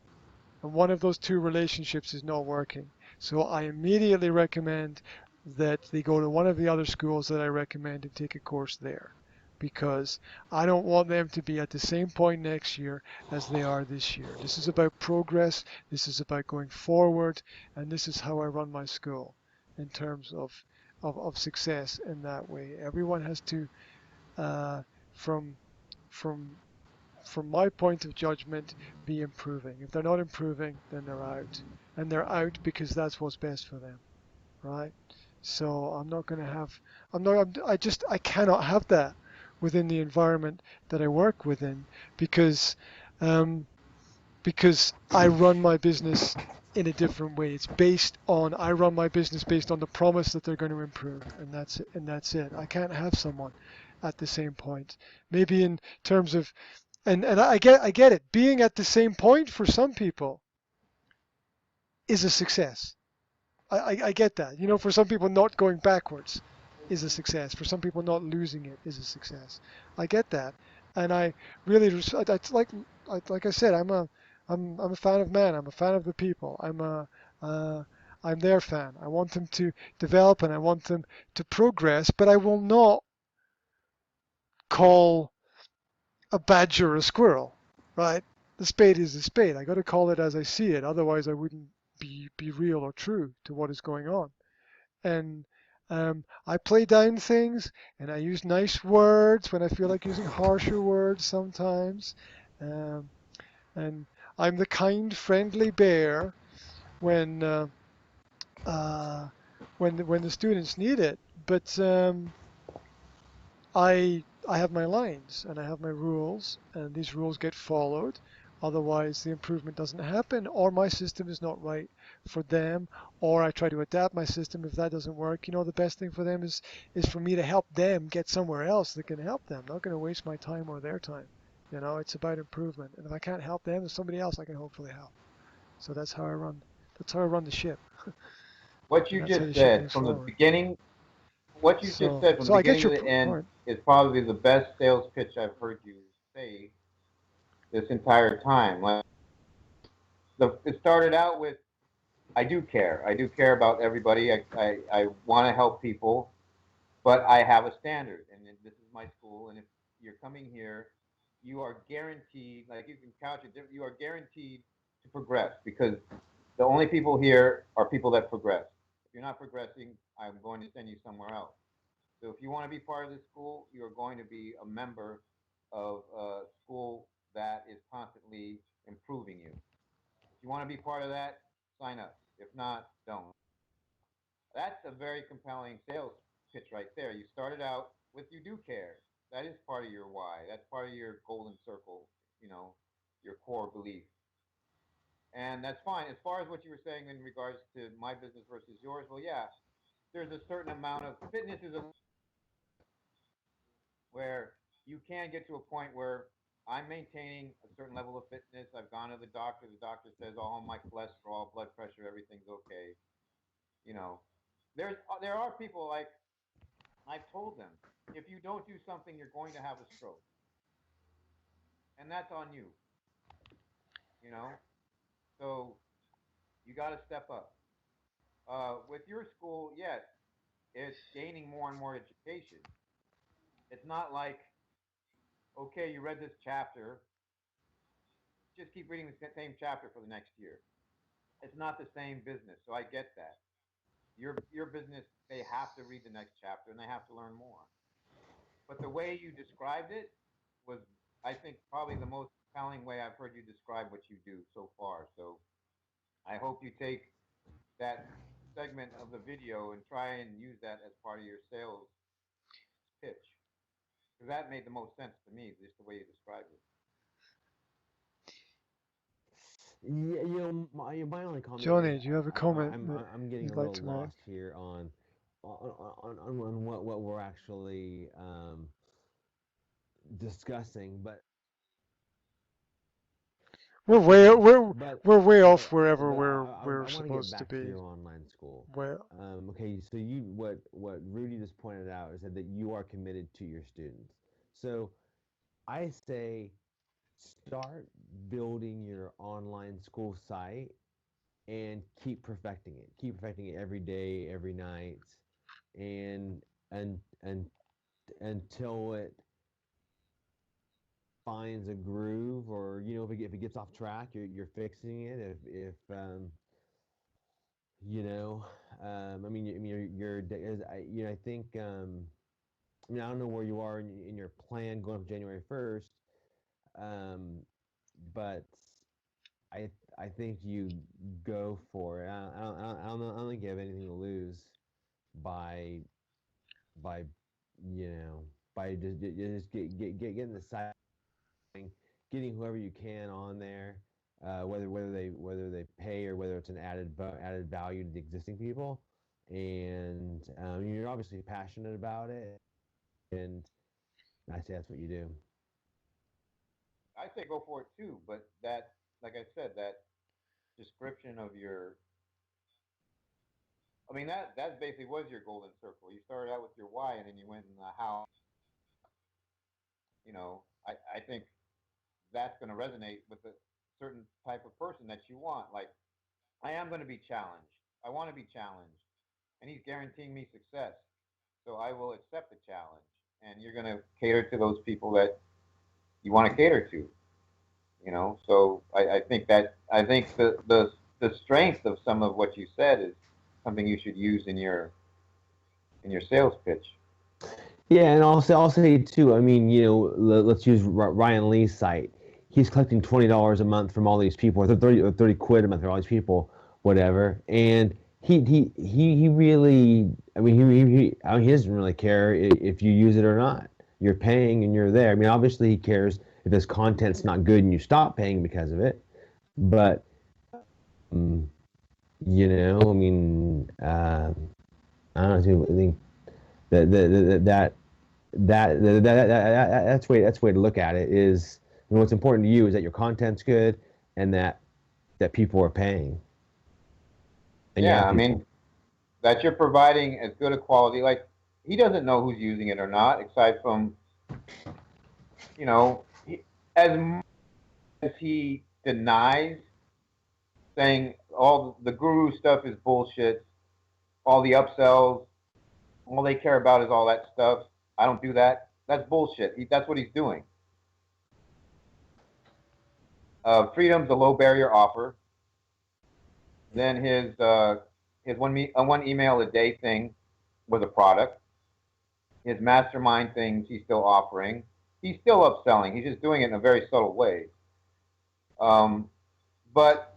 And one of those two relationships is not working. So I immediately recommend that they go to one of the other schools that I recommend and take a course there, because I don't want them to be at the same point next year as they are this year. This is about progress, this is about going forward, and this is how I run my school in terms of success in that way. Everyone has to, uh, from from from my point of judgment, be improving. If they're not improving, then they're out. And they're out because that's what's best for them, right? So I'm not going to have, I'm not, I cannot have that within the environment that I work within, because, um, because I run my business in a different way. I run my business based on the promise that they're going to improve, and that's it. I can't have someone at the same point. Maybe in terms of, and I get it. Being at the same point for some people is a success. I get that. For some people, not going backwards is a success. For some people, not losing it is a success. I get that, and I really, it's like I said, I'm a fan of man. I'm a fan of the people. Uh, I'm their fan. I want them to develop and I want them to progress, but I will not call a badger a squirrel, right? the spade is the spade. I got to call it as I see it. Otherwise, I wouldn't be real or true to what is going on. And I play down things, and I use nice words when I feel like using harsher words sometimes. Um, and I'm the kind, friendly bear when uh, when the students need it. But I have my lines and I have my rules, and these rules get followed. Otherwise, the improvement doesn't happen, or my system is not right for them, or I try to adapt my system. If that doesn't work, the best thing for them is for me to help them get somewhere else that can help them. I'm not going to waste my time or their time. It's about improvement, and if I can't help them, there's somebody else I can hopefully help. So that's how I run. That's how I run the ship, What and you that's how just the ship said moves from the forward. beginning, what you just So, said from so the I get beginning to your the end point. is probably the best sales pitch I've heard you say this entire time. Like it started out with, I do care. I do care about everybody. I want to help people, but I have a standard, and this is my school. And if you're coming here, you are guaranteed, like you can couch it, you are guaranteed to progress because the only people here are people that progress. If you're not progressing, I'm going to send you somewhere else. So if you want to be part of this school, you are going to be a member of a school that is constantly improving you. If you want to be part of that, sign up. If not, don't. That's a very compelling sales pitch right there. You started out with you do care. That is part of your why. That's part of your golden circle, your core belief. And that's fine. As far as what you were saying in regards to my business versus yours, well, yeah, there's a certain amount of fitness is a where you can get to a point where I'm maintaining a certain level of fitness. I've gone to the doctor. The doctor says, "Oh, my cholesterol, blood pressure, everything's okay." You know, there are people like I've told them, if you don't do something, you're going to have a stroke, and that's on you. You know, so you got to step up. With your school, yes, it's gaining more and more education. It's not like, okay, you read this chapter, just keep reading the same chapter for the next year. It's not the same business, so I get that. Your business, they have to read the next chapter and they have to learn more. But the way you described it was, I think, probably the most compelling way I've heard you describe what you do so far. So I hope you take that segment of the video and try and use that as part of your sales pitch. Because that made the most sense to me, just the way you described it. Yeah, my only comment is Johnny, do you have a comment that I'm getting you'd a like little to make? lost here on what we're actually discussing, We're way we're but we're way but off wherever we're I want to get supposed to back to be. your online school. Well, Okay, so what Rudy just pointed out is that you are committed to your students. So I say start building your online school site and keep perfecting it. Keep perfecting it every day, every night, and and until it finds a groove, or if it gets off track, you're fixing it. If you know, I mean, I think, I don't know where you are in your plan going up January 1st, um, but I I think you go for it. I don't think you have anything to lose by by you know by just getting the site, getting whoever you can on there, whether they pay or whether it's an added value to the existing people, and you're obviously passionate about it, and I say that's what you do. I say go for it too, but that, like I said, that description of your, I mean, that basically was your golden circle. You started out with your why, and then you went in the how. I think that's going to resonate with a certain type of person that you want. Like, I am going to be challenged. I want to be challenged, and he's guaranteeing me success. So I will accept the challenge, and you're going to cater to those people that you want to cater to. You know, so I think the strength of some of what you said is something you should use in your sales pitch. Yeah, and I'll say too. I mean, let's use Ryan Lee's site. He's collecting $20 a month from all these people, or 30 quid a month from all these people, whatever. And he really, I mean, I mean, he doesn't really care if you use it or not. You're paying and you're there. I mean, obviously he cares if his content's not good and you stop paying because of it. But I mean, I don't know. I think that that's way to look at it is, what's important to you is that your content's good and that people are paying and you Yeah, have I people. mean that you're providing as good a quality. Like he doesn't know who's using it or not, aside from as much as he denies saying all the guru stuff is bullshit, all the upsells, all they care about is all that stuff. I don't do that. That's bullshit. That's what he's doing. Freedym's a low barrier offer. Then his one email a day thing was a product. His mastermind things he's still offering. He's still upselling. He's just doing it in a very subtle way. Um, but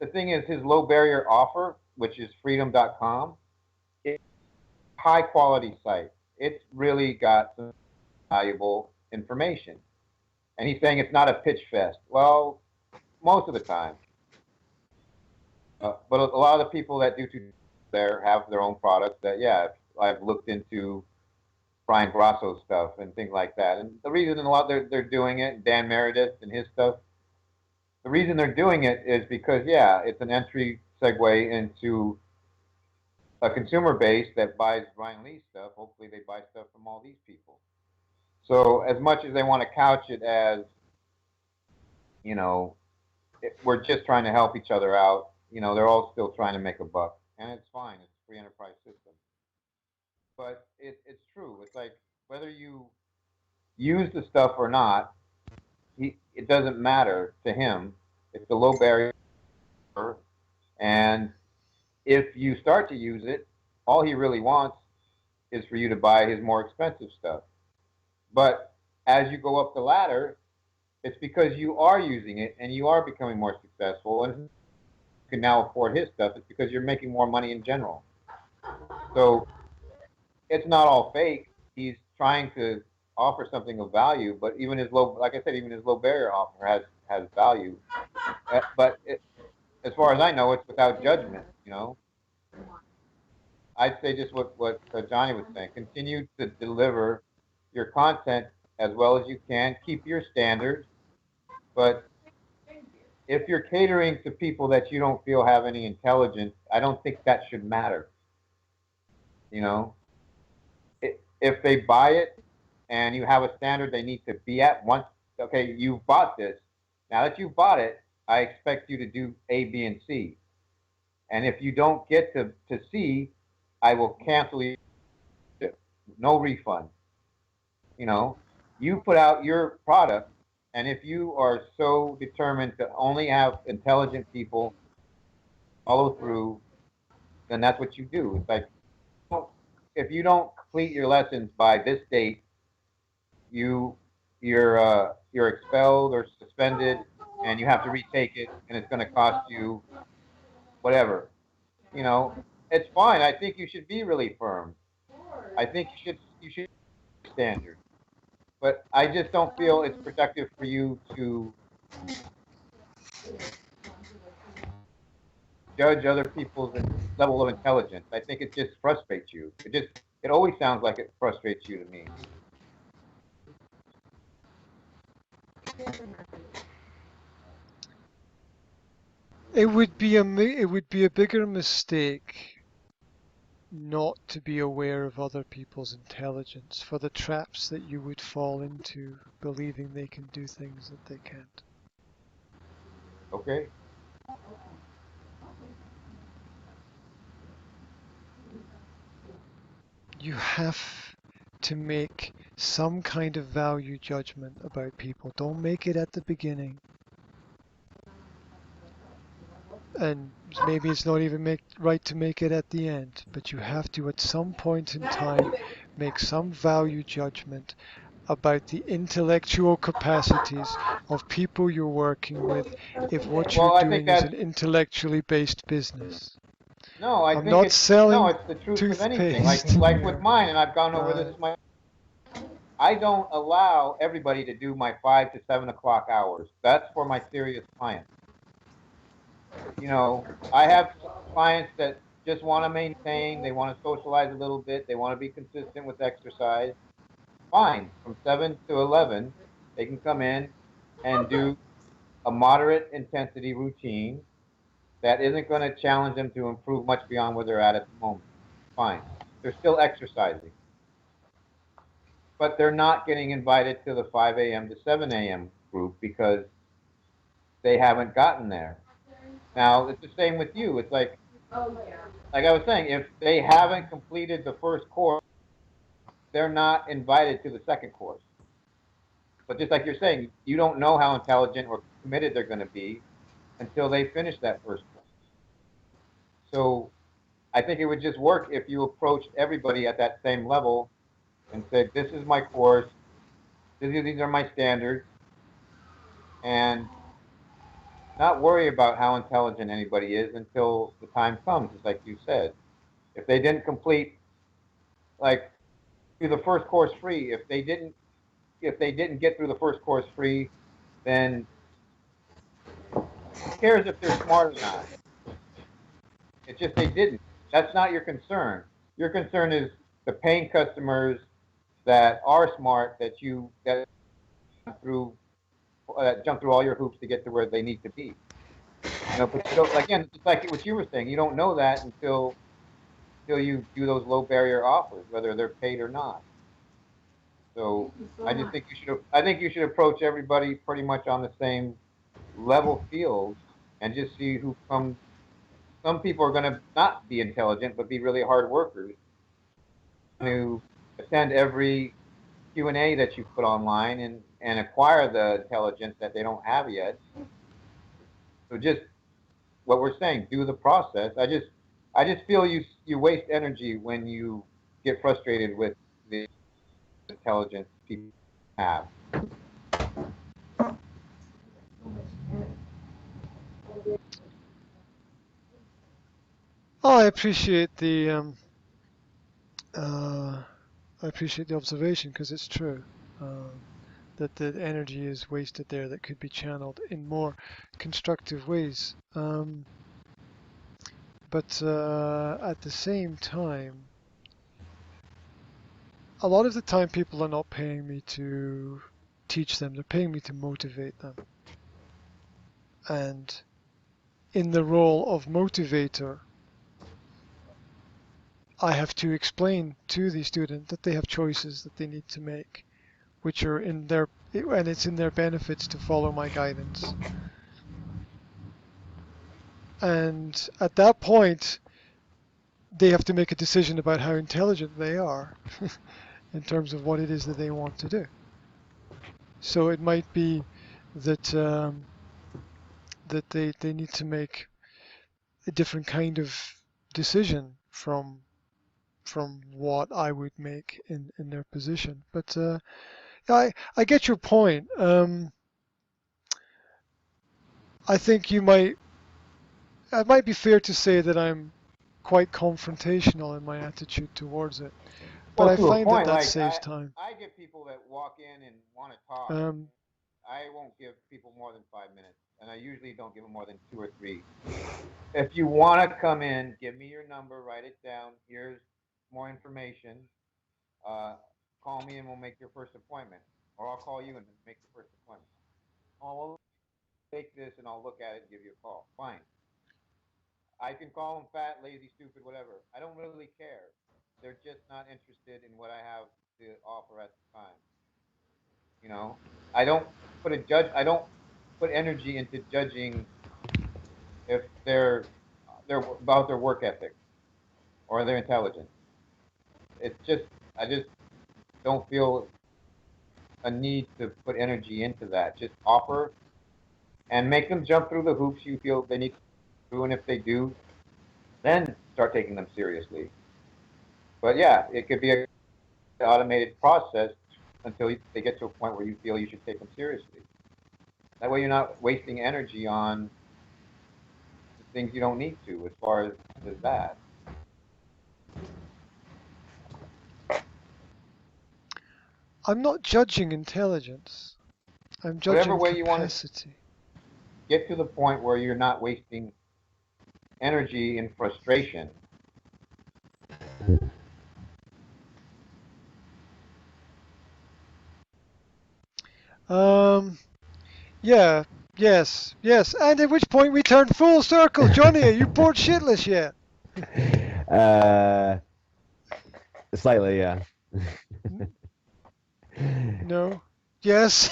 the thing is, his low barrier offer, which is freedym.com, it's a high quality site. It's really got some valuable information. And he's saying it's not a pitch fest. Well, most of the time. But a lot of the people that do there have their own products that, yeah, I've looked into Brian Grasso stuff and things like that. And the reason a lot they're doing it, Dan Meredith and his stuff, the reason they're doing it is because, yeah, it's an entry segue into a consumer base that buys Brian Lee stuff. Hopefully they buy stuff from all these people. So as much as they want to couch it as, you know, we're just trying to help each other out, they're all still trying to make a buck. And it's fine. It's a free enterprise system. But it's true. It's like whether you use the stuff or not, it doesn't matter to him. It's a low barrier. And if you start to use it, all he really wants is for you to buy his more expensive stuff. But as you go up the ladder, it's because you are using it and you are becoming more successful and you can now afford his stuff. It's because you're making more money in general. So it's not all fake. He's trying to offer something of value, but even his low, like I said, even his low barrier offer has value. But as far as I know, it's without judgment. I'd say just what Johnny was saying. Continue to deliver your content as well as you can. Keep your standards, but if you're catering to people that you don't feel have any intelligence, I don't think that should matter. You know, if they buy it and you have a standard they need to be at once, okay, you've bought this. Now that you've bought it, I expect you to do A, B, and C. And if you don't get to C, I will cancel you. No refund. You put out your product, and if you are so determined to only have intelligent people follow through, then that's what you do. It's like if you don't complete your lessons by this date, you're expelled or suspended, and you have to retake it, and it's going to cost you whatever. You know, it's fine. I think you should be really firm. I think you should standard, but I just don't feel it's productive for you to judge other people's level of intelligence. I think it just frustrates you. It always sounds like it frustrates you to me. It would be a bigger mistake not to be aware of other people's intelligence for the traps that you would fall into believing they can do things that they can't. Okay. You have to make some kind of value judgment about people. Don't make it at the beginning. and maybe it's not even right to make it at the end, but you have to at some point in time make some value judgment about the intellectual capacities of people you're working with if what you're Well, I think doing is that's an intellectually based business. no. I I'm think not it's no. selling It's the truth with anything. toothpaste Like with here. mine, and I've gone over this. I don't allow everybody to do my 5 to 7 o'clock hours. That's for my serious clients. I have clients that just want to maintain. They want to socialize a little bit. They want to be consistent with exercise. Fine. From 7 to 11, they can come in and do a moderate intensity routine that isn't going to challenge them to improve much beyond where they're at the moment. Fine. They're still exercising, but they're not getting invited to the 5 a.m. to 7 a.m. group because they haven't gotten there. Now, it's the same with you. It's like I was saying, if they haven't completed the first course, they're not invited to the second course. But just like you're saying, you don't know how intelligent or committed they're going to be until they finish that first course. So I think it would just work if you approached everybody at that same level and said, this is my course, these are my standards, and not worry about how intelligent anybody is until the time comes, just like you said. If they didn't complete, like, through the first course free, if they didn't get through the first course free, then who cares if they're smart or not? It's just they didn't. That's not your concern. Your concern is the paying customers that are smart, that through jump through all your hoops to get to where they need to be. But you don't, again, it's like what you were saying. You don't know that until you do those low barrier offers, whether they're paid or not. So I just think you should approach everybody pretty much on the same level field and just see who comes. Some people are going to not be intelligent but be really hard workers who attend every Q&A that you put online and acquire the intelligence that they don't have yet. So just what we're saying, do the process. I just feel you waste energy when you get frustrated with the intelligence people have. Oh, I appreciate the observation because it's true that the energy is wasted there that could be channeled in more constructive ways. But at the same time, a lot of the time people are not paying me to teach them, they're paying me to motivate them. And in the role of motivator, I have to explain to the student that they have choices that they need to make, which are and it's in their benefits to follow my guidance. And at that point, they have to make a decision about how intelligent they are in terms of what it is that they want to do. So it might be that that they need to make a different kind of decision from what I would make in their position. But I get your point. I think it might be fair to say that I'm quite confrontational in my attitude towards it. But Well, I to a find that point, that like saves time. I get people that walk in and want to talk. Um, I won't give people more than 5 minutes, and I usually don't give them more than 2 or 3. If you want to come in, give me your number, write it down. Here's more information. Call me and we'll make your first appointment, or I'll call you and make the first appointment. Oh, well, take this and I'll look at it and give you a call. Fine. I can call them fat, lazy, stupid, whatever. I don't really care. They're just not interested in what I have to offer at the time. I don't I don't put energy into judging if they're about their work ethic or their intelligence. It's just I just don't feel a need to put energy into that. Just offer and make them jump through the hoops you feel they need. and if they do, then start taking them seriously. But yeah, it could be an automated process until they get to a point where you feel you should take them seriously. That way, you're not wasting energy on the things you don't need to, as far as that. I'm not judging intelligence. I'm Whatever judging way you want to capacity. get to the point where you're not wasting energy in frustration. Yeah, yes, yes. And at which point we turn full circle. Johnny, are you bored shitless yet? Slightly, yeah. No. Yes.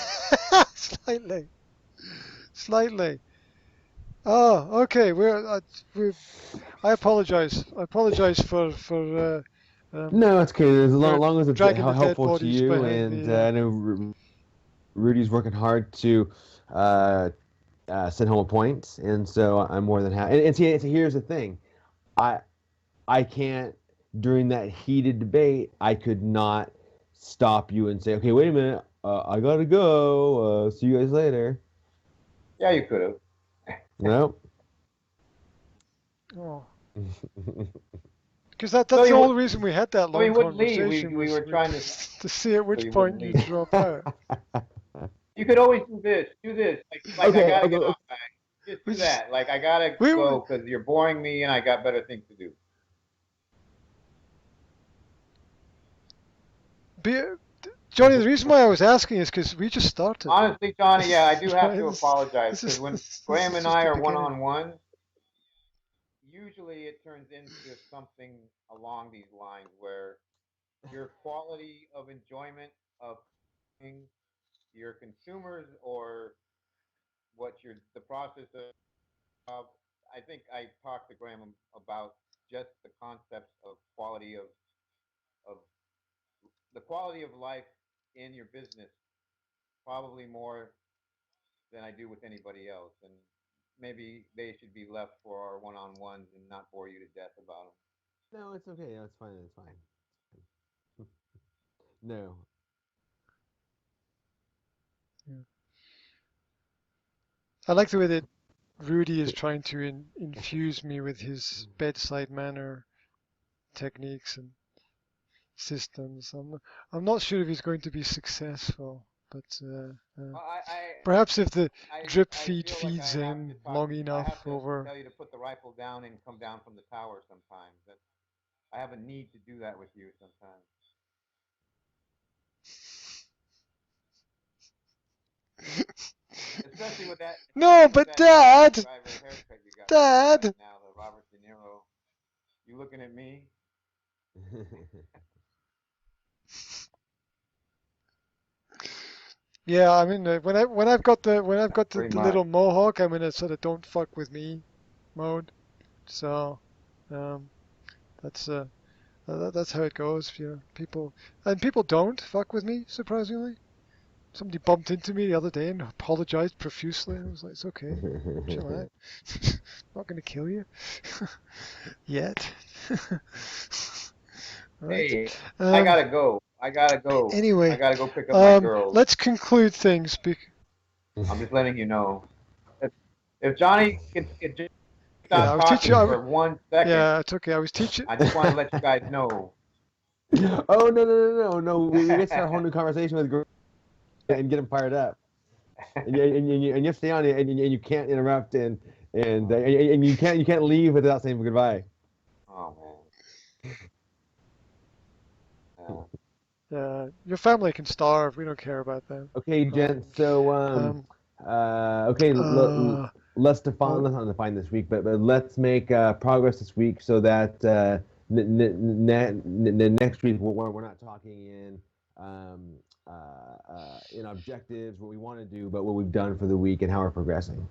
Slightly. Slightly. Oh, okay. I apologize. I apologize for No, it's okay. As for long as it's dragging the dead helpful to bodies you, behind and the. I know Rudy's working hard to uh, send home a point, and so I'm more than happy. And see, here's the thing, I I can't during that heated debate, I could not stop you and say, okay, wait a minute, I gotta go. See you guys later. Yeah, you could have. No. Oh, because that's So the you whole would, reason we had that so you long wouldn't leave. We conversation we was were trying to, to see at so which you wouldn't point you leave. drop out. You could always do this. Do this. Like I Okay, gotta okay, get okay. off. Just We do just that. Like I gotta we go because you're boring me, and I got better things to do. be, Johnny. The reason why I was asking is because we just started. Honestly, Johnny, yeah, I do have Johnny, to apologize this because is when this Graham is and just I the are beginning. one-on-one, usually it turns into something along these lines where your quality of enjoyment of your consumers or what the process of. I think I talked to Graham about just the concepts of of the quality of life in your business, probably more than I do with anybody else, and maybe they should be left for our one-on-ones and not bore you to death about them. No, it's okay. That's fine. That's fine. No. Yeah. I like the way that Rudy is trying to infuse me with his bedside manner techniques and systems. I'm not sure if he's going to be successful, but Well, perhaps if the drip I feed feel like feeds him long I enough have to over. tell you to put the rifle down and come down from the tower sometimes. That I have a need to do that with you sometimes. No, Especially with but that taxi Dad, driver haircut you got right Dad. now, the Robert De Niro. You looking at me? Yeah, I'm in the when I've got Pretty the much. little mohawk, I'm in a sort of don't fuck with me mode. So, um, that's that's how it goes. You know, people don't fuck with me, surprisingly. Somebody bumped into me the other day and apologized profusely. I was like, it's okay, chill out. Not gonna kill you yet. All right. Hey, I gotta go. I Anyway, gotta go pick up my girls. let's conclude things. I'm just letting you know. If, if Johnny can just Yeah, I stop was teaching. talking for 1 second, Yeah, it's okay. I was teaching. I just want to let you guys know. Oh, no! We get to start a whole new conversation with Graham and get him fired up. And you stay on it, and you can't interrupt, and you can't leave without saying goodbye. Oh man. Yeah. Your family can starve. We don't care about them. Okay, gents. So Um, okay, uh, let's not define this week, but let's make progress this week so that next week we're not talking um, in objectives, what we want to do, but what we've done for the week and how we're progressing.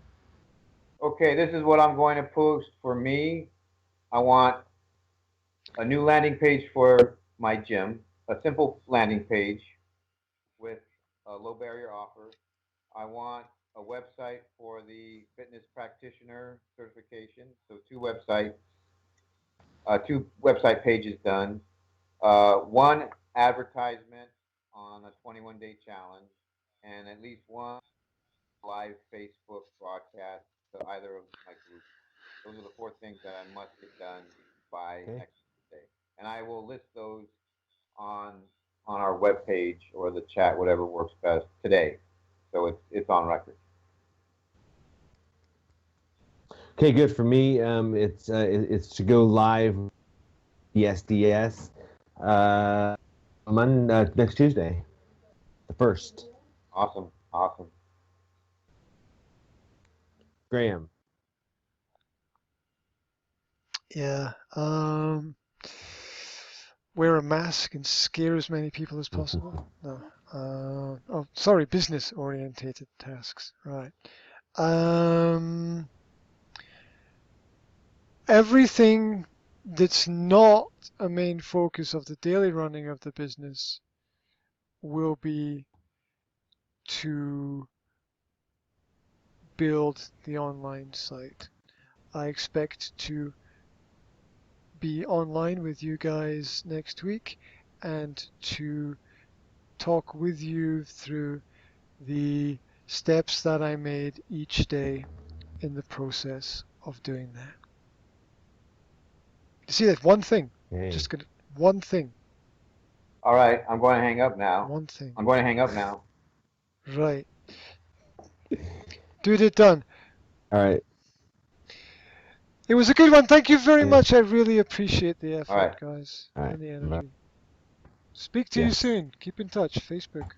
Okay, this is what I'm going to post for me. I want a new landing page for my gym, a simple landing page with a low barrier offer. I want a website for the fitness practitioner certification. So two website pages done. One advertisement on a 21-day challenge, and at least one live Facebook broadcast to either of my groups. Those are the four things that I must get done by Okay. next Tuesday, and I will list those on on our webpage or the chat, whatever works best today. So it's on record. Okay, good for me. It's to go live the SDS next Tuesday, the 1st. Awesome, awesome. Graham. Yeah. Wear a mask and scare as many people as possible. No. Oh, sorry, business-orientated tasks. Right. Everything that's not a main focus of the daily running of the business will be to build the online site. I expect to be online with you guys next week and to talk with you through the steps that I made each day in the process of doing that. You see that one thing, Okay. just gonna one thing. All right, I'm going to hang up now. One thing. I'm going to hang up now. Right. Dude, it done. All right. It was a good one. Thank you very much. I really appreciate the effort, right. guys, All right. and the energy. Speak to you soon. Keep in touch. Facebook.